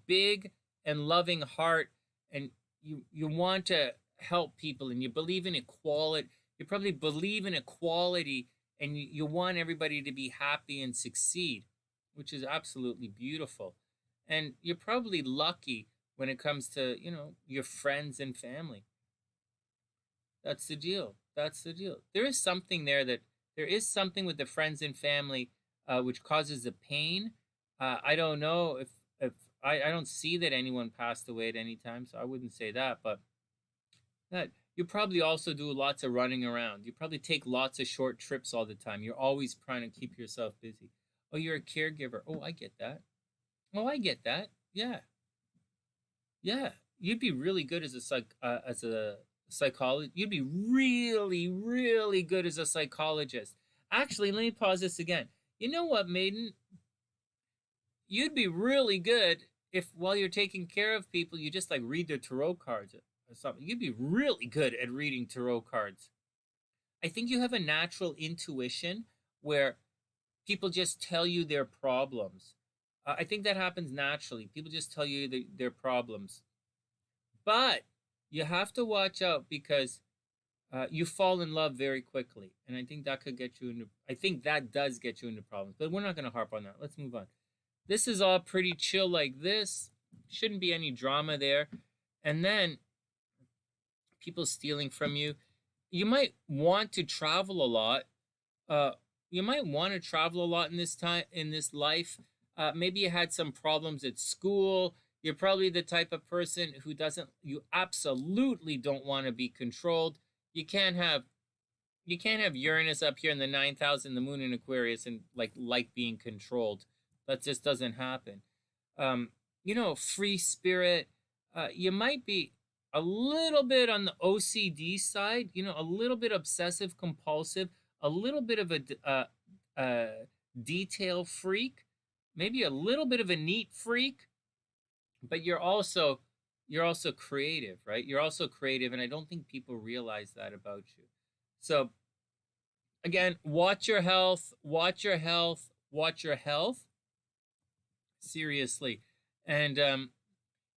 big and loving heart, and you want to help people, and you believe in equality. You probably believe in equality, and you want everybody to be happy and succeed, which is absolutely beautiful. And you're probably lucky when it comes to, your friends and family. That's the deal. There is something with the friends and family which causes a pain. I don't know if I don't see that anyone passed away at any time, so I wouldn't say that, but that you probably also do lots of running around. You probably take lots of short trips all the time. You're always trying to keep yourself busy. Oh, you're a caregiver. Oh, I get that. Yeah. You'd be really good as a psychologist. You'd be really, really good as a psychologist. Actually, let me pause this again. You know what, maiden? You'd be really good if while you're taking care of people, you just like read their tarot cards or something. You'd be really good at reading tarot cards. I think you have a natural intuition where people just tell you their problems. I think that happens naturally. People just tell you their problems. But you have to watch out because you fall in love very quickly. And I think that does get you into problems. But we're not going to harp on that. Let's move on. This is all pretty chill like this. Shouldn't be any drama there. And then people stealing from you. You might want to travel a lot. You might want to travel a lot in this life. Maybe you had some problems at school. You're probably the type of person you absolutely don't want to be controlled. You can't have Uranus up here in the 9th house and the moon in Aquarius and like being controlled. That just doesn't happen. Free spirit. You might be a little bit on the OCD side, a little bit obsessive compulsive, a little bit of a detail freak, maybe a little bit of a neat freak, but you're also creative, right? You're also creative, and I don't think people realize that about you. So again, watch your health. Seriously. And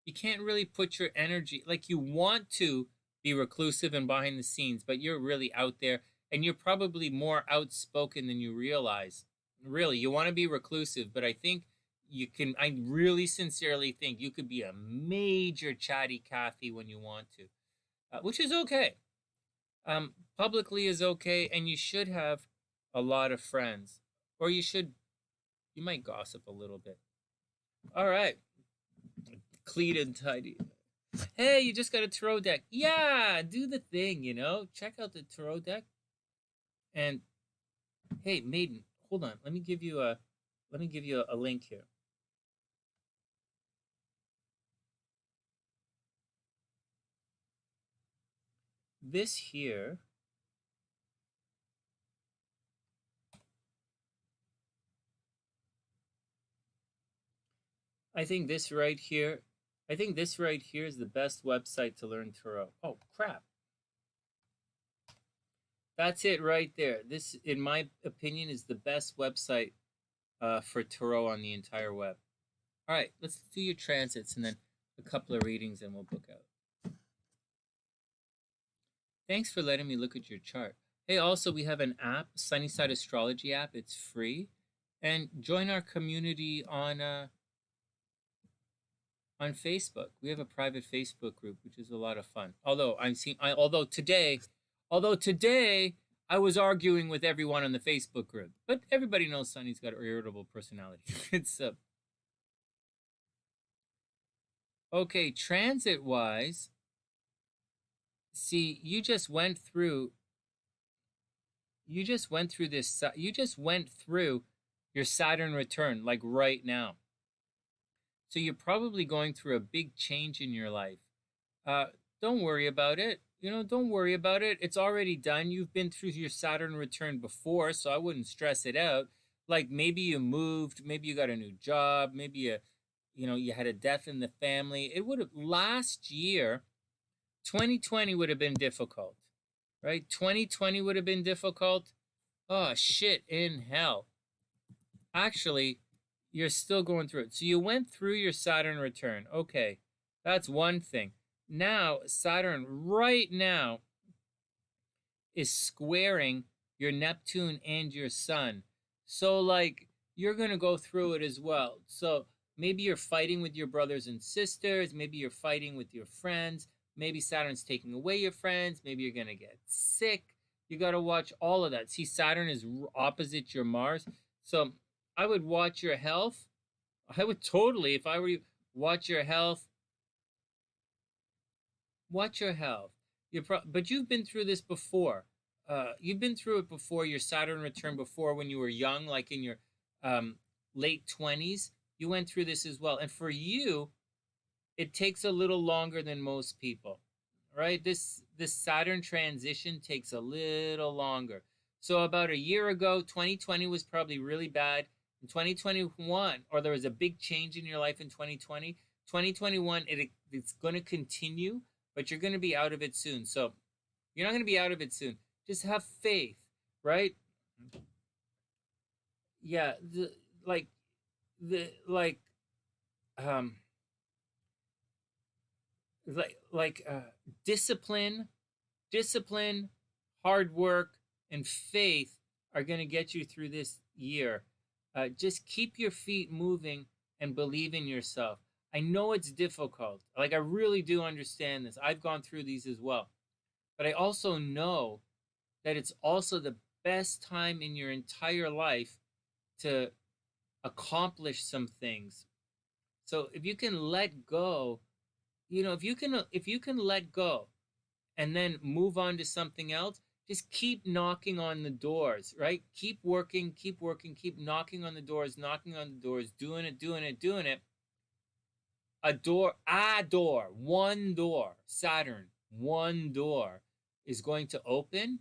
you can't really put your energy like you want to be reclusive and behind the scenes, but you're really out there, and you're probably more outspoken than you realize. Really, you want to be reclusive, but I think you can, I really sincerely think you could be a major chatty Cathy when you want to, which is okay. Publicly is okay, and you should have a lot of friends, or you might gossip a little bit. All right, clean and tidy. Hey, you just got a tarot deck. Yeah, do the thing, you know. Check out the tarot deck. And hey, maiden, hold on. Let me give you a link here. This here I think this right here is the best website to learn tarot. Oh, crap. That's it right there. This, in my opinion, is the best website for tarot on the entire web. All right, let's do your transits and then a couple of readings and we'll book out. Thanks for letting me look at your chart. Hey, also, we have an app, SunnySide Astrology app. It's free. And join our community on Facebook. We have a private Facebook group, which is a lot of fun. Although today I was arguing with everyone on the Facebook group, but everybody knows Sonny's got an irritable personality. It's okay. Transit wise, see, you just went through your Saturn return, like right now. So you're probably going through a big change in your life. Don't worry about it. Don't worry about it. It's already done. You've been through your Saturn return before, so I wouldn't stress it out. Like maybe you moved, maybe you got a new job, maybe you had a death in the family. It would have last year, 2020 would have been difficult, right? 2020 would have been difficult. Oh, shit in hell. Actually, you're still going through it. So you went through your Saturn return. Okay, that's one thing. Now, Saturn right now is squaring your Neptune and your Sun. So, like, you're going to go through it as well. So maybe you're fighting with your brothers and sisters. Maybe you're fighting with your friends. Maybe Saturn's taking away your friends. Maybe you're going to get sick. You got to watch all of that. See, Saturn is opposite your Mars. So I would watch your health. I would totally, if I were you, watch your health. Watch your health. But you've been through this before. You've been through it before, your Saturn return before when you were young, like in your late 20s. You went through this as well. And for you, it takes a little longer than most people, right? This Saturn transition takes a little longer. So about a year ago, 2020 was probably really bad. In 2021, or there was a big change in your life in 2020, 2021, it's going to continue, but you're going to be out of it soon. So you're not going to be out of it soon. Just have faith, right? Yeah, discipline, hard work, and faith are going to get you through this year. Just keep your feet moving and believe in yourself. I know it's difficult. Like, I really do understand this. I've gone through these as well. But I also know that it's also the best time in your entire life to accomplish some things. So if you can let go, if you can let go and then move on to something else, just keep knocking on the doors, right? Keep working, keep knocking on the doors, doing it. One door, Saturn, one door is going to open,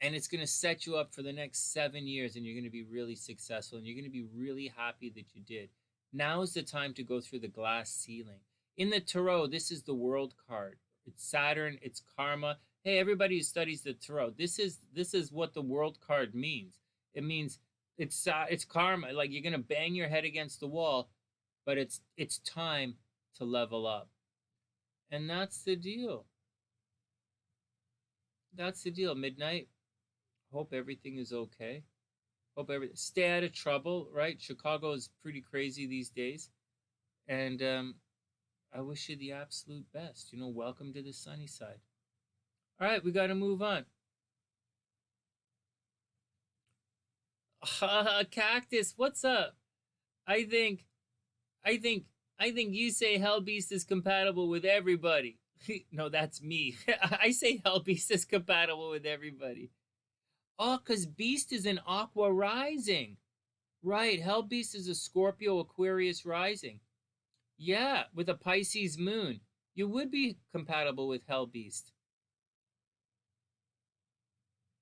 and it's going to set you up for the next 7 years, and you're going to be really successful, and you're going to be really happy that you did. Now is the time to go through the glass ceiling. In the tarot, this is the World card. It's Saturn, it's karma. Hey, everybody who studies the tarot, this is what the World card means. It means it's karma. Like, you're going to bang your head against the wall, but it's time to level up. And that's the deal. That's the deal. Midnight. Hope everything is okay. Hope stay out of trouble, right? Chicago is pretty crazy these days. And I wish you the absolute best. You know, welcome to the sunny side. All right, we got to move on. Cactus, what's up? I think you say Hellbeast is compatible with everybody. No, that's me. I say Hellbeast is compatible with everybody. Oh, because Beast is an Aqua rising. Right, Hellbeast is a Scorpio Aquarius rising. Yeah, with a Pisces moon. You would be compatible with Hellbeast.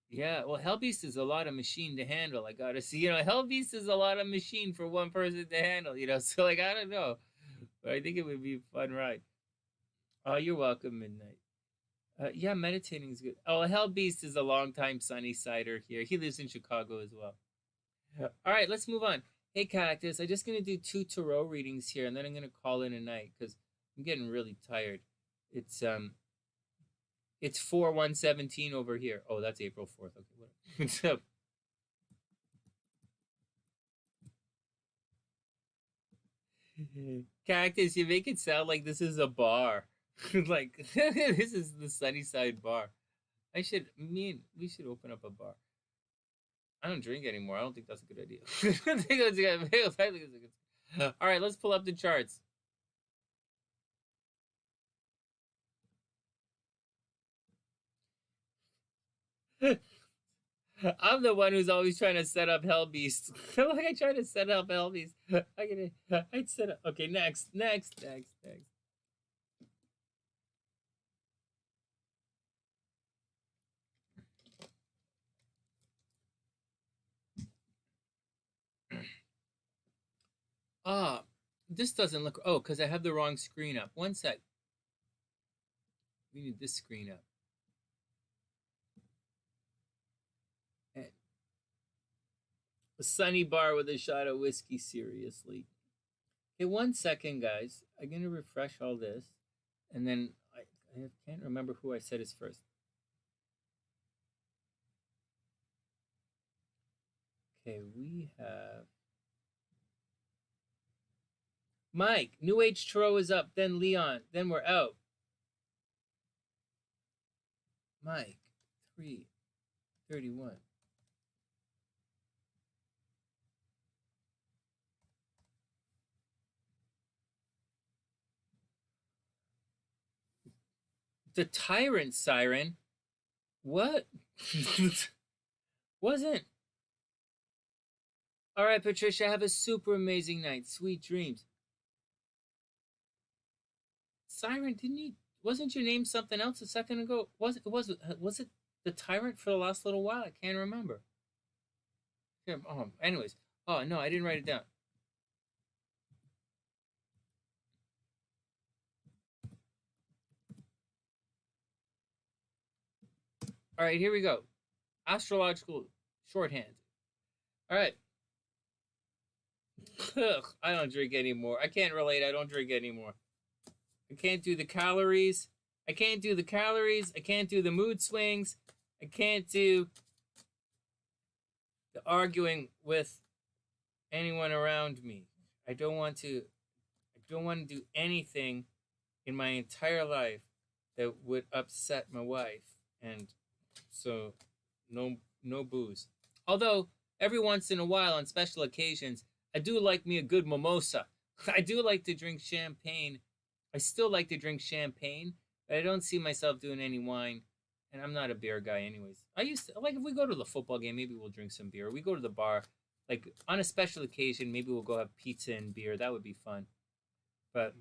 Yeah, well, Hellbeast is a lot of machine to handle. I gotta see, you know, Hellbeast is a lot of machine for one person to handle, you know. So, like, I don't know, but I think it would be a fun ride. Oh, you're welcome, Midnight. Yeah, meditating is good. Oh, Hellbeast is a longtime sunny sider here. He lives in Chicago as well. All right, let's move on. Hey, Cactus, I'm just gonna do 2 tarot readings here, and then I'm gonna call in a night because I'm getting really tired. It's 4/1/17 over here. Oh, that's April 4th. Okay, whatever. So, Cactus, you make it sound like this is a bar. Like this is the Sunnyside bar. We should open up a bar. I don't drink anymore. I don't think that's a good idea. I think that's a good. All right, let's pull up the charts. I'm the one who's always trying to set up Hellbeast. Like I try to set up Hellbeast. I'd set up. Okay, next. Ah, this doesn't look. Oh, because I have the wrong screen up. One sec. We need this screen up. A sunny bar with a shot of whiskey, seriously. Okay, 1 second, guys. I'm going to refresh all this. And then I can't remember who I said is first. Okay, we have Mike. New Age Tarot is up. Then Leon. Then we're out. Mike, 3:31. The Tyrant Siren? What? Wasn't. All right, Patricia, have a super amazing night. Sweet dreams. Siren, wasn't your name something else a second ago? Was it the Tyrant for the last little while? I can't remember. Anyways. Oh, no, I didn't write it down. All right, here we go. Astrological shorthand. All right. I don't drink anymore. I can't relate. I don't drink anymore. I can't do the calories. I can't do the mood swings. I can't do the arguing with anyone around me. I don't want to do anything in my entire life that would upset my wife. And so no booze. Although every once in a while on special occasions, I do like me a good mimosa. I do like to drink champagne. I still like to drink champagne, but I don't see myself doing any wine. And I'm not a beer guy anyways. I used to, like, if we go to the football game, maybe we'll drink some beer. We go to the bar, like on a special occasion, maybe we'll go have pizza and beer. That would be fun. But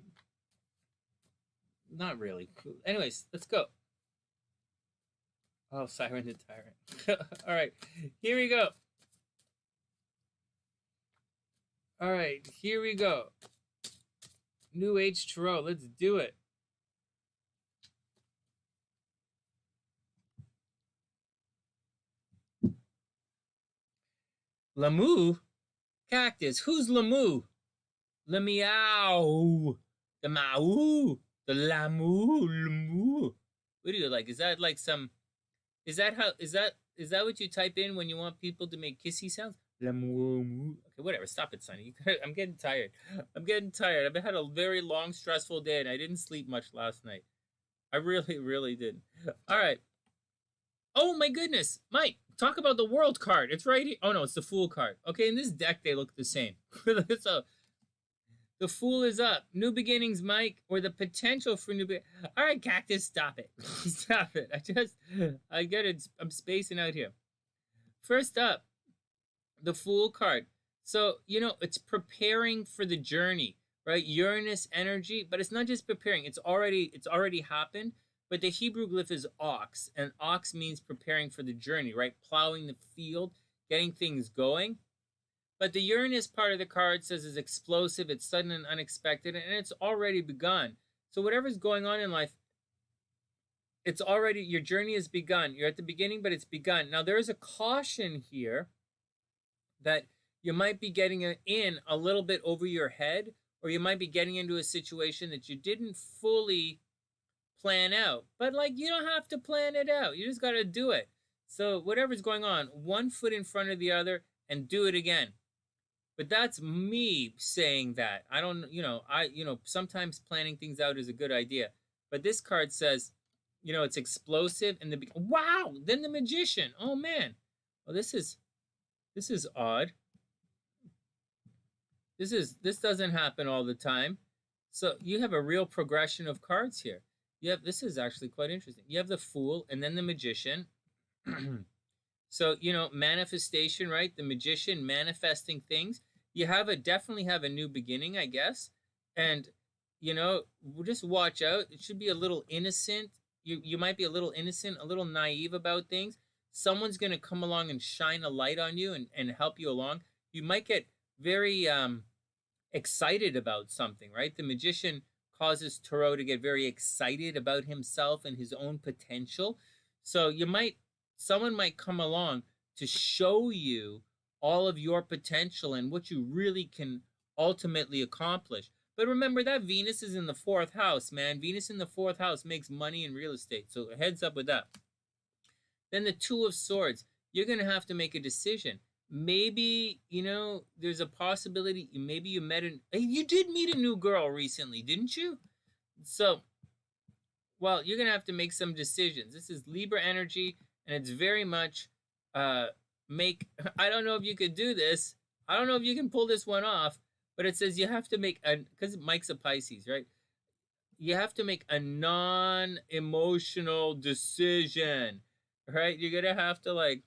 not really. Anyways, let's go. Oh, Siren the Tyrant. All right, here we go. All right, here we go. New Age Tarot. Let's do it. Lamu? Cactus. Who's Lamu? The meow. The mau. The l'amour. What do you like? Is that like some? Is that how? Is that what you type in when you want people to make kissy sounds? L'amour. Okay, whatever. Stop it, Sonny. I'm getting tired. I'm getting tired. I've had a very long, stressful day, and I didn't sleep much last night. I really, really didn't. All right. Oh my goodness, Mike! Talk about the World card. It's right here. Oh no, it's the Fool card. Okay, in this deck they look the same. So the Fool is up. New beginnings, Mike, or the potential for new. All right, Cactus, stop it. Stop it. I get it. I'm spacing out here. First up, the Fool card. So, it's preparing for the journey, right? Uranus energy, but it's not just preparing. It's already happened. But the Hebrew glyph is ox, and ox means preparing for the journey, right? Plowing the field, getting things going. But the Uranus part of the card says it's explosive, it's sudden and unexpected, and it's already begun. So whatever's going on in life, it's already, your journey has begun. You're at the beginning, but it's begun. Now there is a caution here that you might be getting in a little bit over your head, or you might be getting into a situation that you didn't fully plan out. But you don't have to plan it out. You just got to do it. So whatever's going on, one foot in front of the other and do it again. But that's me saying that. I don't, sometimes planning things out is a good idea. But this card says, it's explosive and wow, then the Magician. Oh man. Well, this is odd. This doesn't happen all the time. So you have a real progression of cards here. This is actually quite interesting. You have the Fool and then the Magician. So, manifestation, right? The Magician manifesting things. You definitely have a new beginning, I guess. And, just watch out. It should be a little innocent. You might be a little innocent, a little naive about things. Someone's going to come along and shine a light on you and help you along. You might get very excited about something, right? The Magician causes Tarot to get very excited about himself and his own potential. So someone might come along to show you all of your potential and what you really can ultimately accomplish. But remember that Venus is in the 4th house, man. Venus in the 4th house makes money in real estate. So heads up with that. Then the Two of Swords. You're going to have to make a decision. Maybe, there's a possibility. Maybe you you did meet a new girl recently, didn't you? So, well, you're going to have to make some decisions. This is Libra energy, and it's very much I don't know if you could do this. I don't know if you can pull this one off, but it says you have to make because Mike's a Pisces, right? You have to make a non-emotional decision, right? You're going to have to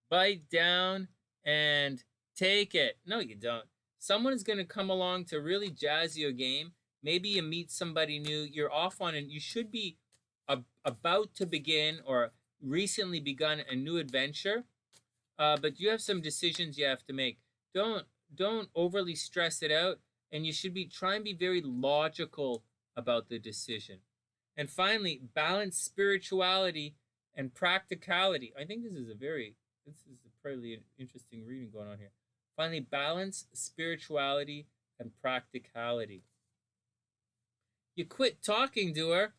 bite down and take it. No, you don't. Someone is going to come along to really jazz your game. Maybe you meet somebody new. You're off on, and you should be about to begin or recently begun a new adventure. But you have some decisions you have to make. Don't overly stress it out, and you should try and be very logical about the decision. And finally, balance spirituality and practicality. I think this is a pretty interesting reading going on here. Finally, balance spirituality and practicality. You quit talking to her.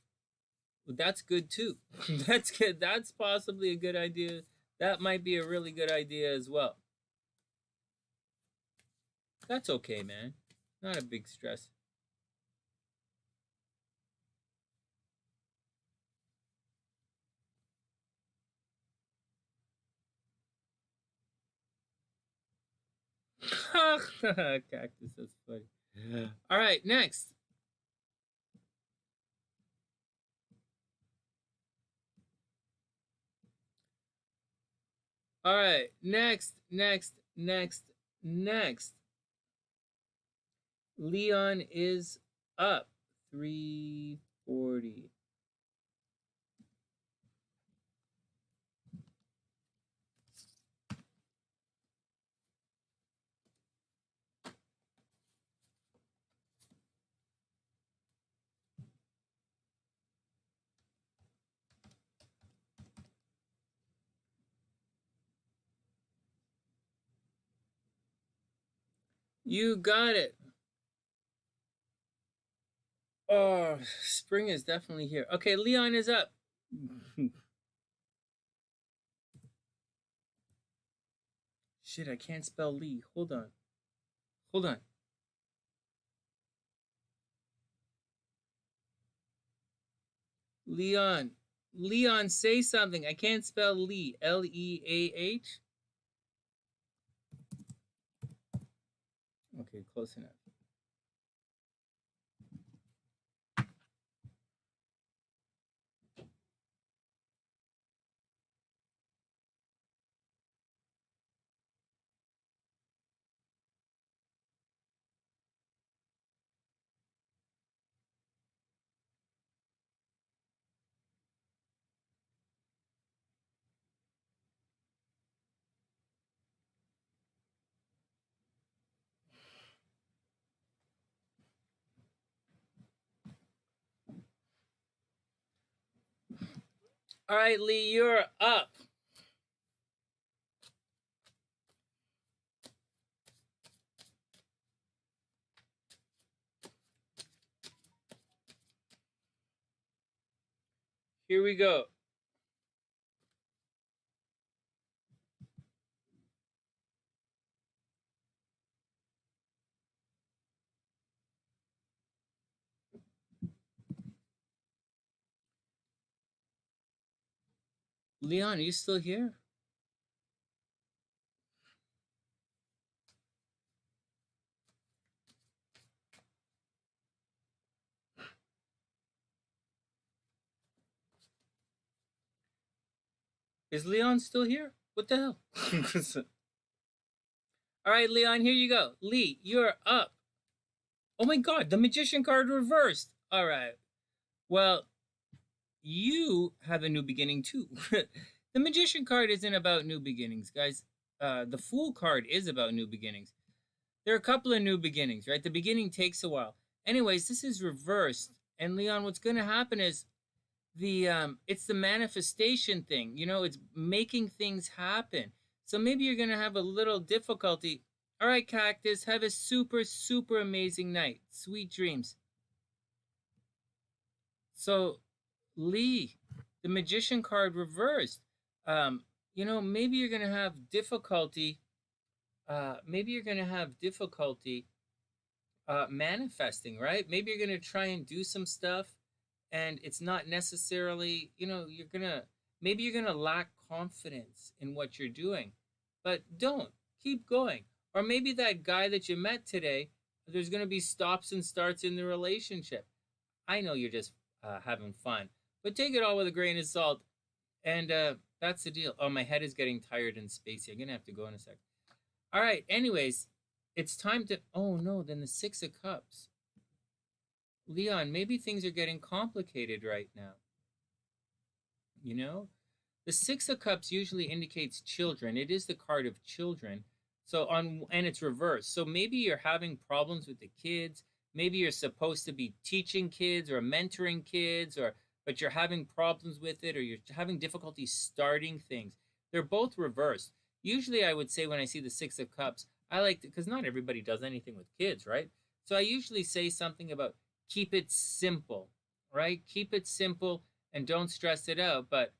Well, that's good too. That's good. That's possibly a good idea. That might be a really good idea as well. That's okay, man. Not a big stress. Cactus, that's funny. All right, next. All right, next. Leon is up. 340. You got it. Oh, spring is definitely here. Okay, Leon is up. Shit, I can't spell Lee. Hold on. Hold on. Leon. Leon, say something. I can't spell Lee. Leah. Okay, close enough. All right, Lee, you're up. Here we go. Leon, are you still here? Is Leon still here? What the hell? All right, Leon, here you go. Lee, you're up. Oh my god, the magician card reversed. All right. Well, you have a new beginning too. The magician card isn't about new beginnings, guys. The fool card is about new beginnings. There are a couple of new beginnings, right? The beginning takes a while. Anyways, this is reversed. And Leon, what's going to happen is it's the manifestation thing. You know, it's making things happen. So maybe you're going to have a little difficulty. All right, Cactus, have a super, super amazing night. Sweet dreams. So, Lee, the magician card reversed. You know, maybe you're going to have difficulty. Maybe you're going to have difficulty manifesting, right? Maybe you're going to try and do some stuff and it's not necessarily, you know, maybe you're going to lack confidence in what you're doing, but don't. Keep going. Or maybe that guy that you met today, there's going to be stops and starts in the relationship. I know you're just having fun, but take it all with a grain of salt. And that's the deal. Oh, my head is getting tired and spacey. I'm going to have to go in a sec. All right. Anyways, it's time to. Oh, no. Then the Six of Cups. Leon, maybe things are getting complicated right now. You know? The Six of Cups usually indicates children. It is the card of children. And it's reversed. So maybe you're having problems with the kids. Maybe you're supposed to be teaching kids or mentoring kids, but you're having problems with it, or you're having difficulty starting things. They're both reversed. Usually I would say when I see the Six of Cups, I like to, because not everybody does anything with kids, right? So I usually say something about keep it simple, right? Keep it simple and don't stress it out. But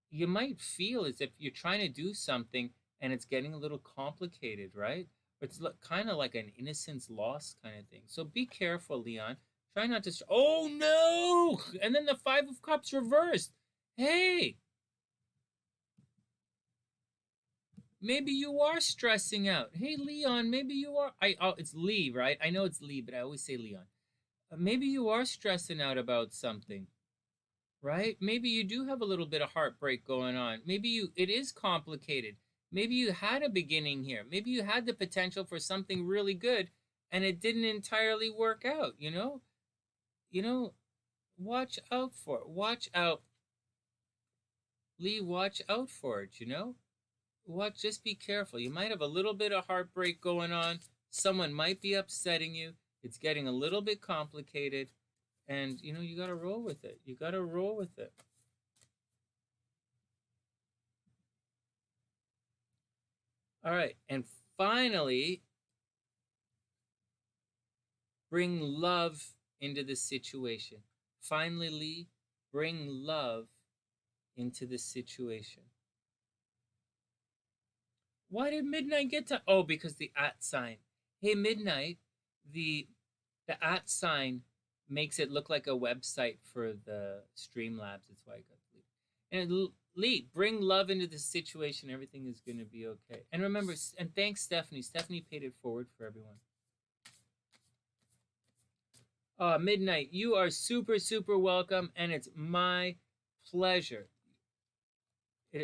you might feel as if you're trying to do something and it's getting a little complicated, right? It's kind of like an innocence lost kind of thing. So be careful, Leon. Try not to. Oh no! And then the Five of Cups reversed. Hey, maybe you are stressing out. Hey, Leon, maybe you are. It's Lee, right? I know it's Lee, but I always say Leon. Maybe you are stressing out about something, right? Maybe you do have a little bit of heartbreak going on. It is complicated. Maybe you had a beginning here. Maybe you had the potential for something really good and it didn't entirely work out, you know? You know, watch out for it. Watch out. Lee, watch out for it, you know? Just be careful. You might have a little bit of heartbreak going on. Someone might be upsetting you. It's getting a little bit complicated. And, you know, you got to roll with it. You got to roll with it. All right. And finally, bring love into the situation. Finally, bring love into the situation. Why did midnight get to... Oh, because the at sign. Hey, midnight, the at sign makes it look like a website for the Streamlabs. That's why I got deleted. And Lee, bring love into the situation. Everything is going to be okay. And remember, and thanks, Stephanie. Stephanie paid it forward for everyone. Midnight, you are super, super welcome, and it's my pleasure.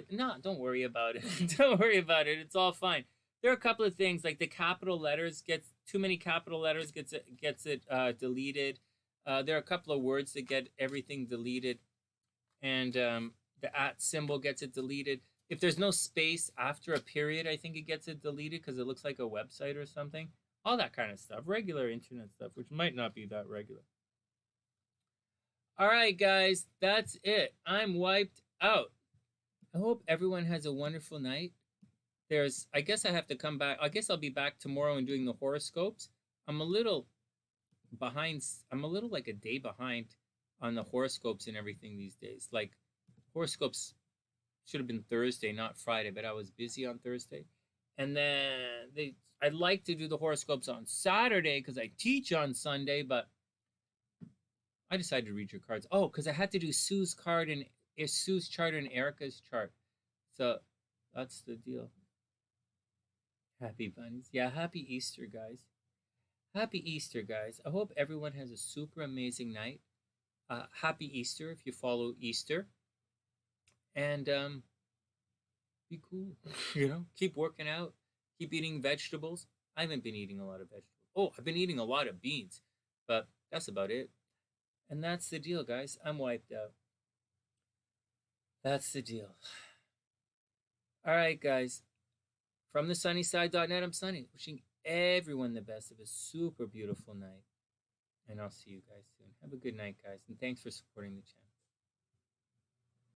No, don't worry about it. Don't worry about it. It's all fine. There are a couple of things, like the capital letters, gets too many capital letters, gets it deleted. There are a couple of words that get everything deleted, and the at symbol gets it deleted. If there's no space after a period, I think it gets it deleted because it looks like a website or something. All that kind of stuff, regular internet stuff, which might not be that regular. All right, guys, that's it. I'm wiped out. I hope everyone has a wonderful night. I guess I have to come back. I guess I'll be back tomorrow and doing the horoscopes. I'm a little behind. I'm a little like a day behind on the horoscopes and everything these days. Like, horoscopes should have been Thursday, not Friday, but I was busy on Thursday. And then I'd like to do the horoscopes on Saturday because I teach on Sunday, but I decided to read your cards. Oh, because I had to do Sue's chart and Ericka's chart. So that's the deal. Happy bunnies. Yeah, happy Easter, guys. Happy Easter, guys. I hope everyone has a super amazing night. Happy Easter if you follow Easter. And be cool. Keep working out. Keep eating vegetables. I haven't been eating a lot of vegetables. Oh, I've been eating a lot of beans. But that's about it. And that's the deal, guys. I'm wiped out. That's the deal. All right, guys. From TheSunnySide.net, I'm Sonny. Wishing everyone the best of a super beautiful night. And I'll see you guys soon. Have a good night, guys. And thanks for supporting the channel.